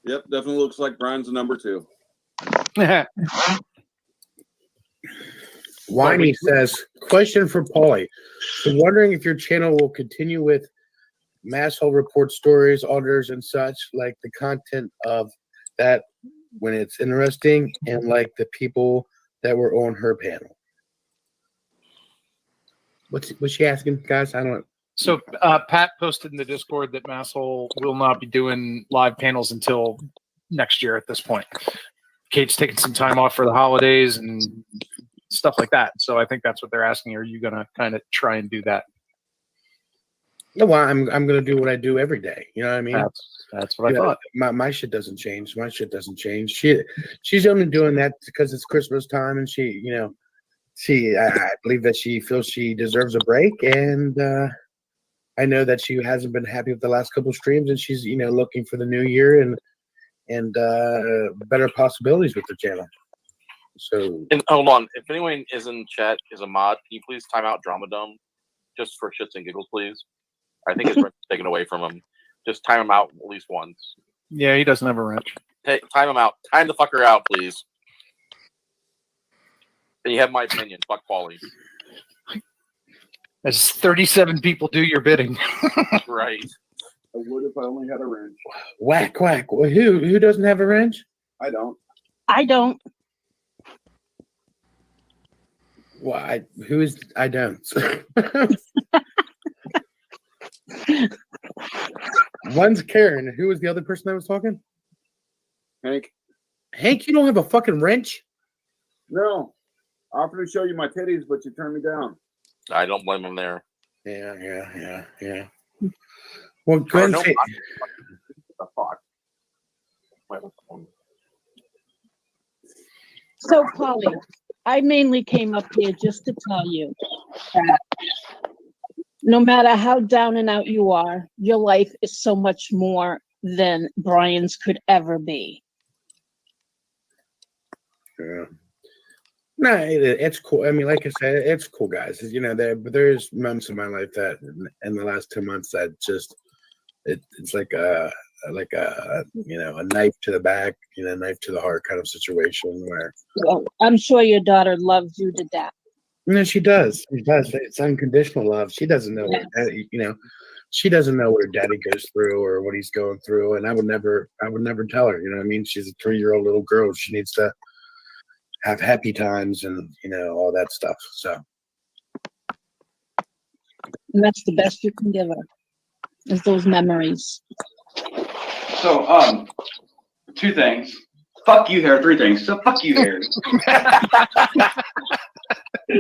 Yep, definitely looks like Brian's a number 2. Winey says, question for Paulie. So wondering if your channel will continue with masshole report stories, auditors, and such, like the content of that when it's interesting, and like the people that were on her panel. What's she asking, guys? I don't. So Pat posted in the Discord that Masshole will not be doing live panels until next year at this point. Kate's taking some time off for the holidays and stuff like that. So I think that's what they're asking. Are you going to kind of try and do that? No, well, I'm going to do what I do every day. You know what I mean? That's what I thought. My shit doesn't change. My shit doesn't change. She's only doing that because it's Christmas time, and I believe that she feels she deserves a break, and I know that she hasn't been happy with the last couple of streams, and she's looking for the new year and better possibilities with the channel. So, and hold on, if anyone is in chat is a mod, can you please time out Drama Dome just for shits and giggles, please? I think it's taken away from him. Just time him out at least once. Yeah, he doesn't have a wrench. Hey, time him out. Time the fucker out, please. And you have my opinion. Fuck Paulie. As 37 people do your bidding. Right. I would if I only had a wrench. Whack, whack. Well, who doesn't have a wrench? I don't. I don't. Well, I don't. One's Karen. Who was the other person that was talking? Hank. Hank, you don't have a fucking wrench? No. I offered to show you my titties, but you turned me down. I don't blame him there. Yeah. Well, Glenn, the fuck. So, Polly, I mainly came up here just to tell you that no matter how down and out you are, your life is so much more than Brian's could ever be. Yeah. No, it's cool. I mean, like I said, it's cool, guys. There's moments in my life that in the last 2 months that just it's like a knife to the back, knife to the heart kind of situation where. Well, I'm sure your daughter loves you to death. No, she does. She does. It's unconditional love. She doesn't know what she doesn't know what her daddy goes through or what he's going through, and I would never tell her. You know what I mean? She's a 3-year-old little girl. She needs to have happy times and all that stuff. So. And that's the best you can give her, is those memories. So, 2 things. Fuck you, Harry. 3 things. So, fuck you, Harry.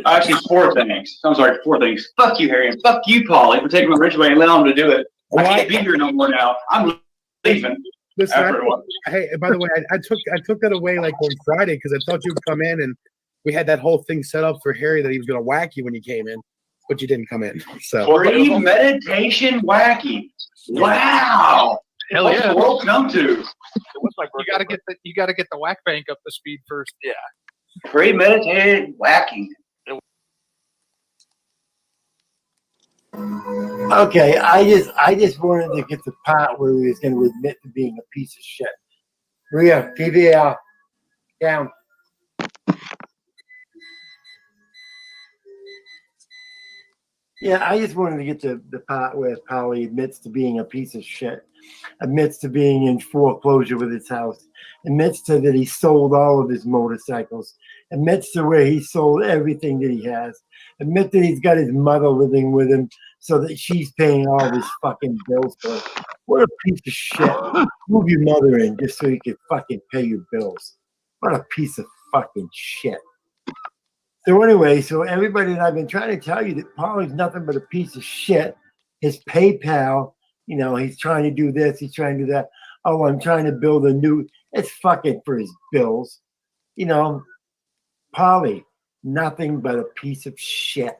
Actually, 4 things. I'm sorry, 4 things. Fuck you, Harry, and fuck you, Polly, for taking my rich away and allowing him to do it. I can't be here no more now. I'm leaving. Listen, hey, by the way, I took that away like on Friday because I thought you would come in and we had that whole thing set up for Harry that he was going to whack you when you came in, but you didn't come in. So Premeditation wacky. Wow. Hell What's yeah. the world come to? You gotta get the whack bank up to speed first. Yeah. Premeditated whacking. Okay, I just wanted to get the part where he was going to admit to being a piece of shit. Maria, TV down. Yeah, I just wanted to get to the part where Polly admits to being a piece of shit, admits to being in foreclosure with his house, admits to that he sold all of his motorcycles, admits to where he sold everything that he has, admit that he's got his mother living with him so that she's paying all of his fucking bills for him. What a piece of shit. Move your mother in just so you can fucking pay your bills. What a piece of fucking shit. So anyway, so everybody that I've been trying to tell you that Polly's nothing but a piece of shit. His PayPal, he's trying to do this, he's trying to do that. Oh, I'm trying to build a new, it's fucking for his bills. Polly, nothing but a piece of shit.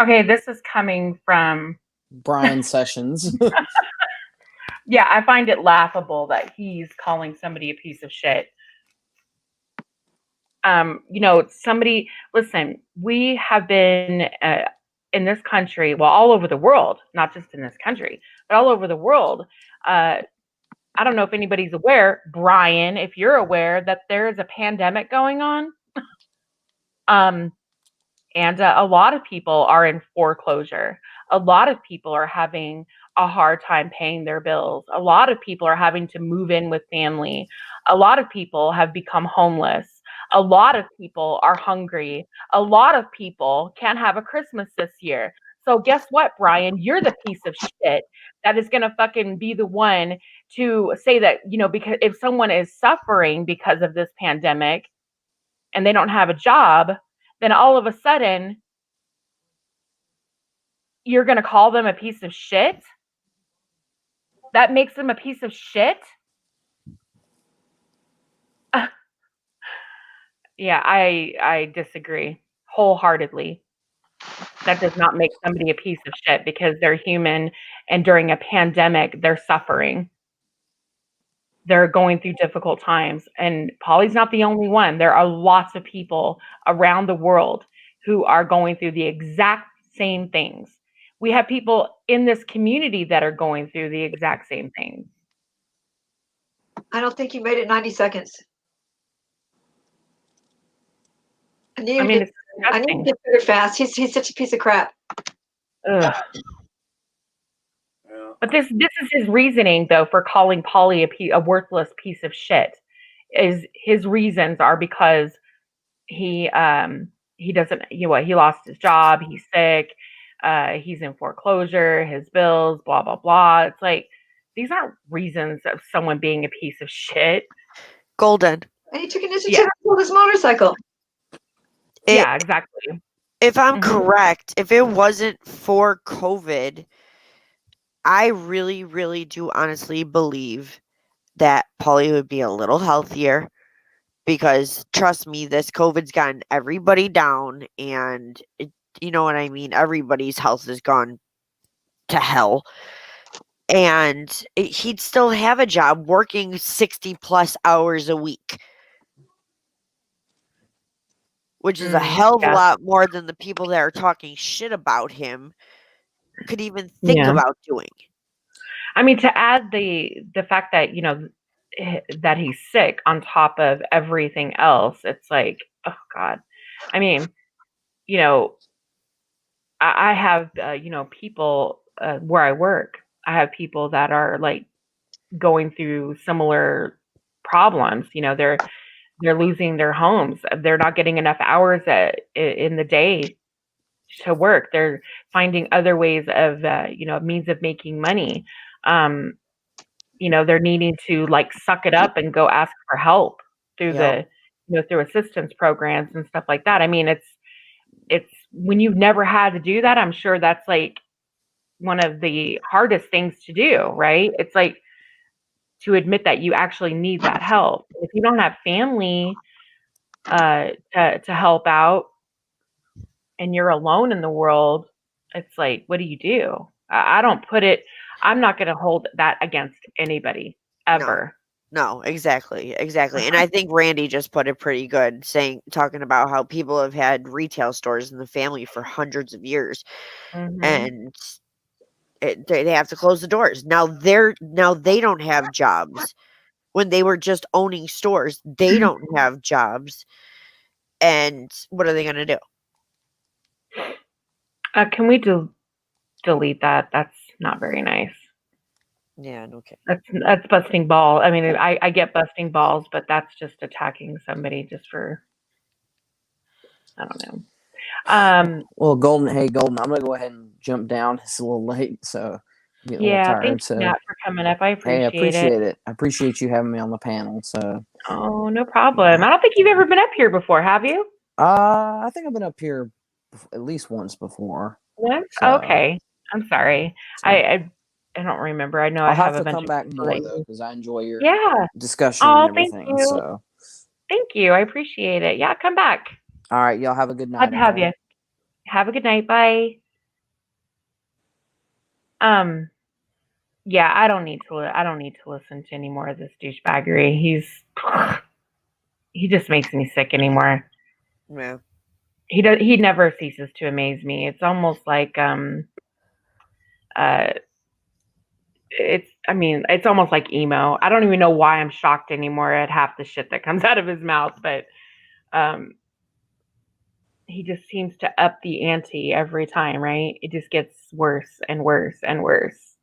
Okay, this is coming from Brian Sessions. Yeah, I find it laughable that he's calling somebody a piece of shit. Somebody, listen, we have been in this country, well, all over the world, not just in this country, but all over the world. I don't know if anybody's aware, Brian, if you're aware that there is a pandemic going on. And a lot of people are in foreclosure. A lot of people are having a hard time paying their bills. A lot of people are having to move in with family. A lot of people have become homeless. A lot of people are hungry. A lot of people can't have a Christmas this year. So guess what, Brian? You're the piece of shit that is going to fucking be the one to say that, because if someone is suffering because of this pandemic and they don't have a job, then all of a sudden you're going to call them a piece of shit? That makes them a piece of shit? Yeah, I disagree wholeheartedly. That does not make somebody a piece of shit because they're human, and during a pandemic, they're suffering. They're going through difficult times, and Polly's not the only one. There are lots of people around the world who are going through the exact same things. We have people in this community that are going through the exact same things. I don't think you made it 90 seconds. I need to get better fast. He's such a piece of crap. Ugh. But this is his reasoning, though, for calling Polly a worthless piece of shit. His reasons are because he doesn't, he lost his job, he's sick, he's in foreclosure, his bills, blah blah blah. It's like, these aren't reasons of someone being a piece of shit. Golden. And he took initiative to pull his motorcycle. Yeah, exactly. If I'm correct, if it wasn't for COVID, I really, really do honestly believe that Polly would be a little healthier because trust me, this COVID's gotten everybody down and you know what I mean? Everybody's health has gone to hell. And he'd still have a job working 60 plus hours a week, which is a hell of a lot more than the people that are talking shit about him could even think about doing. I mean, to add the fact that, that he's sick on top of everything else, it's like, oh God. I mean, I have, people where I work, I have people that are like going through similar problems. They're losing their homes. They're not getting enough hours in the day to work. They're finding other ways of, means of making money. They're needing to like suck it up and go ask for help through through assistance programs and stuff like that. I mean, it's when you've never had to do that, I'm sure that's like one of the hardest things to do, right? It's like to admit that you actually need that help. If you don't have family to help out and you're alone in the world, it's like, what do you do? I don't put it, I'm not going to hold that against anybody ever. No, exactly. And I think Randy just put it pretty good, talking about how people have had retail stores in the family for hundreds of years, and they have to close the doors. Now they don't have jobs. When they were just owning stores, they don't have jobs. And what are they going to do? Can we delete that? That's not very nice. Yeah, okay. That's busting balls. I mean, I get busting balls, but that's just attacking somebody just for, I don't know. Well, Golden, I'm gonna go ahead and jump down. It's a little late, so I'm getting a little tired. Thank you, Matt, for coming up. I appreciate it. I appreciate you having me on the panel. So. Oh, no problem. I don't think you've ever been up here before, have you? I think I've been up here at least once before. Once? So. Okay. I'm sorry. So. I don't remember. I know I'll I have to a bunch come of back more though, because I enjoy your discussion and everything. Thank you. So thank you. I appreciate it. Yeah, come back. All right, y'all have a good night. Glad to have you. Have a good night. Bye. Yeah, I don't need to listen to any more of this douchebaggery. He just makes me sick anymore. Yeah. He never ceases to amaze me. It's almost like it's almost like emo. I don't even know why I'm shocked anymore at half the shit that comes out of his mouth, but he just seems to up the ante every time, right? It just gets worse and worse and worse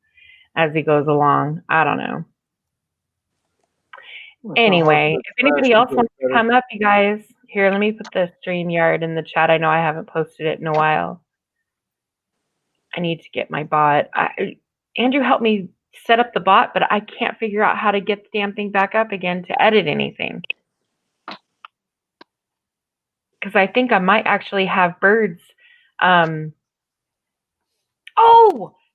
as he goes along. I don't know. Anyway, if anybody else wants to come up, you guys, here, let me put the StreamYard in the chat. I know I haven't posted it in a while. I need to get my bot. Andrew helped me set up the bot, but I can't figure out how to get the damn thing back up again to edit anything. Because I think I might actually have Bird's. Oh,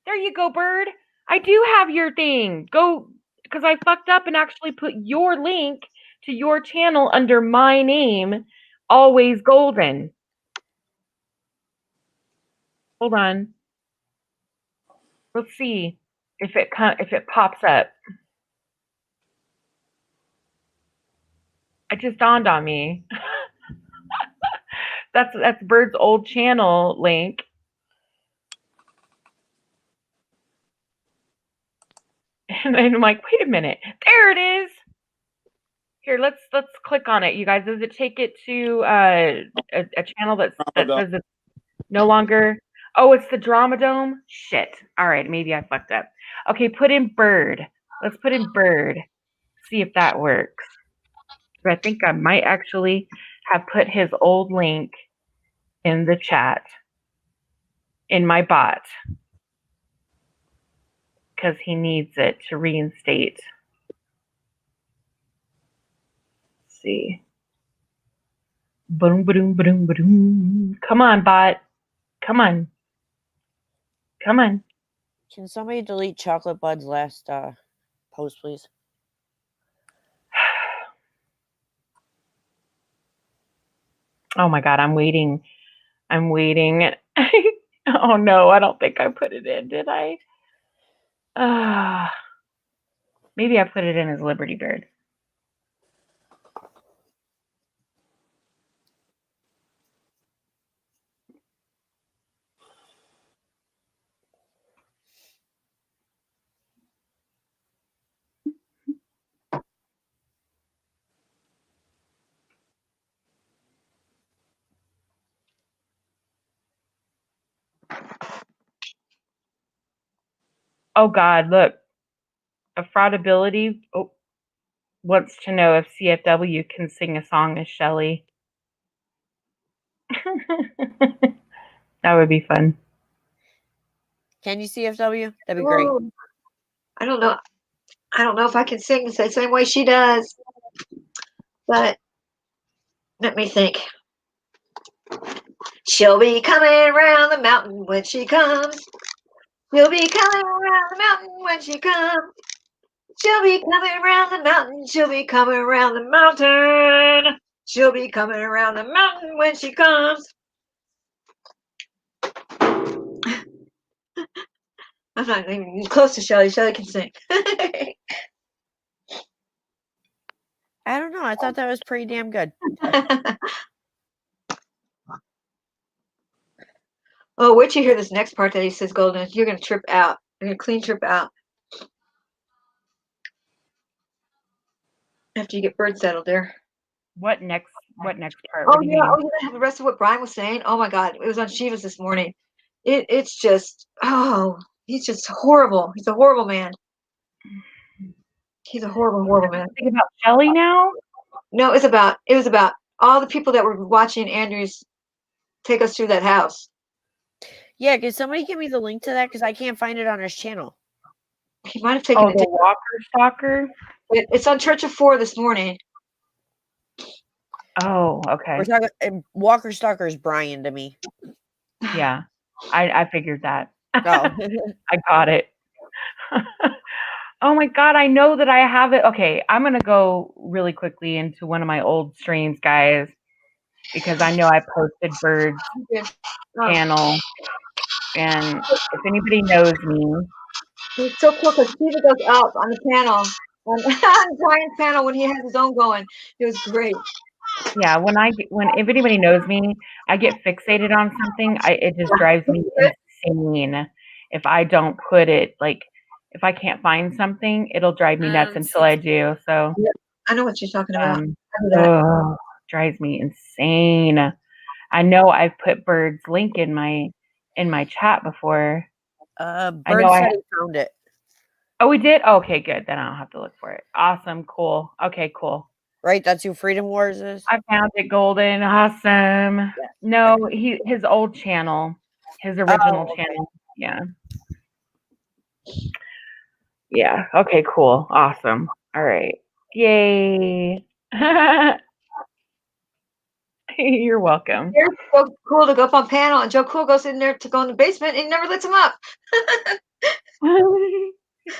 there you go, Bird. I do have your thing. Go, because I fucked up and actually put your link to your channel under my name, Always Golden. Hold on. Let's see if it pops up. It just dawned on me. That's Bird's old channel link. And I'm like, wait a minute. There it is. Here, let's click on it, you guys. Does it take it to a channel that says it's no longer? Oh, it's the Drama Dome? Shit. All right, maybe I fucked up. Okay, put in Bird. Let's put in Bird. See if that works. I think I might actually have put his old link in the chat in my bot because he needs it to reinstate. Let's see. Boom, boom, boom, boom. Come on, bot. Come on. Come on. Can somebody delete Chocolate Bud's last post, please? Oh my God, I'm waiting. I'm waiting. Oh no, I don't think I put it in, did I? Maybe I put it in as Liberty Bird. Oh God, look. Affordability wants to know if CFW can sing a song as Shelly. That would be fun. Can you CFW? That'd be great. I don't know. I don't know if I can sing the same way she does. But let me think. She'll be coming around the mountain when she comes. She'll be coming around the mountain when she comes. She'll be coming around the mountain. She'll be coming around the mountain. She'll be coming around the mountain when she comes. I'm not even close to Shelly. Shelly can sing. I don't know. I thought that was pretty damn good. Oh, wait till you hear this next part that he says, Golden. You're going to trip out. You're going to clean trip out. After you get bird settled there. What next part? Oh, yeah. Oh, yeah. The rest of what Brian was saying. Oh, my God. It was on Shiva's this morning. It's just, he's just horrible. He's a horrible man. He's a horrible, horrible man. Think about Shelly now? No, it was about all the people that were watching Andrews take us through that house. Yeah, can somebody give me the link to that? Because I can't find it on his channel. He might have taken it. The Walker Stalker? It's on Church of Four this morning. Oh, okay. We're talking Walker Stalker is Brian to me. Yeah, I figured that. Oh. I got it. Oh my God, I know that I have it. Okay, I'm going to go really quickly into one of my old streams, guys, because I know I posted Bird's channel. And if anybody knows me. It's so cool because Steve goes up on the panel, on Brian's panel when he has his own going. It was great. Yeah, if anybody knows me, I get fixated on something. It just drives me insane if I don't put it, like, if I can't find something, it'll drive me nuts until I do. So yeah, I know what you're talking about. Drives me insane. I know I've put Bird's link in my chat before. Bird said he found it. Oh, we did? Okay, good. Then I don't have to look for it. Awesome, cool. Okay, cool. Right, that's who Freedom Wars is? I found it, Golden. Awesome. Yeah. No, his old channel. His original channel. Yeah. Yeah. Okay, cool. Awesome. All right. Yay. You're welcome. It's so cool to go up on panel, and Joe Cool goes in there to go in the basement, and he never lets him up.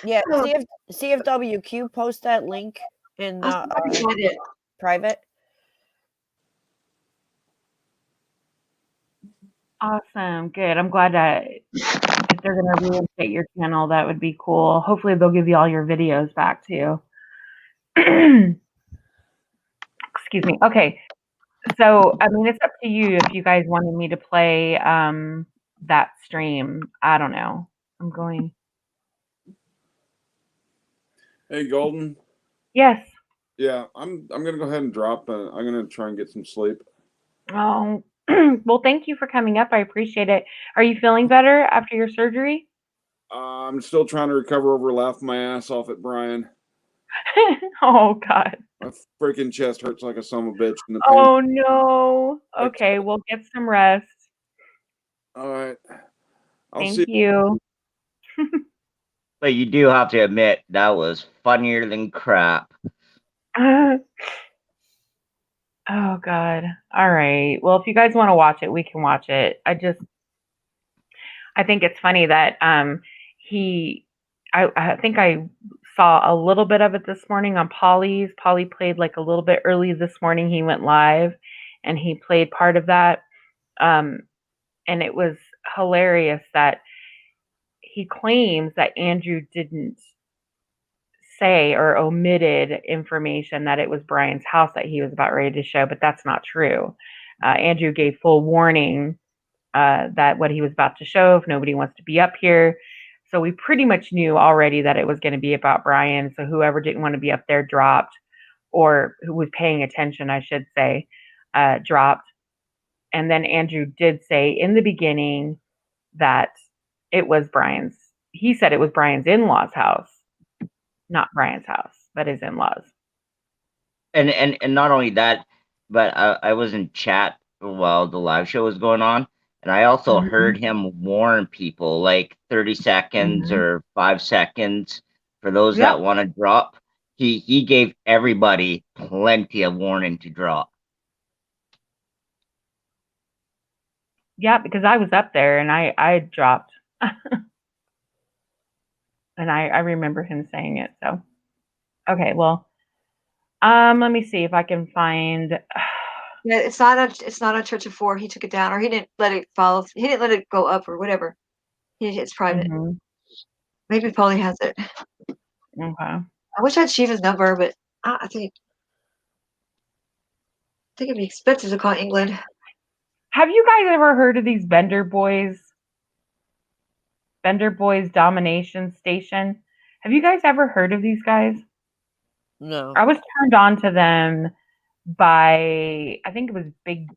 Yeah, CFWQ, post that link in private. Awesome. Good. I'm glad that if they're going to reinstate your channel, that would be cool. Hopefully they'll give you all your videos back too. Excuse me. Okay. So, I mean, it's up to you if you guys wanted me to play that stream. I don't know. I'm going. Hey, Golden. Yes. Yeah, I'm gonna go ahead and drop. I'm gonna try and get some sleep. Oh, well, thank you for coming up. I appreciate it. Are you feeling better after your surgery? I'm still trying to recover over laughing my ass off at Brian. Oh God. My freaking chest hurts like a son of a bitch. In the pain. Oh no. Okay, we'll get some rest. All right. Thank you. But you do have to admit that was funnier than crap. Oh God. All right. Well, if you guys want to watch it, we can watch it. I think it's funny that I think I saw a little bit of it this morning on Polly's. Polly played like a little bit early this morning. He went live and he played part of that. And it was hilarious that he claims that Andrew didn't say or omitted information that it was Brian's house that he was about ready to show, but that's not true. Andrew gave full warning that what he was about to show, if nobody wants to be up here. So we pretty much knew already that it was going to be about Brian. So whoever didn't want to be up there dropped, or who was paying attention, I should say, dropped. And then Andrew did say in the beginning that it was he said it was Brian's in-laws' house, not Brian's house, but his in-laws. And not only that, but I was in chat while the live show was going on, and I also heard him warn people like 30 seconds or 5 seconds for those that want to drop. He gave everybody plenty of warning to drop. Yeah, because I was up there and I dropped. And I remember him saying it. So, okay, well, let me see if I can find. Yeah, it's not a Church of Four. He took it down, or he didn't let it follow. He didn't let it go up, or whatever. It's private. Maybe Paulie has it. Okay. I wish I had Shiva's number, but I think it'd be expensive to call England. Have you guys ever heard of these Bender Boys? Bender Boys Domination Station. Have you guys ever heard of these guys? No. I was turned on to them by, I think it was Big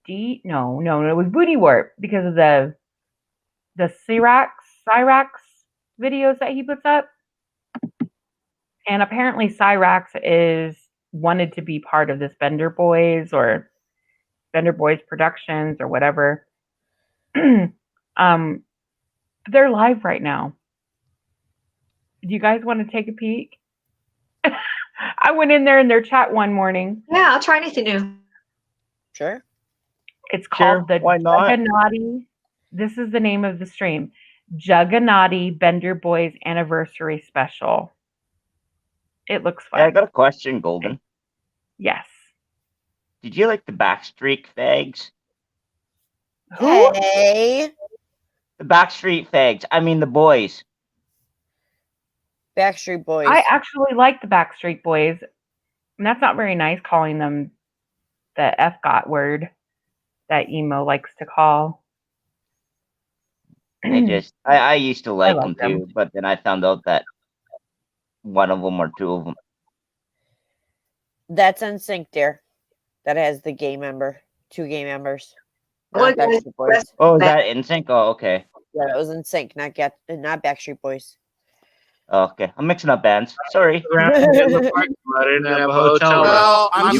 D. No, it was Booty Warp because of the Cyrax videos that he puts up. And apparently Cyrax is wanted to be part of this Bender Boys or Bender Boys Productions or whatever. They're live right now. Do you guys want to take a peek? I went in there in their chat one morning. Yeah, I'll try anything new. Sure. It's called the Jugganati. This is the name of the stream. Jugganati Bender Boys Anniversary Special. It looks fun. Yeah, I got a question, Golden. Yes. Did you like the Backstreet Fags? Hey. The Backstreet Fags. I mean the boys. Backstreet Boys. I actually like the Backstreet Boys. And that's not very nice calling them the F-got word that emo likes to call. I used to like them too, but then I found out that one of them or two of them. That's NSYNC there. That has the gay member. 2 gay members. Not Backstreet Boys. Oh, is that NSYNC? Oh, okay. Yeah, it was NSYNC, not Backstreet Boys. Oh, okay, I'm mixing up bands. Sorry. Well, I'm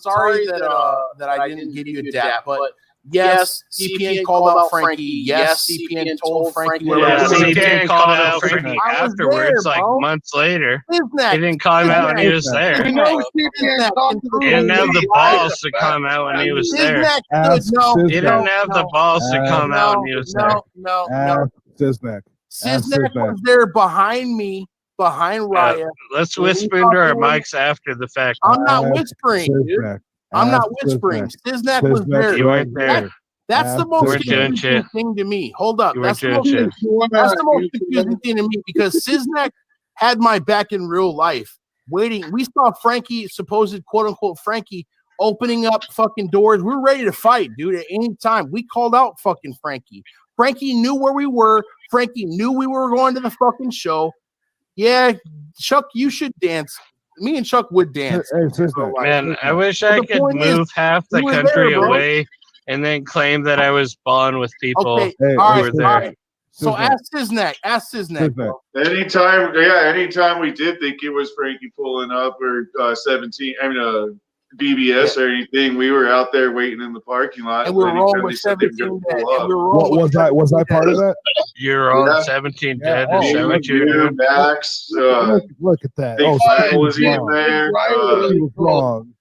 sorry that I didn't give you a dap, but yes, CPN called out Frankie. Yes, CPN told Frankie. CPN called out Frankie afterwards, like months later. He didn't call him out when he was there. He didn't have the balls to come out when he was there. He didn't have the balls to come out when he was there. No. Siznek was there behind me, behind Raya. Let's whisper into our mics after the fact. I'm not whispering, dude. I'm not whispering. Siznek was there. You weren't there. That's the most confusing thing to me. Hold up. That's the most confusing thing to me because Siznek had my back in real life. Waiting. We saw Frankie, supposed quote unquote Frankie, opening up fucking doors. We were ready to fight, dude, at any time. We called out fucking Frankie. Frankie knew where we were. Frankie knew we were going to the fucking show. Yeah, Chuck, you should dance. Me and Chuck would dance. Man, I wish I could move half the country away and then claim that I was bond with people who were there. Right. So ask Siznek. Anytime we did think it was Frankie pulling up or 17. I mean, BBS or anything. We were out there waiting in the parking lot. And we were rolling anytime with they said they were 17 gonna dead. pull And we up. were rolling with Was I part of that? You're on Yeah. 17 Yeah. dead Oh, and 72 you, dead. Max, Look at that. Big Oh, Fat she was in wrong. there. She was wrong.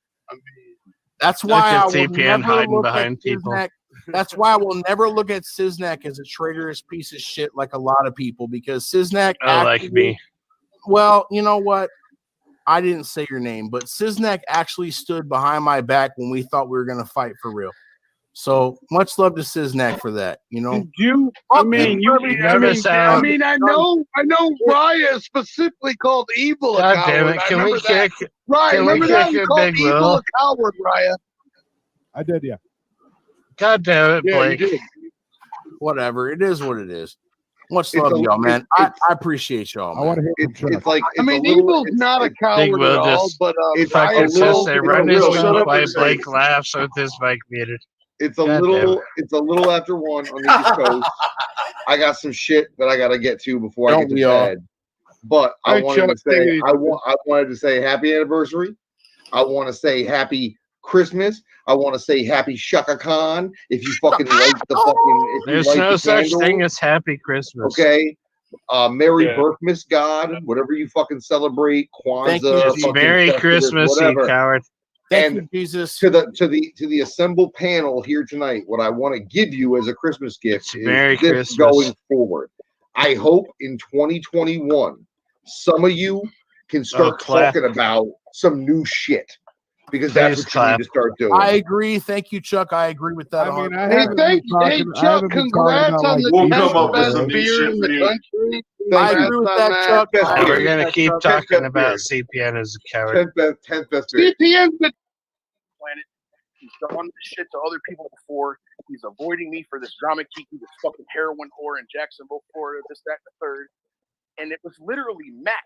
That's Look why at I will CPN never hiding look at behind people. Siznak. That's why I will never look at Siznak as a traitorous piece of shit like a lot of people, because Siznak Like me. Well, you know what? I didn't say your name, but Siznak actually stood behind my back when we thought we were going to fight for real. So much love to Siznak for that. You know, I know Raya specifically called Evil a God coward. damn it. I Can we remember that. kick Ryan, can we remember that? kick He it, called Big Evil Will? a coward, Raya. I did, yeah. God damn it, Yeah, Blake. you did. whatever. It is what it is. Much It's love, a- y'all, man. it's- I appreciate y'all, man. I want to hear from Chuck. It's like I mean, Evil's not a Big coward Will at all, just but it's fucking a says little. they It's run a his little. mouth Shut up while and say. Blake laughs with his mic muted. It's a God damn little. it. It's a little after 1 on the East Coast. I got some shit that I got to get to before I Don't get to we all? bed. But I Alright, wanted Chuck, to say take it easy. I wanted to say happy anniversary. I want to say happy Christmas. I want to say happy Shaka Khan. If you fucking light the fucking, if you There's light no the such candle, thing as Happy Christmas. okay. Merry Yeah. Birthmas, God. Whatever you fucking celebrate, Thank you, Kwanzaa, Jesus. fucking Merry Festivus, Christmas, you whatever. coward. Thank And you, Jesus. to the assembled panel here tonight, what I want to give you as a Christmas gift is Merry this Christmas. going forward. I hope in 2021 some of you can start clap. talking about some new shit, because that's Please what you clap. need to start doing. I agree. Thank you, Chuck. I agree with that. I mean, I Hey, haven't thank been you. Hey, talking. I Chuck, haven't been talking congrats about on like the We'll beef come tenth up with best some today. new beer shit in for the you. country. I Congrats agree with on that, Chuck. Best And we're beer. going to keep Tenth talking best about beer. CPN as a coward. 10th best beer. CPN's been Planet. He's done this shit to other people before. He's avoiding me for this drama kiki, this fucking heroin whore in Jacksonville, Florida, this, that, and the third. And it was literally Matt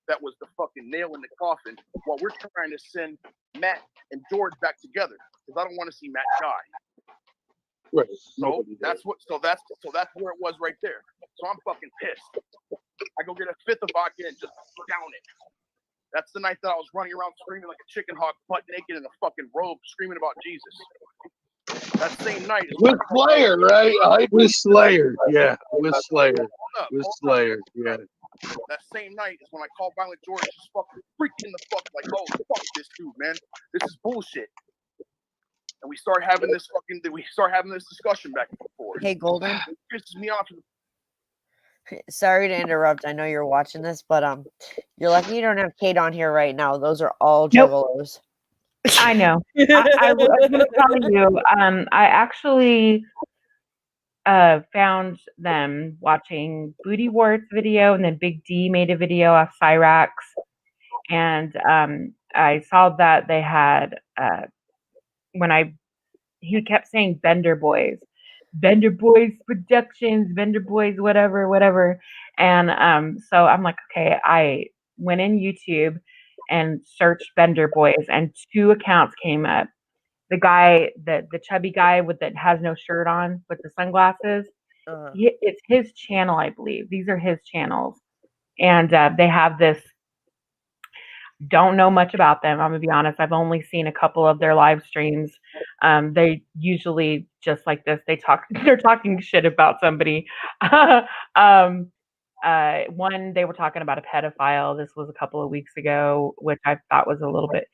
that was the fucking nail in the coffin while we're trying to send Matt and George back together, because I don't want to see Matt die. Right. So that's where it was right there. So I'm fucking pissed. I go get a fifth of vodka and just down it. That's the night that I was running around screaming like a chicken hawk, butt naked in a fucking robe, screaming about Jesus. That same night is with Slayer, right? With Slayer, yeah. With Slayer. With Slayer, yeah. That same night is when I called Violent George, just fucking freaking the fuck, like, oh, fuck this dude, man. This is bullshit. And we start having this discussion back and forth. Hey, Golden. It pisses me off. Sorry to interrupt. I know you're watching this, but you're lucky you don't have Kate on here right now. Those are all juggalos. I know. I was going to tell you. I actually found them watching Booty Wart's video, and then Big D made a video of Cyrax, and I saw that they had he kept saying Bender Boys Productions, Bender Boys, whatever. And so I'm like, okay, I went in YouTube and searched Bender Boys, and 2 accounts came up. The guy, the chubby guy that has no shirt on with the sunglasses, it's his channel, I believe. These are his channels. And they have this, don't know much about them. I'm going to be honest. I've only seen a couple of their live streams. They usually just like this. They're talking shit about somebody. One, they were talking about a pedophile. This was a couple of weeks ago, which I thought was a little bit,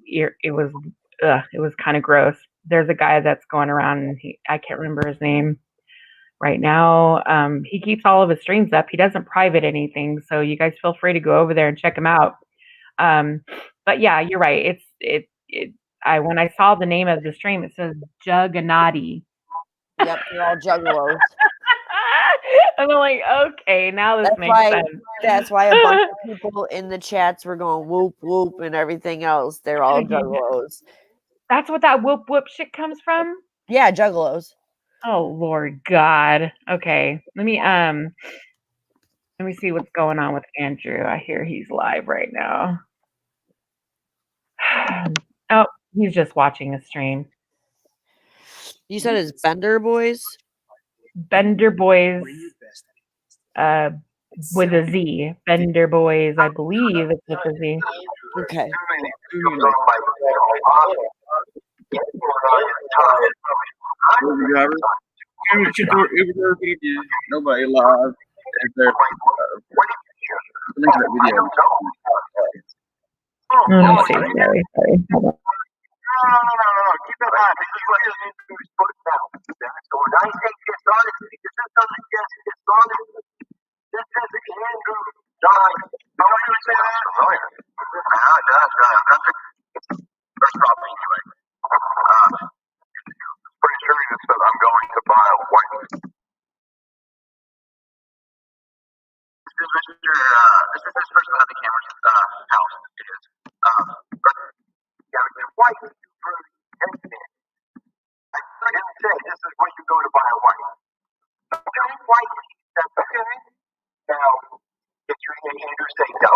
it was kind of gross. There's a guy that's going around, and I can't remember his name right now. He keeps all of his streams up. He doesn't private anything, so you guys feel free to go over there and check him out. But yeah, you're right. When I saw the name of the stream, it says Jugganati. Yep, they're all juggalos. And I'm like, okay, now this makes sense. That's why a bunch of people in the chats were going whoop whoop and everything else. They're all juggalos. That's what that whoop whoop shit comes from? Yeah, juggalos. Oh Lord God. Okay. Let me see what's going on with Andrew. I hear he's live right now. Oh, he's just watching the stream. You said it's Bender Boys? Bender Boys with a Z. Bender Boys, I believe it's with a Z. Okay. Nobody live. If they're link to that video. Let me see. Sorry. Hold on. Keep that high. This is what you need to do is put it down. So when I say get started, this is something just get started. This is Andrew John. How are you say that? Familiar. It does. First problem anyway. Pretty sure he just said I'm going to buy a white. This is his first behind the camera's house. It is. Yeah, it's white. I didn't say this is when you go to buy a white. Okay, white. That's okay. Now, if you're Andrew say no.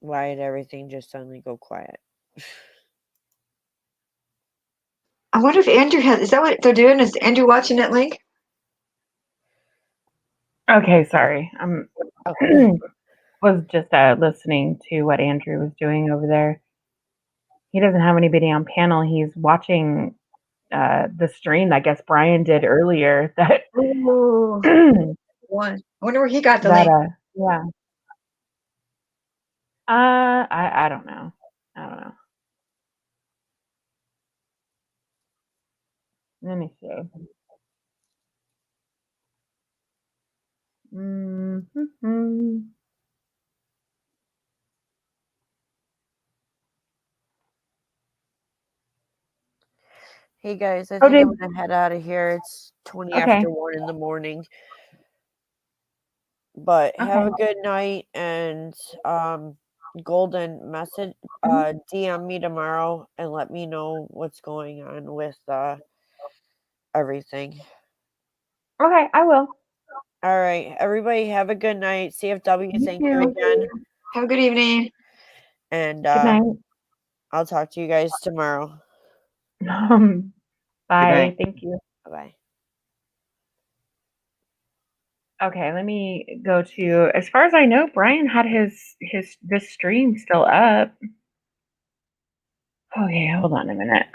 Why did everything just suddenly go quiet? I wonder if Andrew has. Is that what they're doing? Is Andrew watching that link? Okay, sorry. I'm was just listening to what Andrew was doing over there. He doesn't have anybody on panel. He's watching the stream. I guess Brian did earlier. That One. I wonder where he got the that link. yeah. I don't know. Let me see. Mm-hmm. Hey guys, I Oh, think I'm gonna head out of here. It's 20 Okay. after 1 in the morning. But have a good night, and Golden, message DM me tomorrow and let me know what's going on with everything. Okay, I will. All right, everybody have a good night. CFW, thank you again. Have a good evening. And Good night. I'll talk to you guys tomorrow. Bye. night. Thank you. Bye. Okay, let me go to. As far as I know, Brian had this stream still up. Okay, hold on a minute.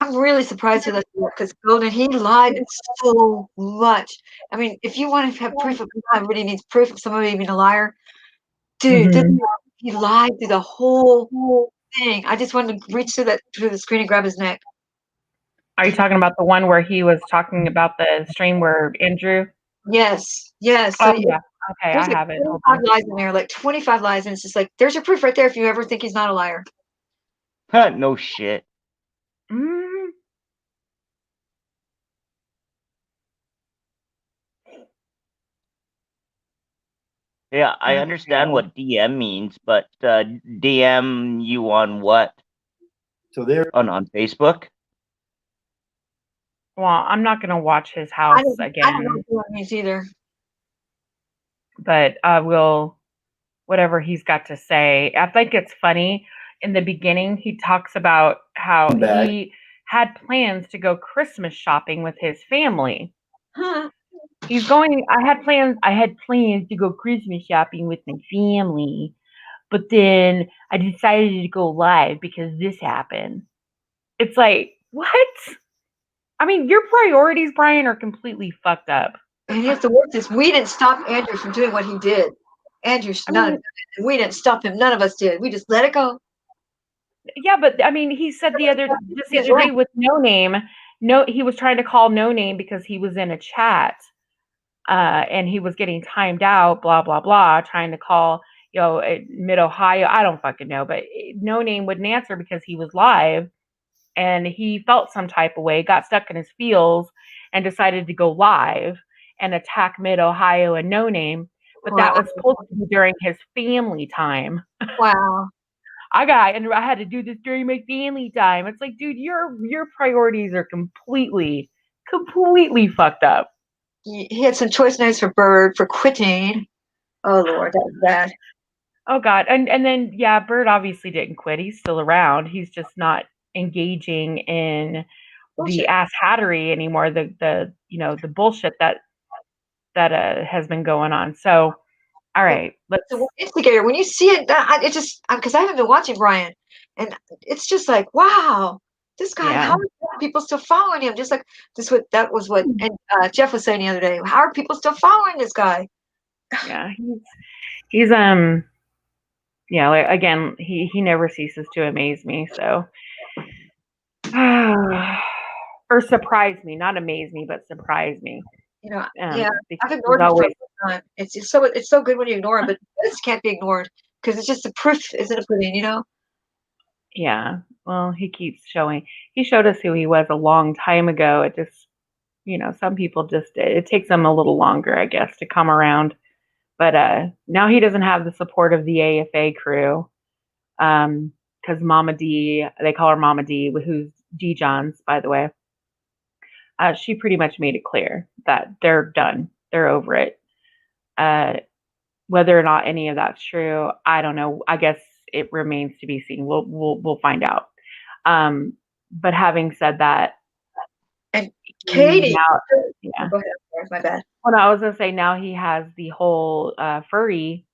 I'm really surprised he let you because Golden, he lied so much. I mean, if you want to have proof of everybody needs proof of somebody being a liar, dude, this he lied through the whole thing. I just wanted to reach through the screen and grab his neck. Are you talking about the one where he was talking about the stream where Andrew? Yes. So Oh yeah. Okay, I there's have it. Hold 25 on. lies in there, like 25 lies, and it's just like there's your proof right there if you ever think he's not a liar. No shit. Yeah, I understand what DM means, but DM you on what? So there on Facebook? Well, I'm not gonna watch his house again. I don't know what that means either. But I will, whatever he's got to say. I think it's funny. In the beginning, he talks about how he had plans to go Christmas shopping with his family. Huh. He's going. I had plans to go Christmas shopping with my family, but then I decided to go live because this happened. It's like, what? I mean, your priorities, Brian, are completely fucked up. And you have to work this. We didn't stop Andrew from doing what he did. Andrew should not have done it. We didn't stop him. None of us did. We just let it go. Yeah, but I mean, he said the other day with No Name. No, he was trying to call No Name because he was in a chat, and he was getting timed out. Blah blah blah. Trying to call, Mid Ohio. I don't fucking know, but No Name wouldn't answer because he was live, and he felt some type of way, got stuck in his feels, and decided to go live and attack Mid Ohio and No Name. But that was supposed to be during his family time. Wow. I had to do this during my family time. It's like, dude, your priorities are completely fucked up. He had some choice notes for Bird for quitting. Oh Lord, that was bad. Oh God, and then yeah, Bird obviously didn't quit. He's still around. He's just not engaging in the ass hattery anymore. The the bullshit that has been going on. So, all right, let's. The instigator. When you see it, it just because I haven't been watching Brian, and it's just like, wow, this guy. Yeah. How are people still following him? Just like this. That was what and Jeff was saying the other day. How are people still following this guy? Yeah, he's yeah. Like, again, he never ceases to amaze me. So, or surprise me, not amaze me, but surprise me. You know, Yeah, I've ignored him for a long time. It's just so good when you ignore him, but this can't be ignored because it's just the proof is in the pudding, you know. Yeah. Well, he keeps showing. He showed us who he was a long time ago. It just, some people just it takes them a little longer, I guess, to come around. But now he doesn't have the support of the AFA crew. Because Mama D, they call her Mama D, who's D Johns, by the way. She pretty much made it clear that they're done. They're over it. Whether or not any of that's true, I don't know. I guess it remains to be seen. We'll find out. But having said that, and Katie, yeah, go ahead. My bad. Well, no, I was gonna say now he has the whole furry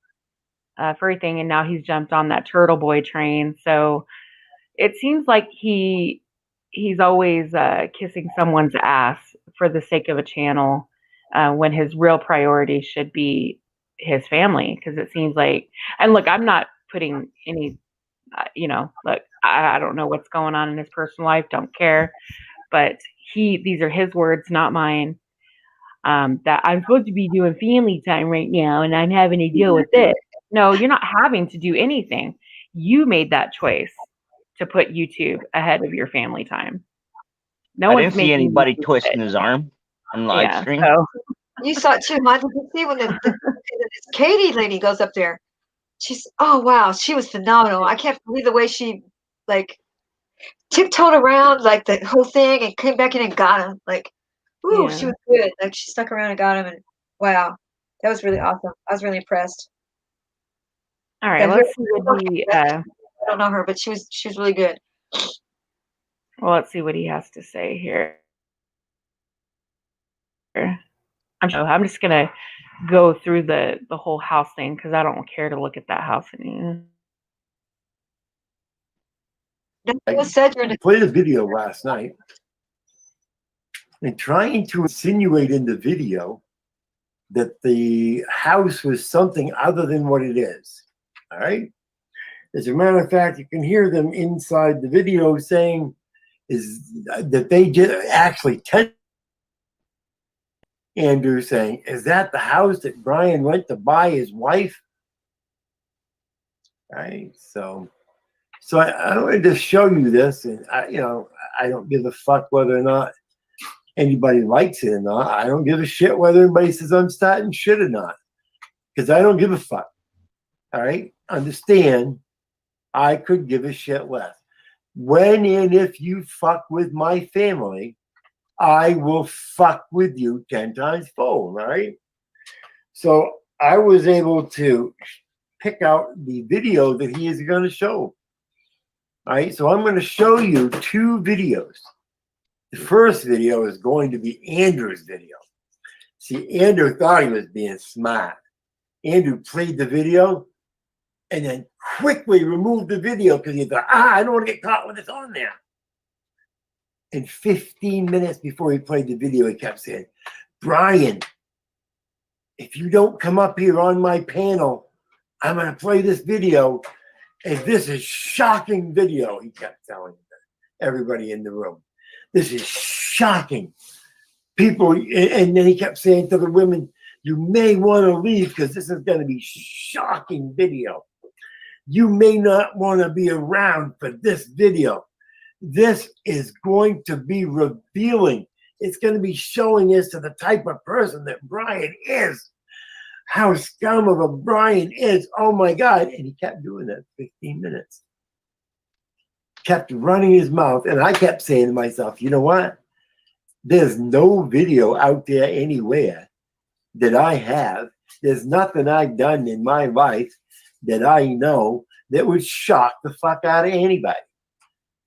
thing, and now he's jumped on that turtle boy train. So it seems like he's always kissing someone's ass for the sake of a channel, when his real priority should be his family. Because it seems like, and look, I'm not putting any, look, I don't know what's going on in his personal life, don't care, but these are his words, not mine. That I'm supposed to be doing family time right now, and I'm having to deal with this. No, you're not having to do anything. You made that choice to put YouTube ahead of your family time. No I didn't see anybody twisting his arm on live stream. So. You saw it too, huh? Did you see when the Katie lady goes up there? Oh wow, she was phenomenal. I can't believe the way she like tiptoed around like the whole thing and came back in and got him. Like, ooh, she was good. Like she stuck around and got him, and wow, that was really awesome. I was really impressed. All right, let's see what he. I don't know her, but she was really good. Well, let's see what he has to say here. I'm just gonna go through the whole house thing because I don't care to look at that house anymore. I played a video last night and trying to insinuate in the video that the house was something other than what it is. All right. As a matter of fact, you can hear them inside the video saying is that they did actually Andrew saying, is that the house that Brian went to buy his wife? Right. So I wanted to show you this, and I don't give a fuck whether or not anybody likes it or not. I don't give a shit whether anybody says I'm starting shit or not, because I don't give a fuck. All right, understand? I could give a shit less. When and if you fuck with my family, I will fuck with you 10 times fold. All right. So I was able to pick out the video that he is going to show. All right, so I'm going to show you 2 videos. The first video is going to be Andrew's video. See, Andrew thought he was being smart. Andrew played the video and then quickly removed the video because he thought, I don't want to get caught with this on there. And 15 minutes before he played the video, he kept saying, Brian, if you don't come up here on my panel, I'm going to play this video. And this is shocking video, he kept telling everybody in the room. This is shocking. People, and then he kept saying to the women, you may want to leave because this is going to be shocking video. You may not want to be around for this video. This is going to be revealing. It's going to be showing us to the type of person that Brian is. How scum of a Brian is. Oh my God. And he kept doing that 15 minutes. kept running his mouth, and I kept saying to myself, you know what? There's no video out there anywhere that I have. There's nothing I've done in my life that I know that would shock the fuck out of anybody.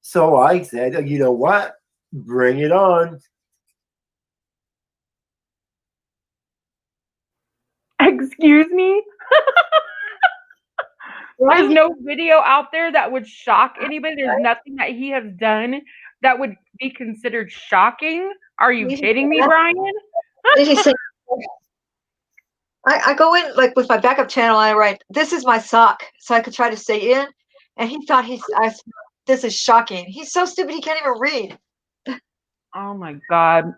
So I said, you know what? Bring it on. Excuse me? There's no video out there that would shock anybody. There's nothing that he has done that would be considered shocking. Are you kidding me, Brian? Did he say? I go in like with my backup channel and I write, "This is my sock," so I could try to stay in. And he thought this is shocking. He's so stupid he can't even read. Oh my god.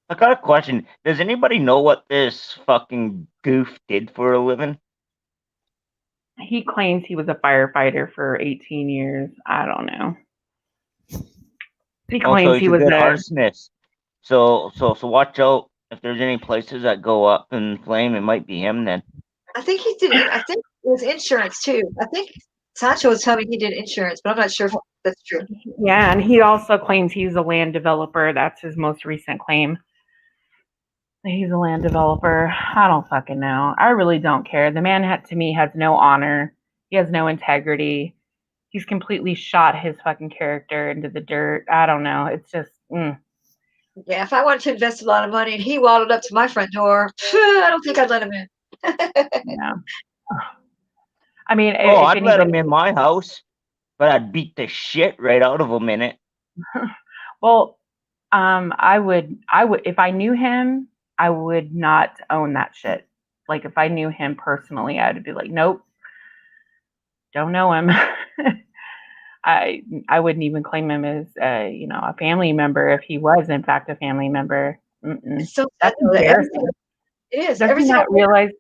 I got a question. Does anybody know what this fucking goof did for a living? He claims he was a firefighter for 18 years. I don't know. He claims Also, he was an a arsonist. So watch out. If there's any places that go up in flame, it might be him then. I think he did. I think it was insurance too. I think Sancho was telling me he did insurance, but I'm not sure if that's true. Yeah, and he also claims he's a land developer. That's his most recent claim. He's a land developer. I don't fucking know. I really don't care. The man, to me, has no honor. He has no integrity. He's completely shot his fucking character into the dirt. I don't know. It's just, Yeah, if I wanted to invest a lot of money and he waddled up to my front door, I don't think I'd let him in. Yeah. I mean, I'd let him in my house, but I'd beat the shit right out of him in it. Well, I would, if I knew him, I would not own that shit. Like, if I knew him personally, I'd be like, nope, don't know him. I wouldn't even claim him as, a family member if he was, in fact, a family member. It's so That's embarrassing. It is. Does he not realize?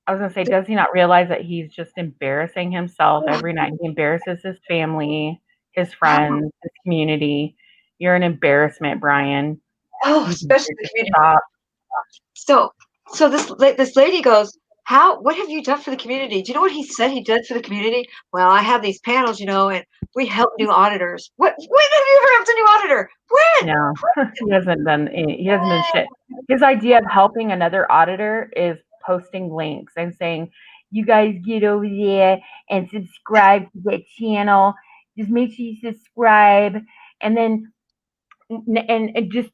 I was gonna say, does he not realize that he's just embarrassing himself every night? He embarrasses his family, his friends, his community. You're an embarrassment, Brian. Oh, especially the community. So this lady goes, what have you done for the community? Do you know what he said he did for the community? Well, I have these panels, and we help new auditors. When have you ever helped a new auditor? When? No, he hasn't done shit. His idea of helping another auditor is posting links and saying, you guys get over there and subscribe to that channel. Just make sure you subscribe. And then and just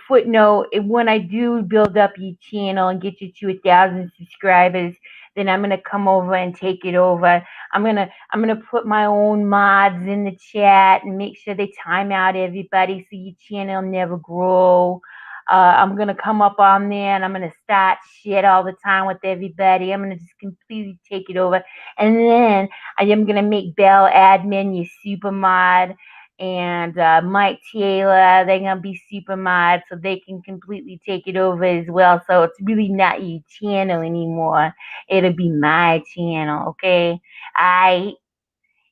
footnote, when I do build up your channel and get you to 1,000 subscribers, then I'm gonna come over and take it over. I'm gonna put my own mods in the chat and make sure they time out everybody so your channel never grow. I'm gonna come up on there and I'm gonna start shit all the time with everybody. I'm gonna just completely take it over, and then I am gonna make Bell admin your super mod. And Mike Taylor, they're going to be super mods so they can completely take it over as well. So it's really not your channel anymore. It'll be my channel, okay?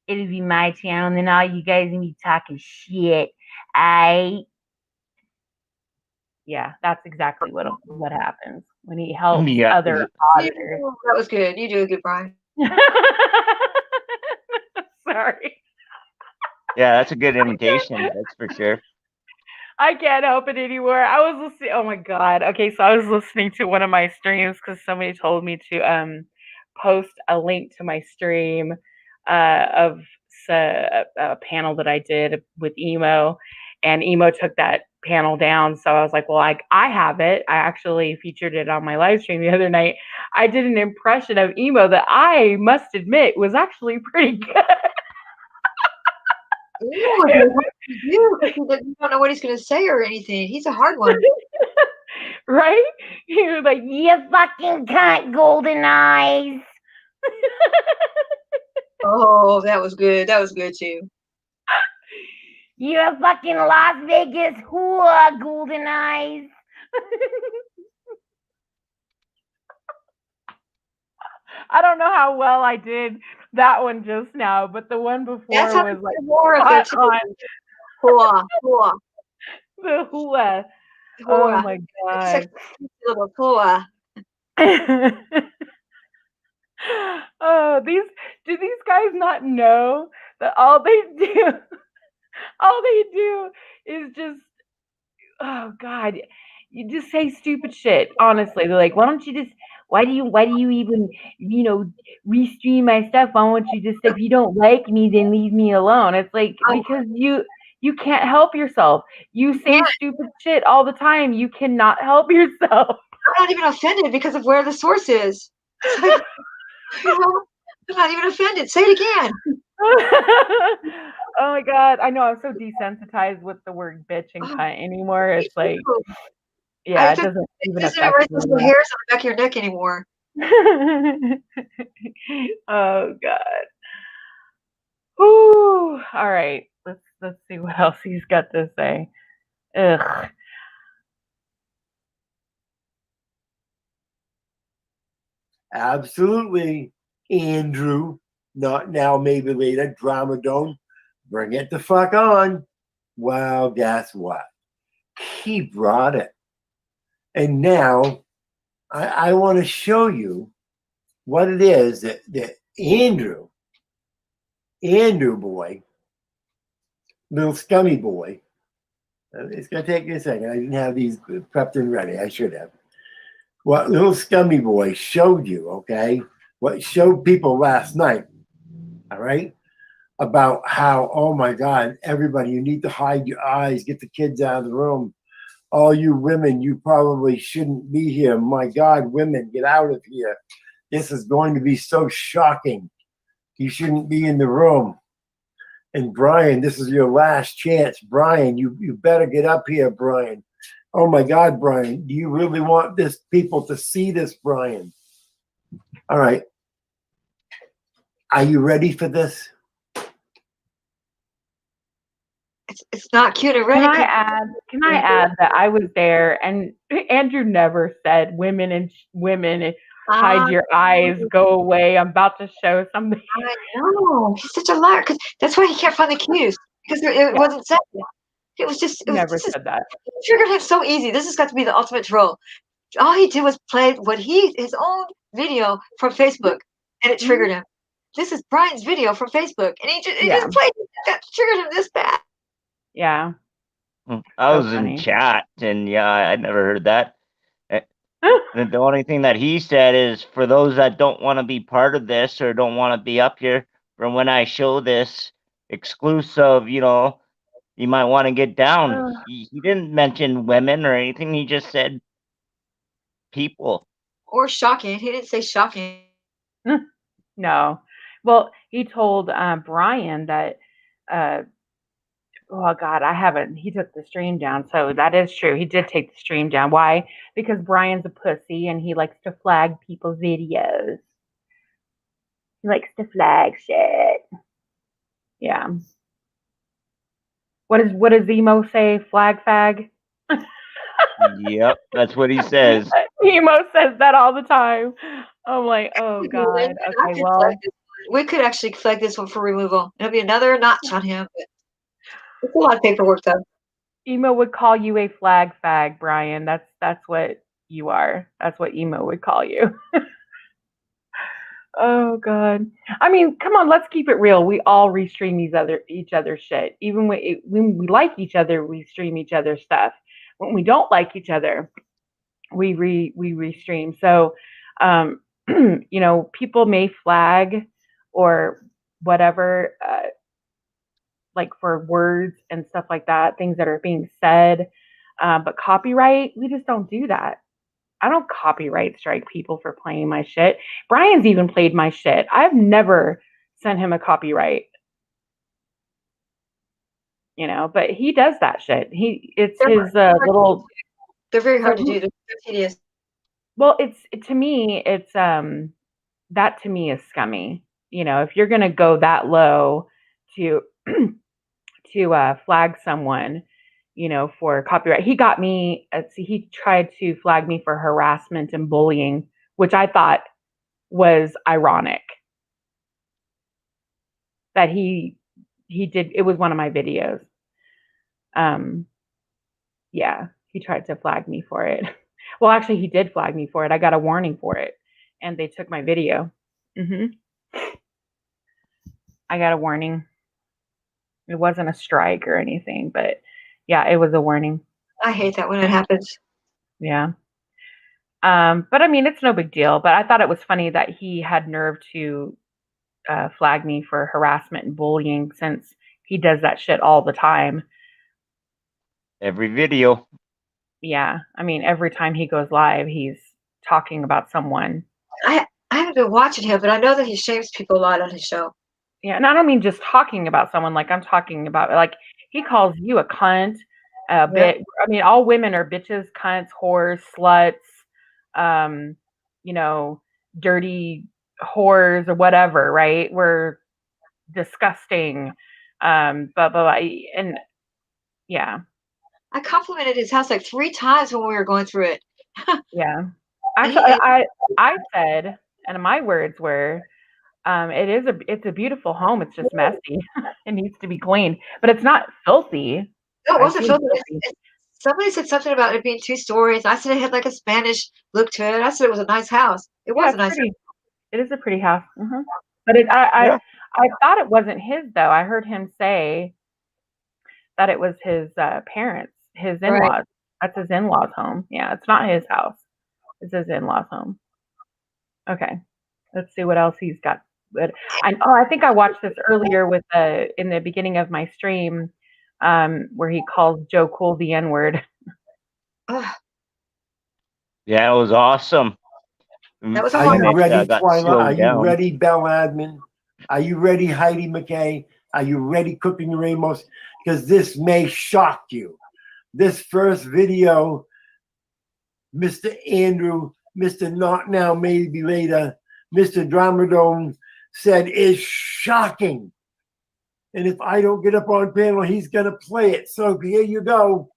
It'll be my channel, and then all you guys going to be talking shit. Yeah, that's exactly what happens when he helps other auditors. That was good. You do a good, Brian. Sorry. Yeah, that's a good imitation. That's for sure. I can't help it anymore. I was listening. Oh my god. Okay, so I was listening to one of my streams because somebody told me to post a link to my stream of a panel that I did with Emo, and Emo took that panel down. So I was like, well, I have it. I actually featured it on my live stream the other night. I did an impression of Emo that I must admit was actually pretty good. You don't know what he's going to say or anything. He's a hard one. Right? He was like, you fucking cunt, golden eyes. Oh, that was good. That was good too. You're a fucking Las Vegas whore, golden eyes. I don't know how well I did that one just now, but the one before was like hua, hua. The hua. Oh my god. Little hua. Oh, do these guys not know all they do, all they do is just, oh God, you just say stupid shit. Honestly, they're like, why do you even, restream my stuff? Why won't you just, if you don't like me, then leave me alone? It's like, because you can't help yourself. You say stupid shit all the time. You cannot help yourself. I'm not even offended because of where the source is. Like, I'm not even offended. Say it again. Oh my God. I know, I'm so desensitized with the word bitch and cunt anymore. It's like, yeah, it doesn't even affect It doesn't me. hairs on the back of your neck anymore. Oh God. Whew. All right. Let's see what else he's got to say. Ugh. Absolutely, Andrew. Not now, maybe later. Drama Dome. Bring it the fuck on. Well, guess what? He brought it. And now I want to show you what it is that Andrew boy, little scummy boy, it's going to take me a second. I didn't have these prepped and ready. I should have. What little scummy boy showed you, okay? What showed people last night, all right? About how, oh my God, everybody, you need to hide your eyes, get the kids out of the room. All you women, you probably shouldn't be here. My God, women, get out of here. This is going to be so shocking. You shouldn't be in the room. And Brian, this is your last chance. Brian, you better get up here, Brian. Oh my God, Brian, do you really want this people to see this, Brian? All right. Are you ready for this? It's not cute already. Can I add that I was there and Andrew never said women hide your eyes, go away. I'm about to show something. I know. He's such a liar because that's why he can't find the cues because it wasn't said. It was just Never said that. It triggered him so easy. This has got to be the ultimate troll. All he did was play his own video from Facebook, and it triggered him. This is Brian's video from Facebook, and he just played it. That triggered him this bad. Yeah. I was in chat, and I never heard that. The only thing that he said is for those that don't want to be part of this or don't want to be up here from when I show this exclusive, you might want to get down. He didn't mention women or anything. He just said people. Or shocking. He didn't say shocking. No. Well, he told Brian that oh God, he took the stream down. So that is true. He did take the stream down. Why? Because Brian's a pussy and he likes to flag people's videos. He likes to flag shit. Yeah. What does Emo say? Flag fag? Yep, that's what he says. Emo says that all the time. I'm like, oh God. Okay, well, we could actually flag this one for removal. It'll be another notch on him. But it's a lot of paperwork, though. Emo would call you a flag fag, Brian. That's what you are. That's what Emo would call you. Oh God. I mean, come on, let's keep it real. We all restream each other's shit. Even when we like each other, we stream each other's stuff. When we don't like each other, we restream. So people may flag or whatever, like for words and stuff like that, things that are being said. But copyright, we just don't do that. I don't copyright strike people for playing my shit. Brian's even played my shit. I've never sent him a copyright. But he does that shit. It's his little. They're very hard to do. They're tedious. Well, to me, that to me is scummy. If you're gonna go that low to flag someone, for copyright. He got me, he tried to flag me for harassment and bullying, which I thought was ironic. That he did, it was one of my videos. Yeah, he tried to flag me for it. Well, actually, he did flag me for it. I got a warning for it, and they took my video. I got a warning. It wasn't a strike or anything, but yeah, it was a warning. I hate that when it happens. Yeah. But I mean, it's no big deal. But I thought it was funny that he had nerve to flag me for harassment and bullying, since he does that shit all the time. Every video. Yeah. I mean, every time he goes live, he's talking about someone. I haven't been watching him, but I know that he shames people a lot on his show. Yeah, and I don't mean just talking about someone. Like, I'm talking about, like, he calls you a cunt, a bit. I mean, all women are bitches, cunts, whores, sluts, you know, dirty whores or whatever, right? We're disgusting, blah, blah, blah. And yeah. I complimented his house like 3 times when we were going through it. Yeah. Actually, I said, and my words were, it's a beautiful home. It's just messy. It needs to be cleaned, but it's not filthy. No, it wasn't filthy. Somebody said something about it being 2 stories. I said it had like a Spanish look to it. I said it was a nice house. It was a nice house. It is a pretty house. But I thought it wasn't his, though. I heard him say that it was his parents, his in-laws. Right. That's his in-laws' home. Yeah, it's not his house. It's his in-laws' home. Okay, let's see what else he's got. But I think I watched this earlier with in the beginning of my stream, where he calls Joe Cool the N-word. Yeah, it was awesome. That was Are you ready, Twyla? Are you ready, Bell Admin? Are you ready, Heidi McKay? Are you ready, Cooking Ramos? Because this may shock you. This first video, Mr. Andrew, Mr. Not Now, Maybe Later, Mr. Dramadome said is shocking. And if I don't get up on panel, he's going to play it. So here you go.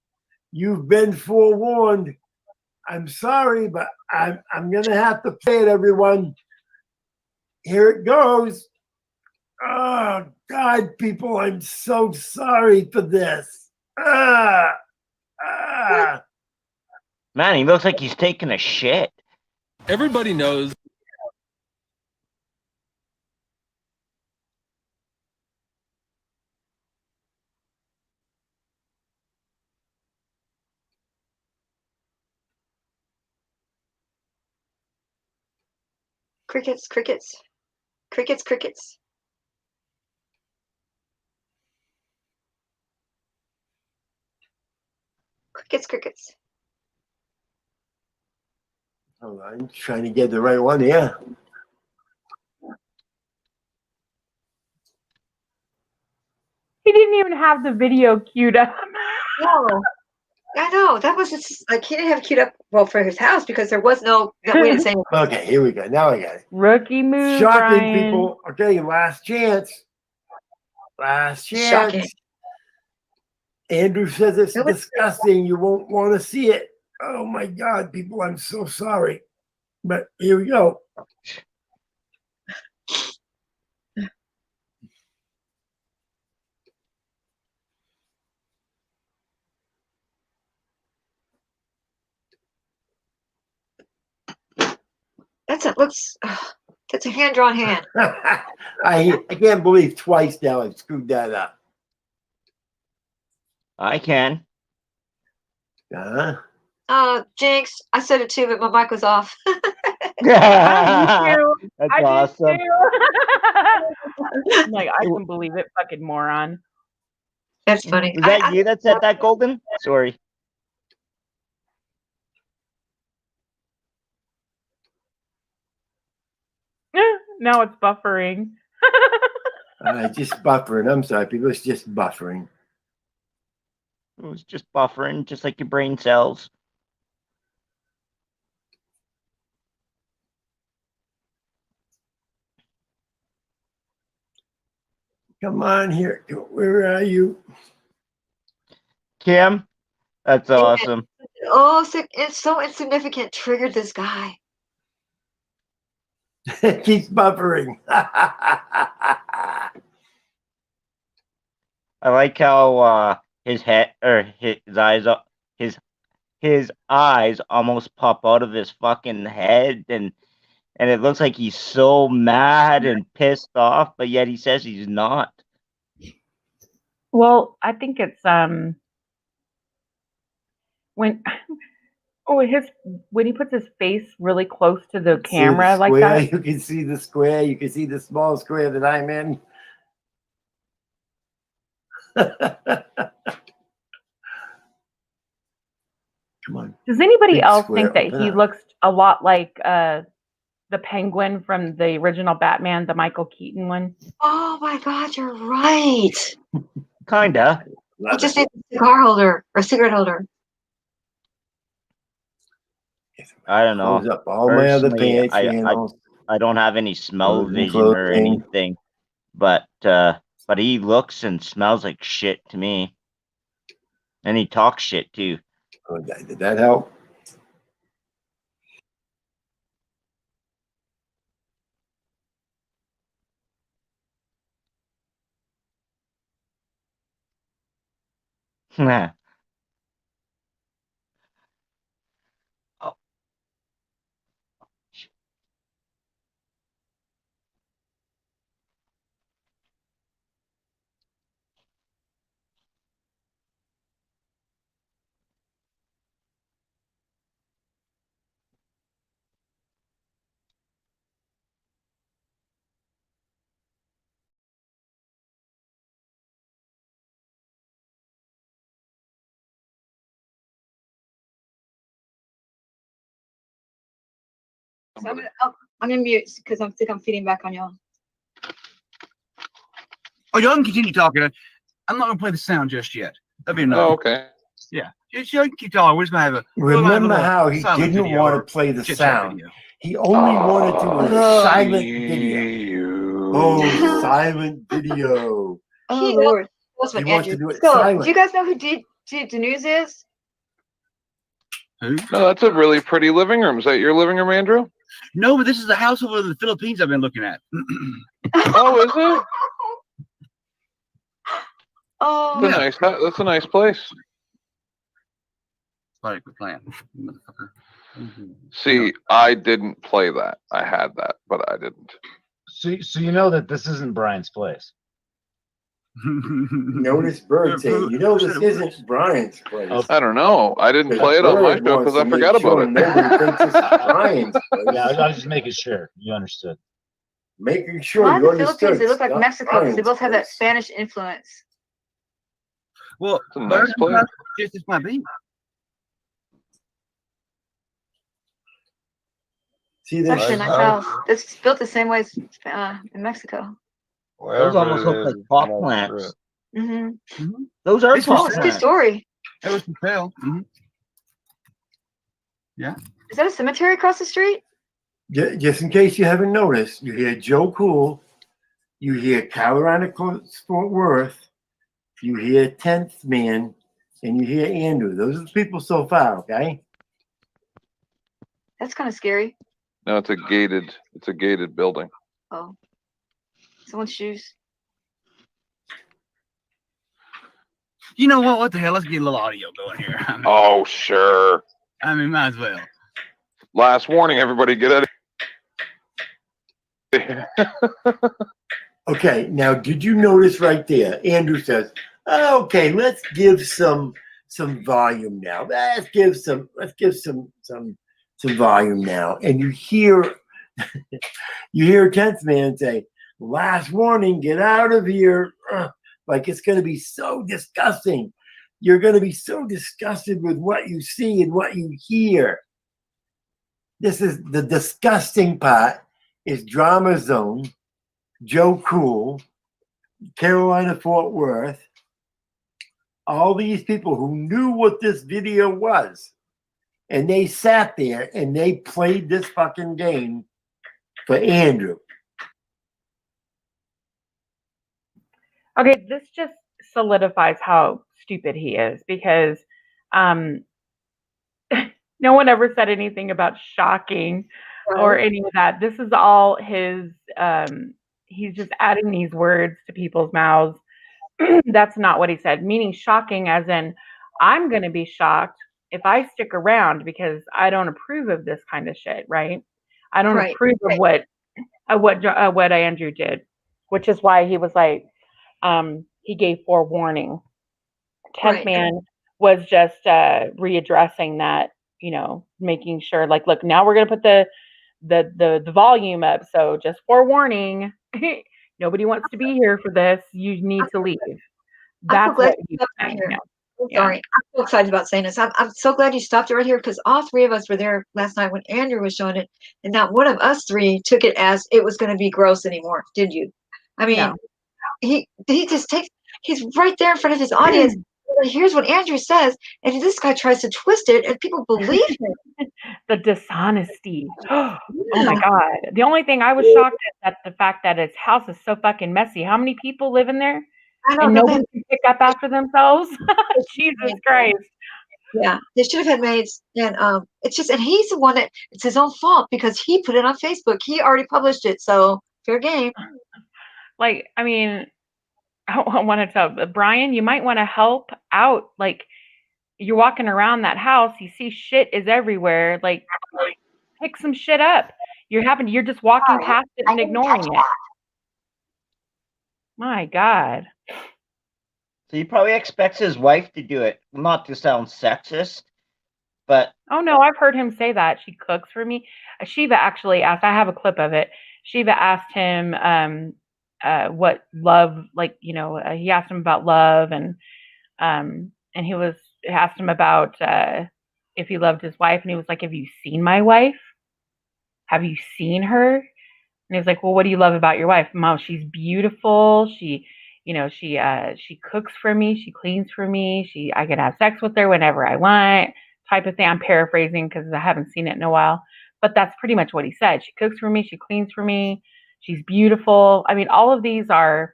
You've been forewarned. I'm sorry, but I'm going to have to play it, everyone. Here it goes. Oh, God, people, I'm so sorry for this. Man, he looks like he's taking a shit. Everybody knows. Crickets, crickets, crickets, crickets. Crickets, crickets. Oh, I'm trying to get the right one here. He didn't even have the video queued up. No, I know. That was just like he didn't have it queued up well for his house because there was no. We didn't say. Okay, here we go. Now I got it. Rookie move, Shocking, Brian. people. Okay, last chance. Last chance. Shocking. Andrew says it's disgusting. You won't want to see it. Oh my God, people, I'm so sorry. But here we go. That's it. Looks. That's a hand drawn hand. I can't believe twice now I screwed that up. I can. Jinx. I said it too, but my mic was off. That's awesome. I'm like, I can believe it, fucking moron. That's funny. Was that you that said that, Golden? Sorry. Now it's buffering. Just buffering. I'm sorry, people. It's just buffering. It was just buffering, just like your brain cells. Come on here. Where are you? Kim, that's awesome. Oh, it's so insignificant. Triggered this guy. It keeps buffering. I like how his head or his eyes almost pop out of his fucking head, and it looks like he's so mad and pissed off, but yet he says he's not. Well, I think it's when when he puts his face really close to the camera like that. You can see the square. You can see the small square that I'm in. Come on. Does anybody Big else square, think that open he up. looks a lot like the Penguin from the original Batman, the Michael Keaton one? Oh my God, you're right. Kinda. He just needs a cigar holder or cigarette holder. I don't know. Close up all my other Personally, pants channels. I don't have any smell Closing, vision or closing. anything, but he looks and smells like shit to me, and he talks shit too. Oh, did that help? Oh. So I'm gonna mute because I'm feeding back on y'all. Oh, y'all can continue talking. I'm not gonna play the sound just yet. That'd be enough. Oh, okay. Yeah, just y'all can keep talking. We're just gonna have a. Remember how he silent didn't video want or to play the chit-chat sound. video. He only wanted to do a silent video. Oh, silent video. Oh Lord, what's He with wants Andrew? to do it So, silent. do you guys know who the news is? Who? No, that's a really pretty living room. Is that your living room, Andrew? No, but this is the house over in the Philippines I've been looking at. Oh, is it? Oh, That's a nice place. Like the plan. See, I didn't play that. I had that, but I didn't. So you know that this isn't Brian's place. Notice Bird saying, you know, this isn't Brian's place. I don't know. I didn't play it on my show because I forgot about it. Nobody thinks it's Brian's place. Yeah, I was just making sure you understood. Making a sure lot you of the Philippines, understood. they look like It's not Mexico because they Brian's both have that place. Spanish influence. Well, It's a nice place. Just as my being. See, It's actually a nice house. It's built the same way as in Mexico. Those almost look like pot plants. Mm-hmm. Those are It's pot It's a good plants. story. It was for sale. Yeah. Is that a cemetery across the street? Just in case you haven't noticed, you hear Joe Cool, you hear Carolina Fort Worth, you hear 10th Man, and you hear Andrew. Those are the people so far, okay? That's kind of scary. No, it's a gated building. Oh, someone's shoes. You know what? What the hell? Let's get a little audio going here. Oh, sure. I mean, might as well. Last warning, everybody, get out of Okay, now did you notice right there? Andrew says, "Okay, let's give some volume now. Let's give some volume now." And you hear 10th Man say, "Last warning, get out of here." Like it's going to be so disgusting. You're going to be so disgusted with what you see and what you hear. This is the disgusting part. Is Drama Zone, Joe Cool, Carolina Fort Worth, all these people who knew what this video was, and they sat there and they played this fucking game for Andrew. Okay, this just solidifies how stupid he is because no one ever said anything about shocking or any of that. This is all his, he's just adding these words to people's mouths. That's not what he said, meaning shocking as in, I'm going to be shocked if I stick around because I don't approve of this kind of shit, right? I don't approve of what Andrew did, which is why he was like, he gave forewarning. 10th Right. man was just readdressing that, making sure, like, look, now we're going to put the volume up. So just forewarning, nobody wants to be here for this. You need to leave. I'm so That's glad what you he's stopped right saying. here. Yeah. I'm sorry. I'm so excited about saying this. I'm so glad you stopped it right here because all three of us were there last night when Andrew was showing it, and not one of us three took it as it was going to be gross anymore. Did you? I mean, No. he just takes. He's right there in front of his audience. Here's what Andrew says, and this guy tries to twist it, and people believe him. The dishonesty. Oh my God. The only thing I was shocked at the fact that his house is so fucking messy. How many people live in there? I know, And don't nobody can pick up after themselves? Jesus Christ. Yeah, they should have had maids, and it's just, and he's the one that it's his own fault because he put it on Facebook. He already published it, so fair game. Like, I mean, I want to tell Brian, you might want to help out. Like, you're walking around that house, you see shit is everywhere. Like, pick some shit up. You're just walking past it and ignoring it. My God. So he probably expects his wife to do it. Not to sound sexist, but Oh no, I've heard him say that. She cooks for me. Shiva actually asked, I have a clip of it. Shiva asked him what love, like, he asked him about love, and he asked him about if he loved his wife, and he was like, have you seen my wife? Have you seen her? And he was like, well, what do you love about your wife? Mom, she's beautiful. She cooks for me. She cleans for me. I could have sex with her whenever I want, type of thing. I'm paraphrasing because I haven't seen it in a while, but that's pretty much what he said. She cooks for me. She cleans for me. She's beautiful. I mean, all of these are,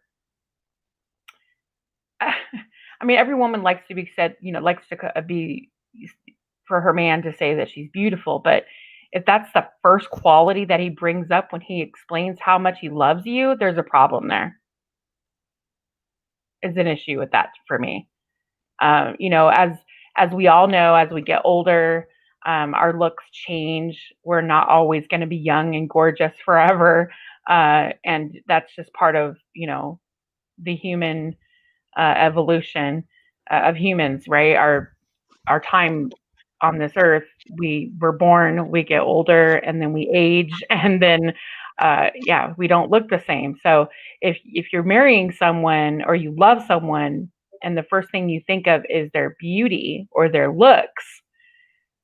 I mean, every woman likes to be said, likes to be, for her man to say that she's beautiful. But if that's the first quality that he brings up when he explains how much he loves you, there's a problem there. Is an issue with that for me. As we all know, as we get older, our looks change. We're not always going to be young and gorgeous forever. And that's just part of, the human evolution of humans, right? Our time on this earth, we're born, we get older, and then we age, and then we don't look the same. So if you're marrying someone or you love someone and the first thing you think of is their beauty or their looks,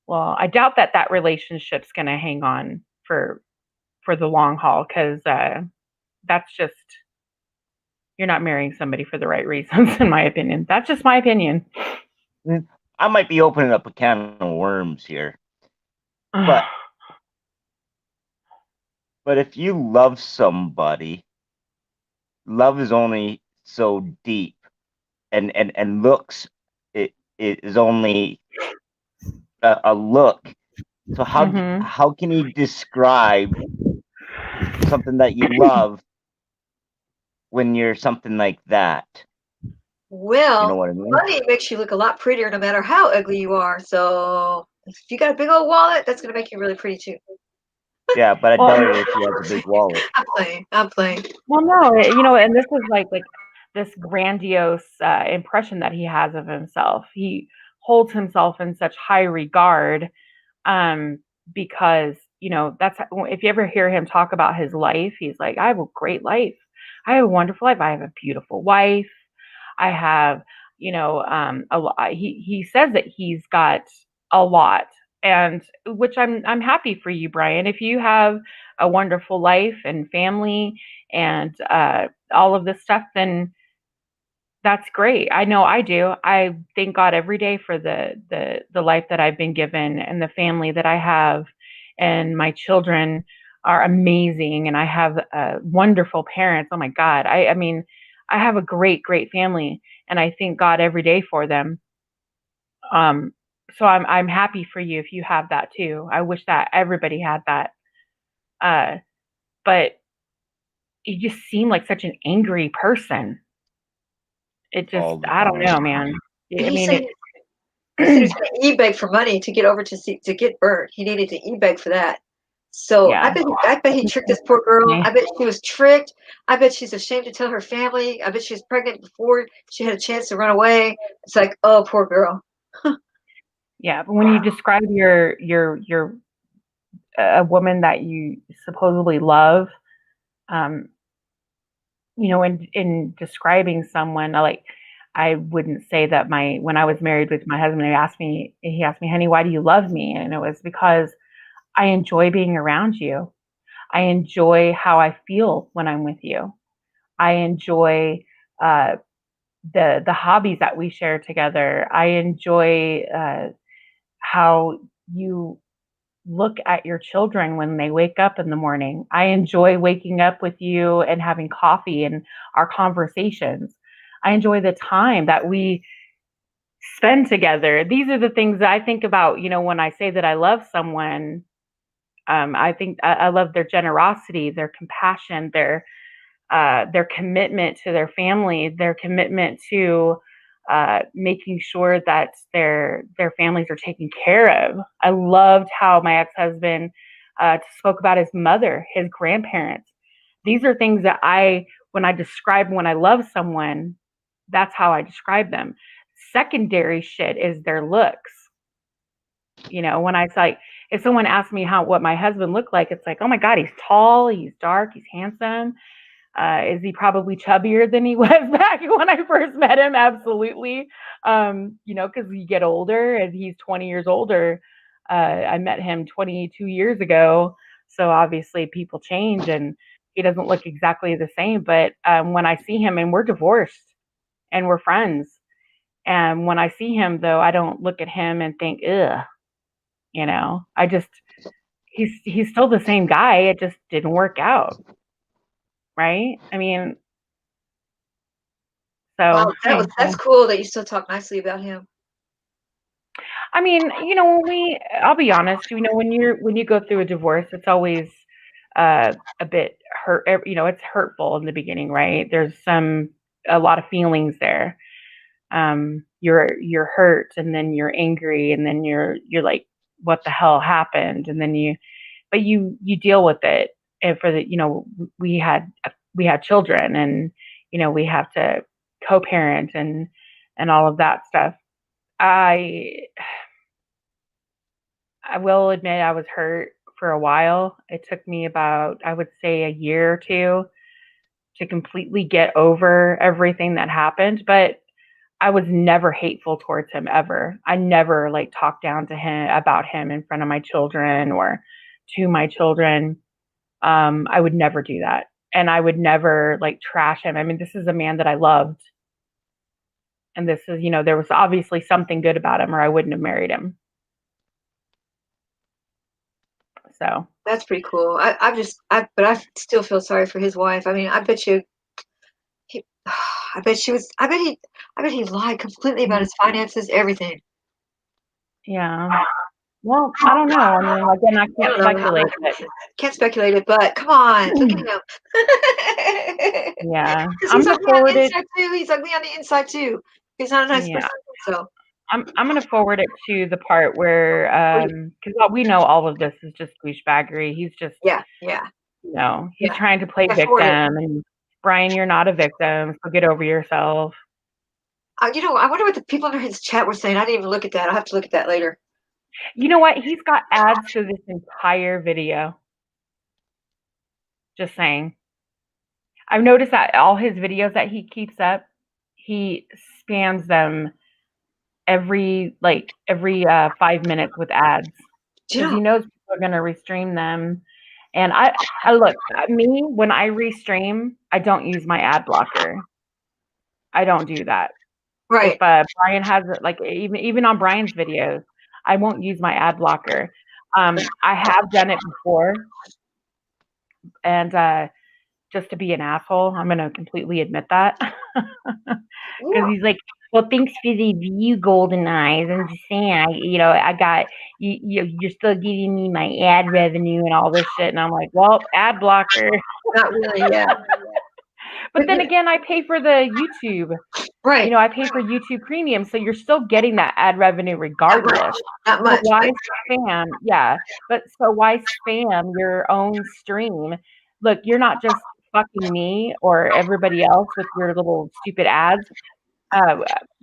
well, I doubt that relationship's going to hang on for the long haul, because that's just, you're not marrying somebody for the right reasons, in my opinion. That's just my opinion. I might be opening up a can of worms here. But if you love somebody, love is only so deep, and looks, it is only a look. So how can you describe something that you love when you're something like that? Well, you know what I mean? money makes you look a lot prettier no matter how ugly you are. So if you got a big old wallet, that's going to make you really pretty too. Yeah, but I doubt it if you has a big wallet. I'm playing. Well, no, and this is like this grandiose impression that he has of himself. He holds himself in such high regard, because, that's, if you ever hear him talk about his life, he's like, I have a great life. I have a wonderful life. I have a beautiful wife. I have, a lot. He says that he's got a lot, and which I'm happy for you, Brian. If you have a wonderful life and family and all of this stuff, then that's great. I know I do. I thank God every day for the life that I've been given and the family that I have, and my children are amazing, and I have wonderful parents. Oh my God. I mean, I have a great, great family, and I thank God every day for them. So I'm happy for you if you have that too. I wish that everybody had that. But you just seem like such an angry person. It just, I don't know, man. I mean, he said he was going to e-beg for money to get over to get Bert. He needed to e-beg for that. So Yeah. I bet he tricked this poor girl. I bet she was tricked. I bet she's ashamed to tell her family. I bet she was pregnant before she had a chance to run away. It's like, oh, poor girl. Yeah, but when you describe your a woman that you supposedly love, you know, in describing someone, I wouldn't say that when I was married with my husband, he asked me, honey, why do you love me? And it was because I enjoy being around you. I enjoy how I feel when I'm with you. I enjoy the hobbies that we share together. I enjoy how you look at your children when they wake up in the morning. I enjoy waking up with you and having coffee and our conversations. I enjoy the time that we spend together. These are the things that I think about, you know, when I say that I love someone. I think I love their generosity, their compassion, their commitment to their family, their commitment to making sure that their families are taken care of. I loved how my ex-husband spoke about his mother, his grandparents. These are things that when I love someone, that's how I describe them. Secondary shit is their looks. You know, when I say, if someone asks me what my husband looked like, it's like, oh my God, he's tall, he's dark, he's handsome. Is he probably chubbier than he was back when I first met him? Absolutely. You know, because you get older and he's 20 years older. I met him 22 years ago. So obviously people change and he doesn't look exactly the same. But when I see him, and we're divorced and we're friends. And when I see him, though, I don't look at him and think, ugh, you know, he's still the same guy. It just didn't work out. Right? I mean, so Wow, that's cool that you still talk nicely about him. I mean, you know, I'll be honest, you know, when you go through a divorce, it's always a bit hurt, you know, it's hurtful in the beginning, right? There's a lot of feelings there. You're hurt, and then you're angry, and then you're like, what the hell happened? And then you deal with it. And you know, we had children, and you know, we have to co-parent and all of that stuff. I will admit I was hurt for a while. It took me about, I would say, a year or two to completely get over everything that happened, but I was never hateful towards him ever. I never talked down to him about him in front of my children or to my children. I would never do that. And I would never trash him. I mean, this is a man that I loved. And this is, you know, there was obviously something good about him or I wouldn't have married him. So that's pretty cool. But I still feel sorry for his wife. I mean, I bet you I bet he lied completely about his finances, everything. Yeah. Well, I don't know. I mean, again, I can't speculate. Can't speculate it, but come on, look at him. Yeah. I'm gonna forward it too. He's ugly on the inside too. He's not a nice person. So I'm gonna forward it to the part where because we know all of this is just Douche Baggery. He's just yeah. You know, he's trying to play victim, and Brian, you're not a victim, so get over yourself. You know, I wonder what the people in his chat were saying. I didn't even look at that. I'll have to look at that later. You know what? He's got ads for this entire video. Just saying. I've noticed that all his videos that he keeps up, he spams them every 5 minutes with ads because he knows people are going to restream them. And I look, me, when I restream, I don't use my ad blocker. I don't do that. Right. If Brian has it, even on Brian's videos, I won't use my ad blocker. I have done it before, and just to be an asshole, I'm gonna completely admit that because he's like, well, thanks for the view, Golden Eyes. I'm just saying, I got you're still giving me my ad revenue and all this shit, and I'm like, well, ad blocker. Not really, yeah. But then again, I pay for the YouTube. Right. You know, I pay for YouTube Premium, so you're still getting that ad revenue regardless. Not much. So why spam? Yeah, but so why spam your own stream? Look, you're not just fucking me or everybody else with your little stupid ads. Uh,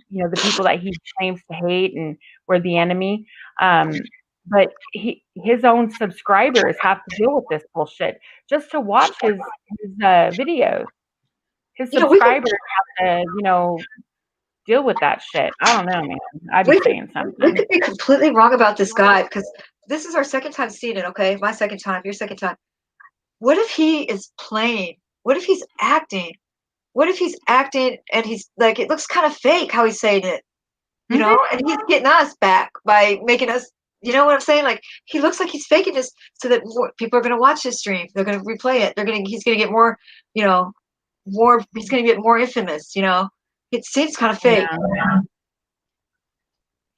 you know, the people that he claims to hate and we're the enemy. But his own subscribers have to deal with this bullshit just to watch his videos. His subscribers have to, you know, deal with that shit. I don't know, man. I'd be saying We something. could be completely wrong about this guy because this is our second time seeing it, okay? My second time, your second time. What if he is playing? What if he's acting? What if he's acting and he's like, it looks kind of fake how he's saying it, you know? And he's getting us back by making us, you know what I'm saying? Like, he looks like he's faking this so that more people are going to watch his stream. They're going to replay it. He's going to get more, you know, he's going to get more infamous, you know? It seems kind of fake. Yeah.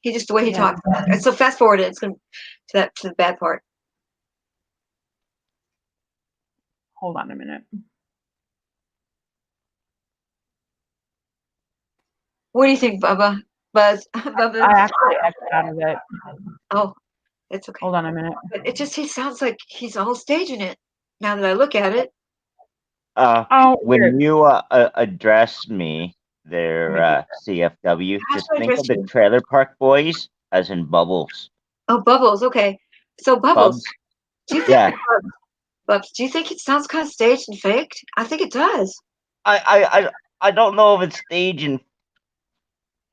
He just the way he talks. And so fast forward it, it's going to the bad part. Hold on a minute. What do you think, Bubba? Buzz? Bubba? I actually exited out of it. Oh, it's okay. Hold on a minute. But he sounds like he's almost staging it now that I look at it. When you address me, there, CFW, just think of the Trailer Park Boys as in Bubbles. Oh, Bubbles. Okay. So Bubbles. Do you think Bubs, do you think it sounds kind of staged and faked? I think it does. I don't know if it's staged and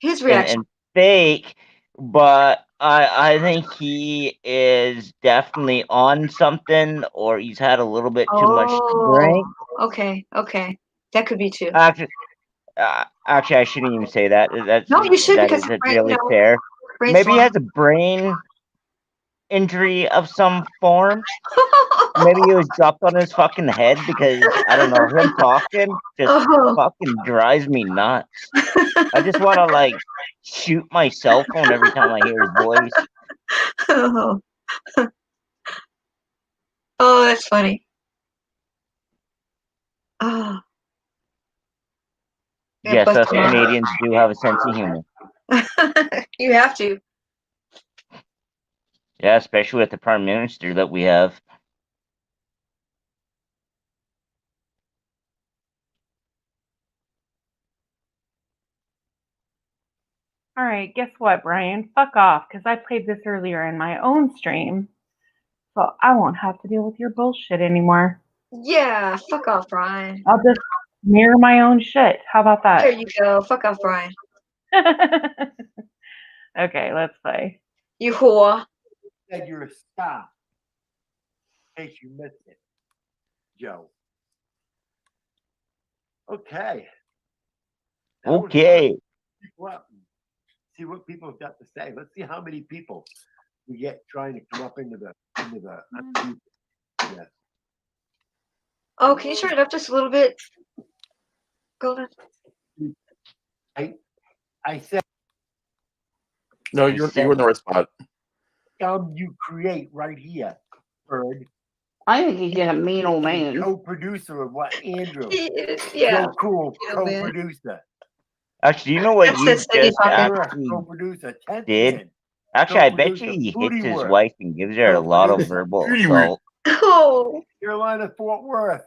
his reaction and fake, but I think he is definitely on something, or he's had a little bit too much to drink. Okay. That could be too. Actually, I shouldn't even say that. No, you should, that because isn't really fair. Maybe he has a brain injury of some form. Maybe he was dropped on his fucking head because I don't know, him talking just fucking drives me nuts. I just want to like shoot my cell phone every time I hear his voice. Oh, that's funny. Oh. Yes, us Canadians do have a sense of humor. You have to. Yeah, especially with the prime minister that we have. All right, guess what, Brian? Fuck off, because I played this earlier in my own stream, so I won't have to deal with your bullshit anymore. Yeah, fuck off, Brian. I'll just mirror my own shit. How about that? There you go. Fuck off, Brian. Okay, let's play. You whore. Said you're a star. In case you missed it, Joe. Okay. Okay. See what people have got to say. Let's see how many people we get trying to come up into the yeah. Oh, can you turn it up just a little bit, Golden? I said No, you're in the right spot. you create right here, Bird. I think he's just a mean old man. Co-producer of what Andrew? Yeah. So cool. You know, man. Co-producer. Actually, you know what you just actually Co-producer. did? Actually, I bet you he hits his wife and gives her a lot of verbal assault. Oh. Carolina, Fort Worth.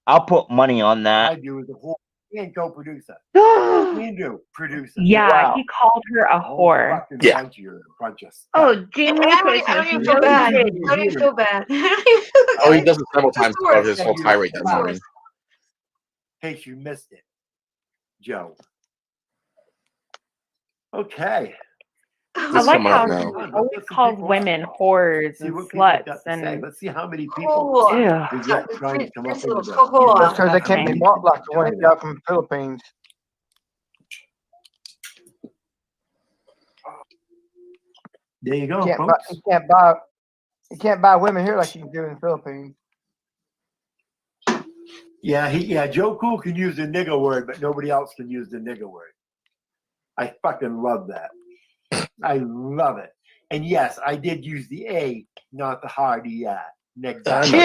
I'll put money on I that. do as a whole and co-producer. Andrew, producer. Yeah, he called her a whore. Yeah. Oh, Jimmy I don't even feel bad. I don't even feel bad. Oh, he does it several times throughout his whole tirade that morning. In case you missed it, Joe. Okay. I like how he always calls women whores and sluts, and let's see how many people Ew. we get trying to come up into the That's because they can't be bought like the one he got from the Philippines. There you go, You folks. you can't buy women here like you can do in the Philippines. Yeah, Joe Cool can use the nigger word, but nobody else can use the nigger word. I fucking love that. I love it. And yes, I did use the A, not the hard E-I. It doesn't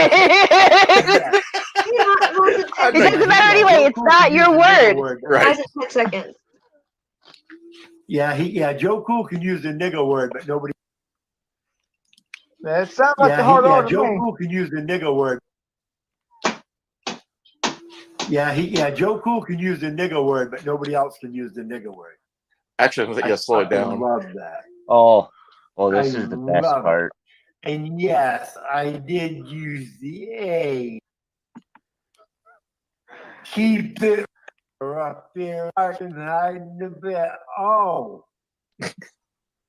matter anyway. It's not your word. Why is it 10 seconds? Yeah, Joe Cool can use the nigga word, but nobody. That sounds like the hard order to Joe me. Cool can use the nigga word. Joe Cool can use the nigga word, but nobody else can use the nigga word. Actually, I think you gotta slow it down. Love that. Oh, well, this I is the best love part. it. And yes, I did use the A. Keep it up there and hiding a bit. Oh,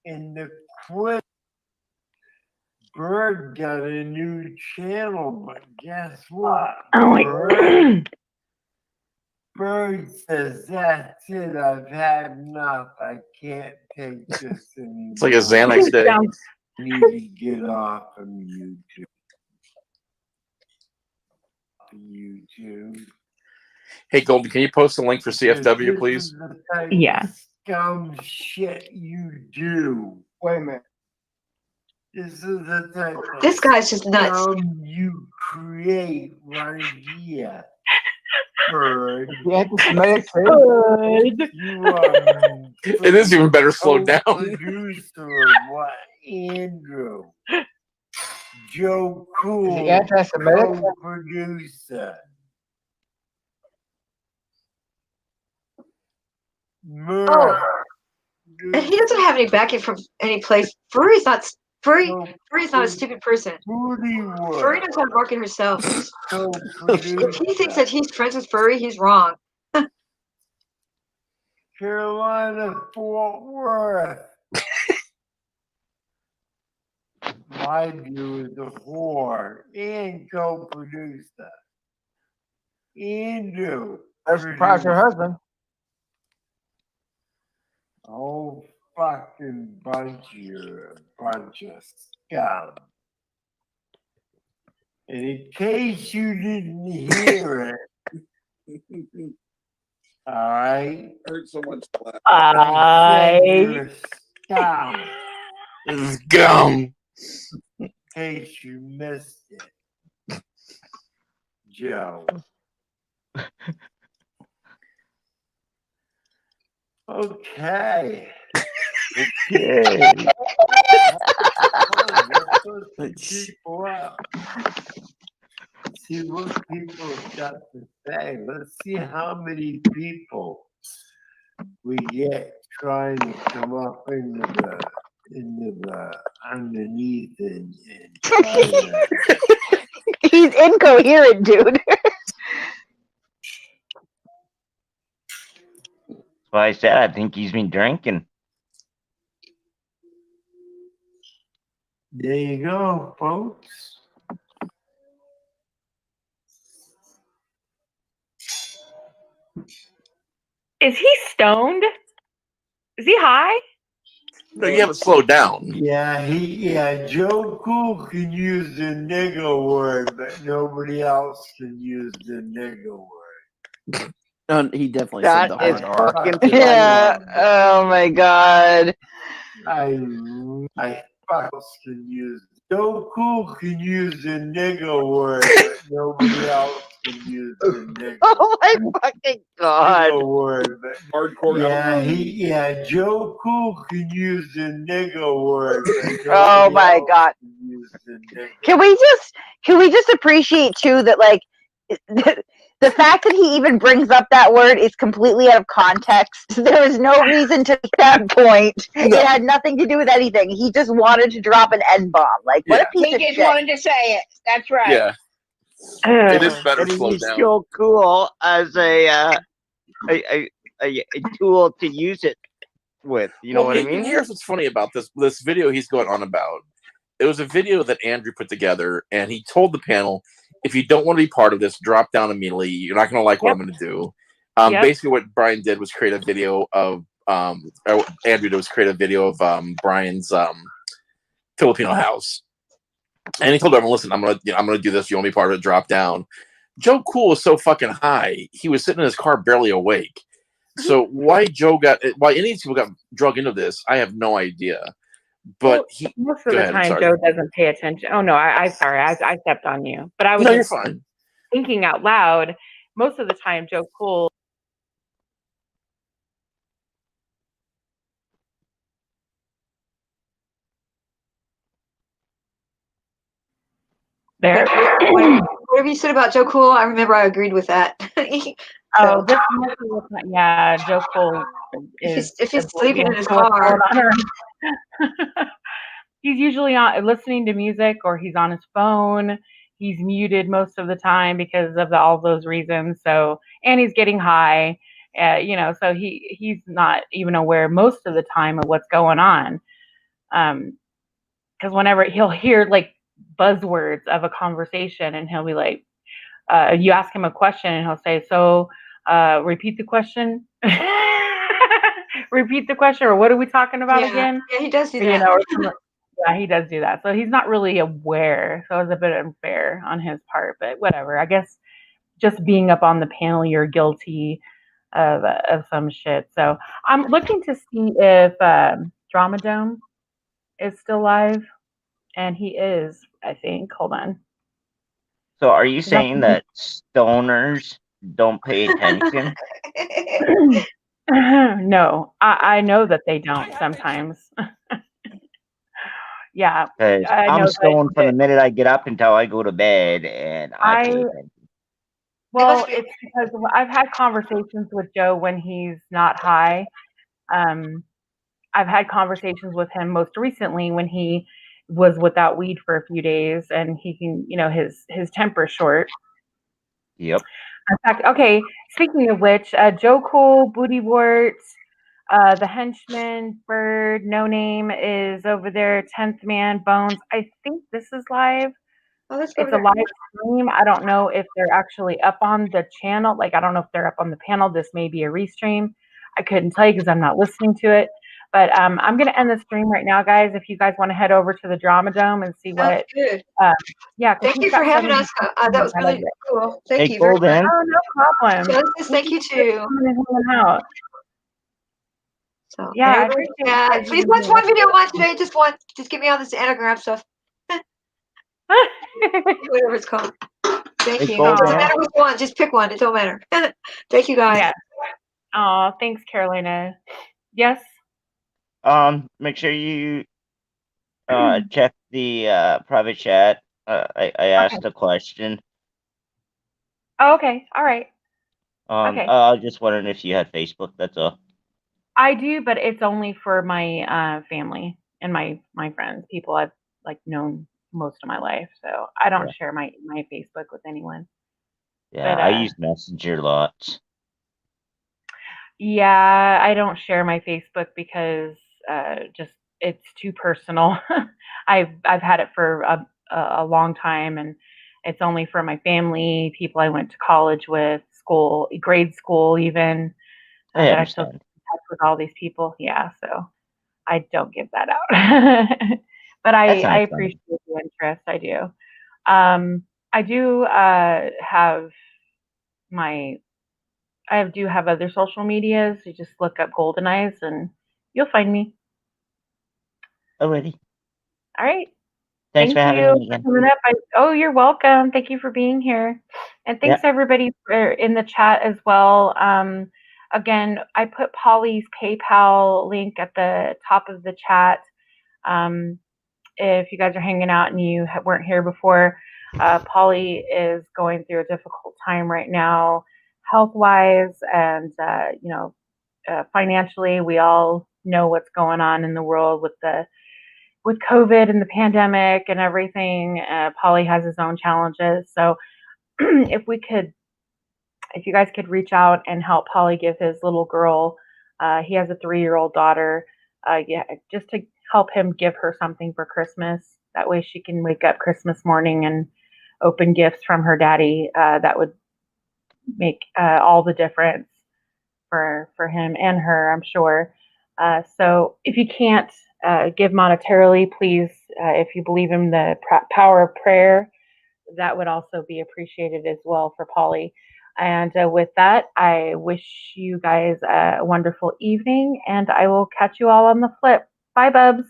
in the quit. Bird got a new channel, but guess what? Bird says, that's it, I've had enough. I can't take this anymore. It's like a Xanax day. I need to get off of YouTube. Hey, Golden, can you post a link for CFW, please? Yeah. Scum shit you do. Wait a minute. This is the type of This guy's just nuts. scum you create right here. Bird. The anti-Semitic too. You are It is even better slowed down. producer of what? Andrew. Joe Cool. The anti-Semitic producer. Oh. And he doesn't have any backing from any place. Furry's not a stupid person. Furry knows how to market herself. If he thinks that he's friends with Furry, he's wrong. Carolina, Fort Worth. My view is the whore and co-producer. Andrew. That's surprised her husband. Oh, fucking bunch of scum. And in case you didn't hear it, all right. Heard so much. You're scum. Scum. In case you missed it, Joe. Okay. People out. See what people got to say. Let's see how many people we get trying to come up into the underneath and try to. He's incoherent, dude. That's why I said I think he's been drinking. There you go, folks. Is he stoned? Is he high? No, you haven't slowed down. Yeah, Joe Cool can use the nigga word, but nobody else can use the nigga word. He definitely That said the is hard R. fucking Yeah. Oh my god. I else can use Joe Cool can use the nigga word, but nobody else can use the nigga. Oh my fucking god. Nigga word, but Hardcore. yeah, Joe Cool can use the nigga word. But Oh nobody my else god. can use the nigga. Can we just appreciate too that like the fact that he even brings up that word is completely out of context. There is no reason to make that point. It had nothing to do with anything. He just wanted to drop an N-bomb. Like, what a piece He of just shit. wanted to say it. That's right. Yeah. It is better And slowed he's down. so cool as a tool to use it with. You know what I mean? Here's what's funny about this video he's going on about. It was a video that Andrew put together, and he told the panel, if you don't want to be part of this, drop down immediately. You're not going to like what I'm going to do. Basically, what Brian did was create a video of Andrew did was create a video of Brian's Filipino house, and he told everyone, "Listen, I'm gonna do this. If you want to be part of it, drop down." Joe Cool was so fucking high, he was sitting in his car barely awake. So why any of these people got drug into this, I have no idea. But most of the time, Joe doesn't pay attention. Oh no, I'm sorry, I stepped on you. But I was you're fine. Thinking out loud. Most of the time, Joe Cool There. Whatever you said about Joe Cool, I remember I agreed with that. Oh, this yeah, Joe Cool is if he's sleeping in his car. He's usually listening to music, or he's on his phone. He's muted most of the time because of all those reasons. So, and he's getting high, so he's not even aware most of the time of what's going on. Because whenever he'll hear like buzzwords of a conversation, and he'll be like, you ask him a question, and he'll say, "So, repeat the question." Repeat the question, or what are we talking about again? Yeah, he does do that. Yeah, he does do that. So he's not really aware. So it's a bit unfair on his part, but whatever. I guess just being up on the panel, you're guilty of some shit. So I'm looking to see if Drama Dome is still live, and he is, I think. Hold on. So are you saying that stoners don't pay attention? No, I know that they don't sometimes. Yeah, I'm stoned from the minute I get up until I go to bed, and I pay attention. Well, it's because I've had conversations with Joe when he's not high. I've had conversations with him most recently when he was without weed for a few days, and he can, his temper's short. Yep. In fact, okay, speaking of which, Joe Cool, Booty Wart, the Henchman, Bird, No Name is over there, 10th Man, Bones. I think this is live. Oh, let's go It's a live stream. I don't know if they're actually up on the channel. Like, I don't know if they're up on the panel. This may be a restream. I couldn't tell you because I'm not listening to it. But I'm going to end the stream right now, guys. If you guys want to head over to the Drama Dome and see what. Good. Yeah. Thank you for having us. That was really cool. Thank you very much. Oh, no problem. Genesis, thank you too. Out. So, yeah, please watch one video on today. Just get me on this anagram stuff. Whatever it's called. Thank you. It doesn't matter which one. Just pick one. It don't matter. Thank you, guys. Yeah. Oh, thanks, Carolina. Yes. Make sure you check the private chat. I asked a question. Oh, okay. All right. Okay. I was just wondering if you had Facebook. That's all. I do, but it's only for my family and my friends, people I've known most of my life. So I don't share my Facebook with anyone. Yeah, but, I use Messenger lots. Yeah, I don't share my Facebook because just it's too personal. I've had it for a long time, and it's only for my family, people I went to college with, grade school even. I understand. I'm in touch with all these people. Yeah, so I don't give that out. But I appreciate the interest. I do. I do have other social medias. You just look up Golden Eyes and you'll find me. Alrighty. All right. Thanks for having me again. Oh, you're welcome. Thank you for being here. And thanks everybody for in the chat as well. Again, I put Polly's PayPal link at the top of the chat. If you guys are hanging out and you weren't here before, Polly is going through a difficult time right now, health-wise, and financially. We all know what's going on in the world with COVID and the pandemic and everything. Polly has his own challenges. So if you guys could reach out and help Polly give his little girl, he has a 3-year-old daughter, just to help him give her something for Christmas. That way she can wake up Christmas morning and open gifts from her daddy. That would make all the difference for him and her, I'm sure. So if you can't give monetarily, please, if you believe in the power of prayer, that would also be appreciated as well for Polly. And with that, I wish you guys a wonderful evening, and I will catch you all on the flip. Bye, Bubs.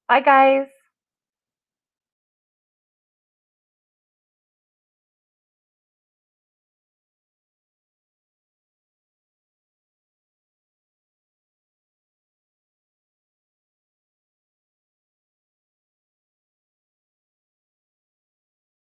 Bye, guys.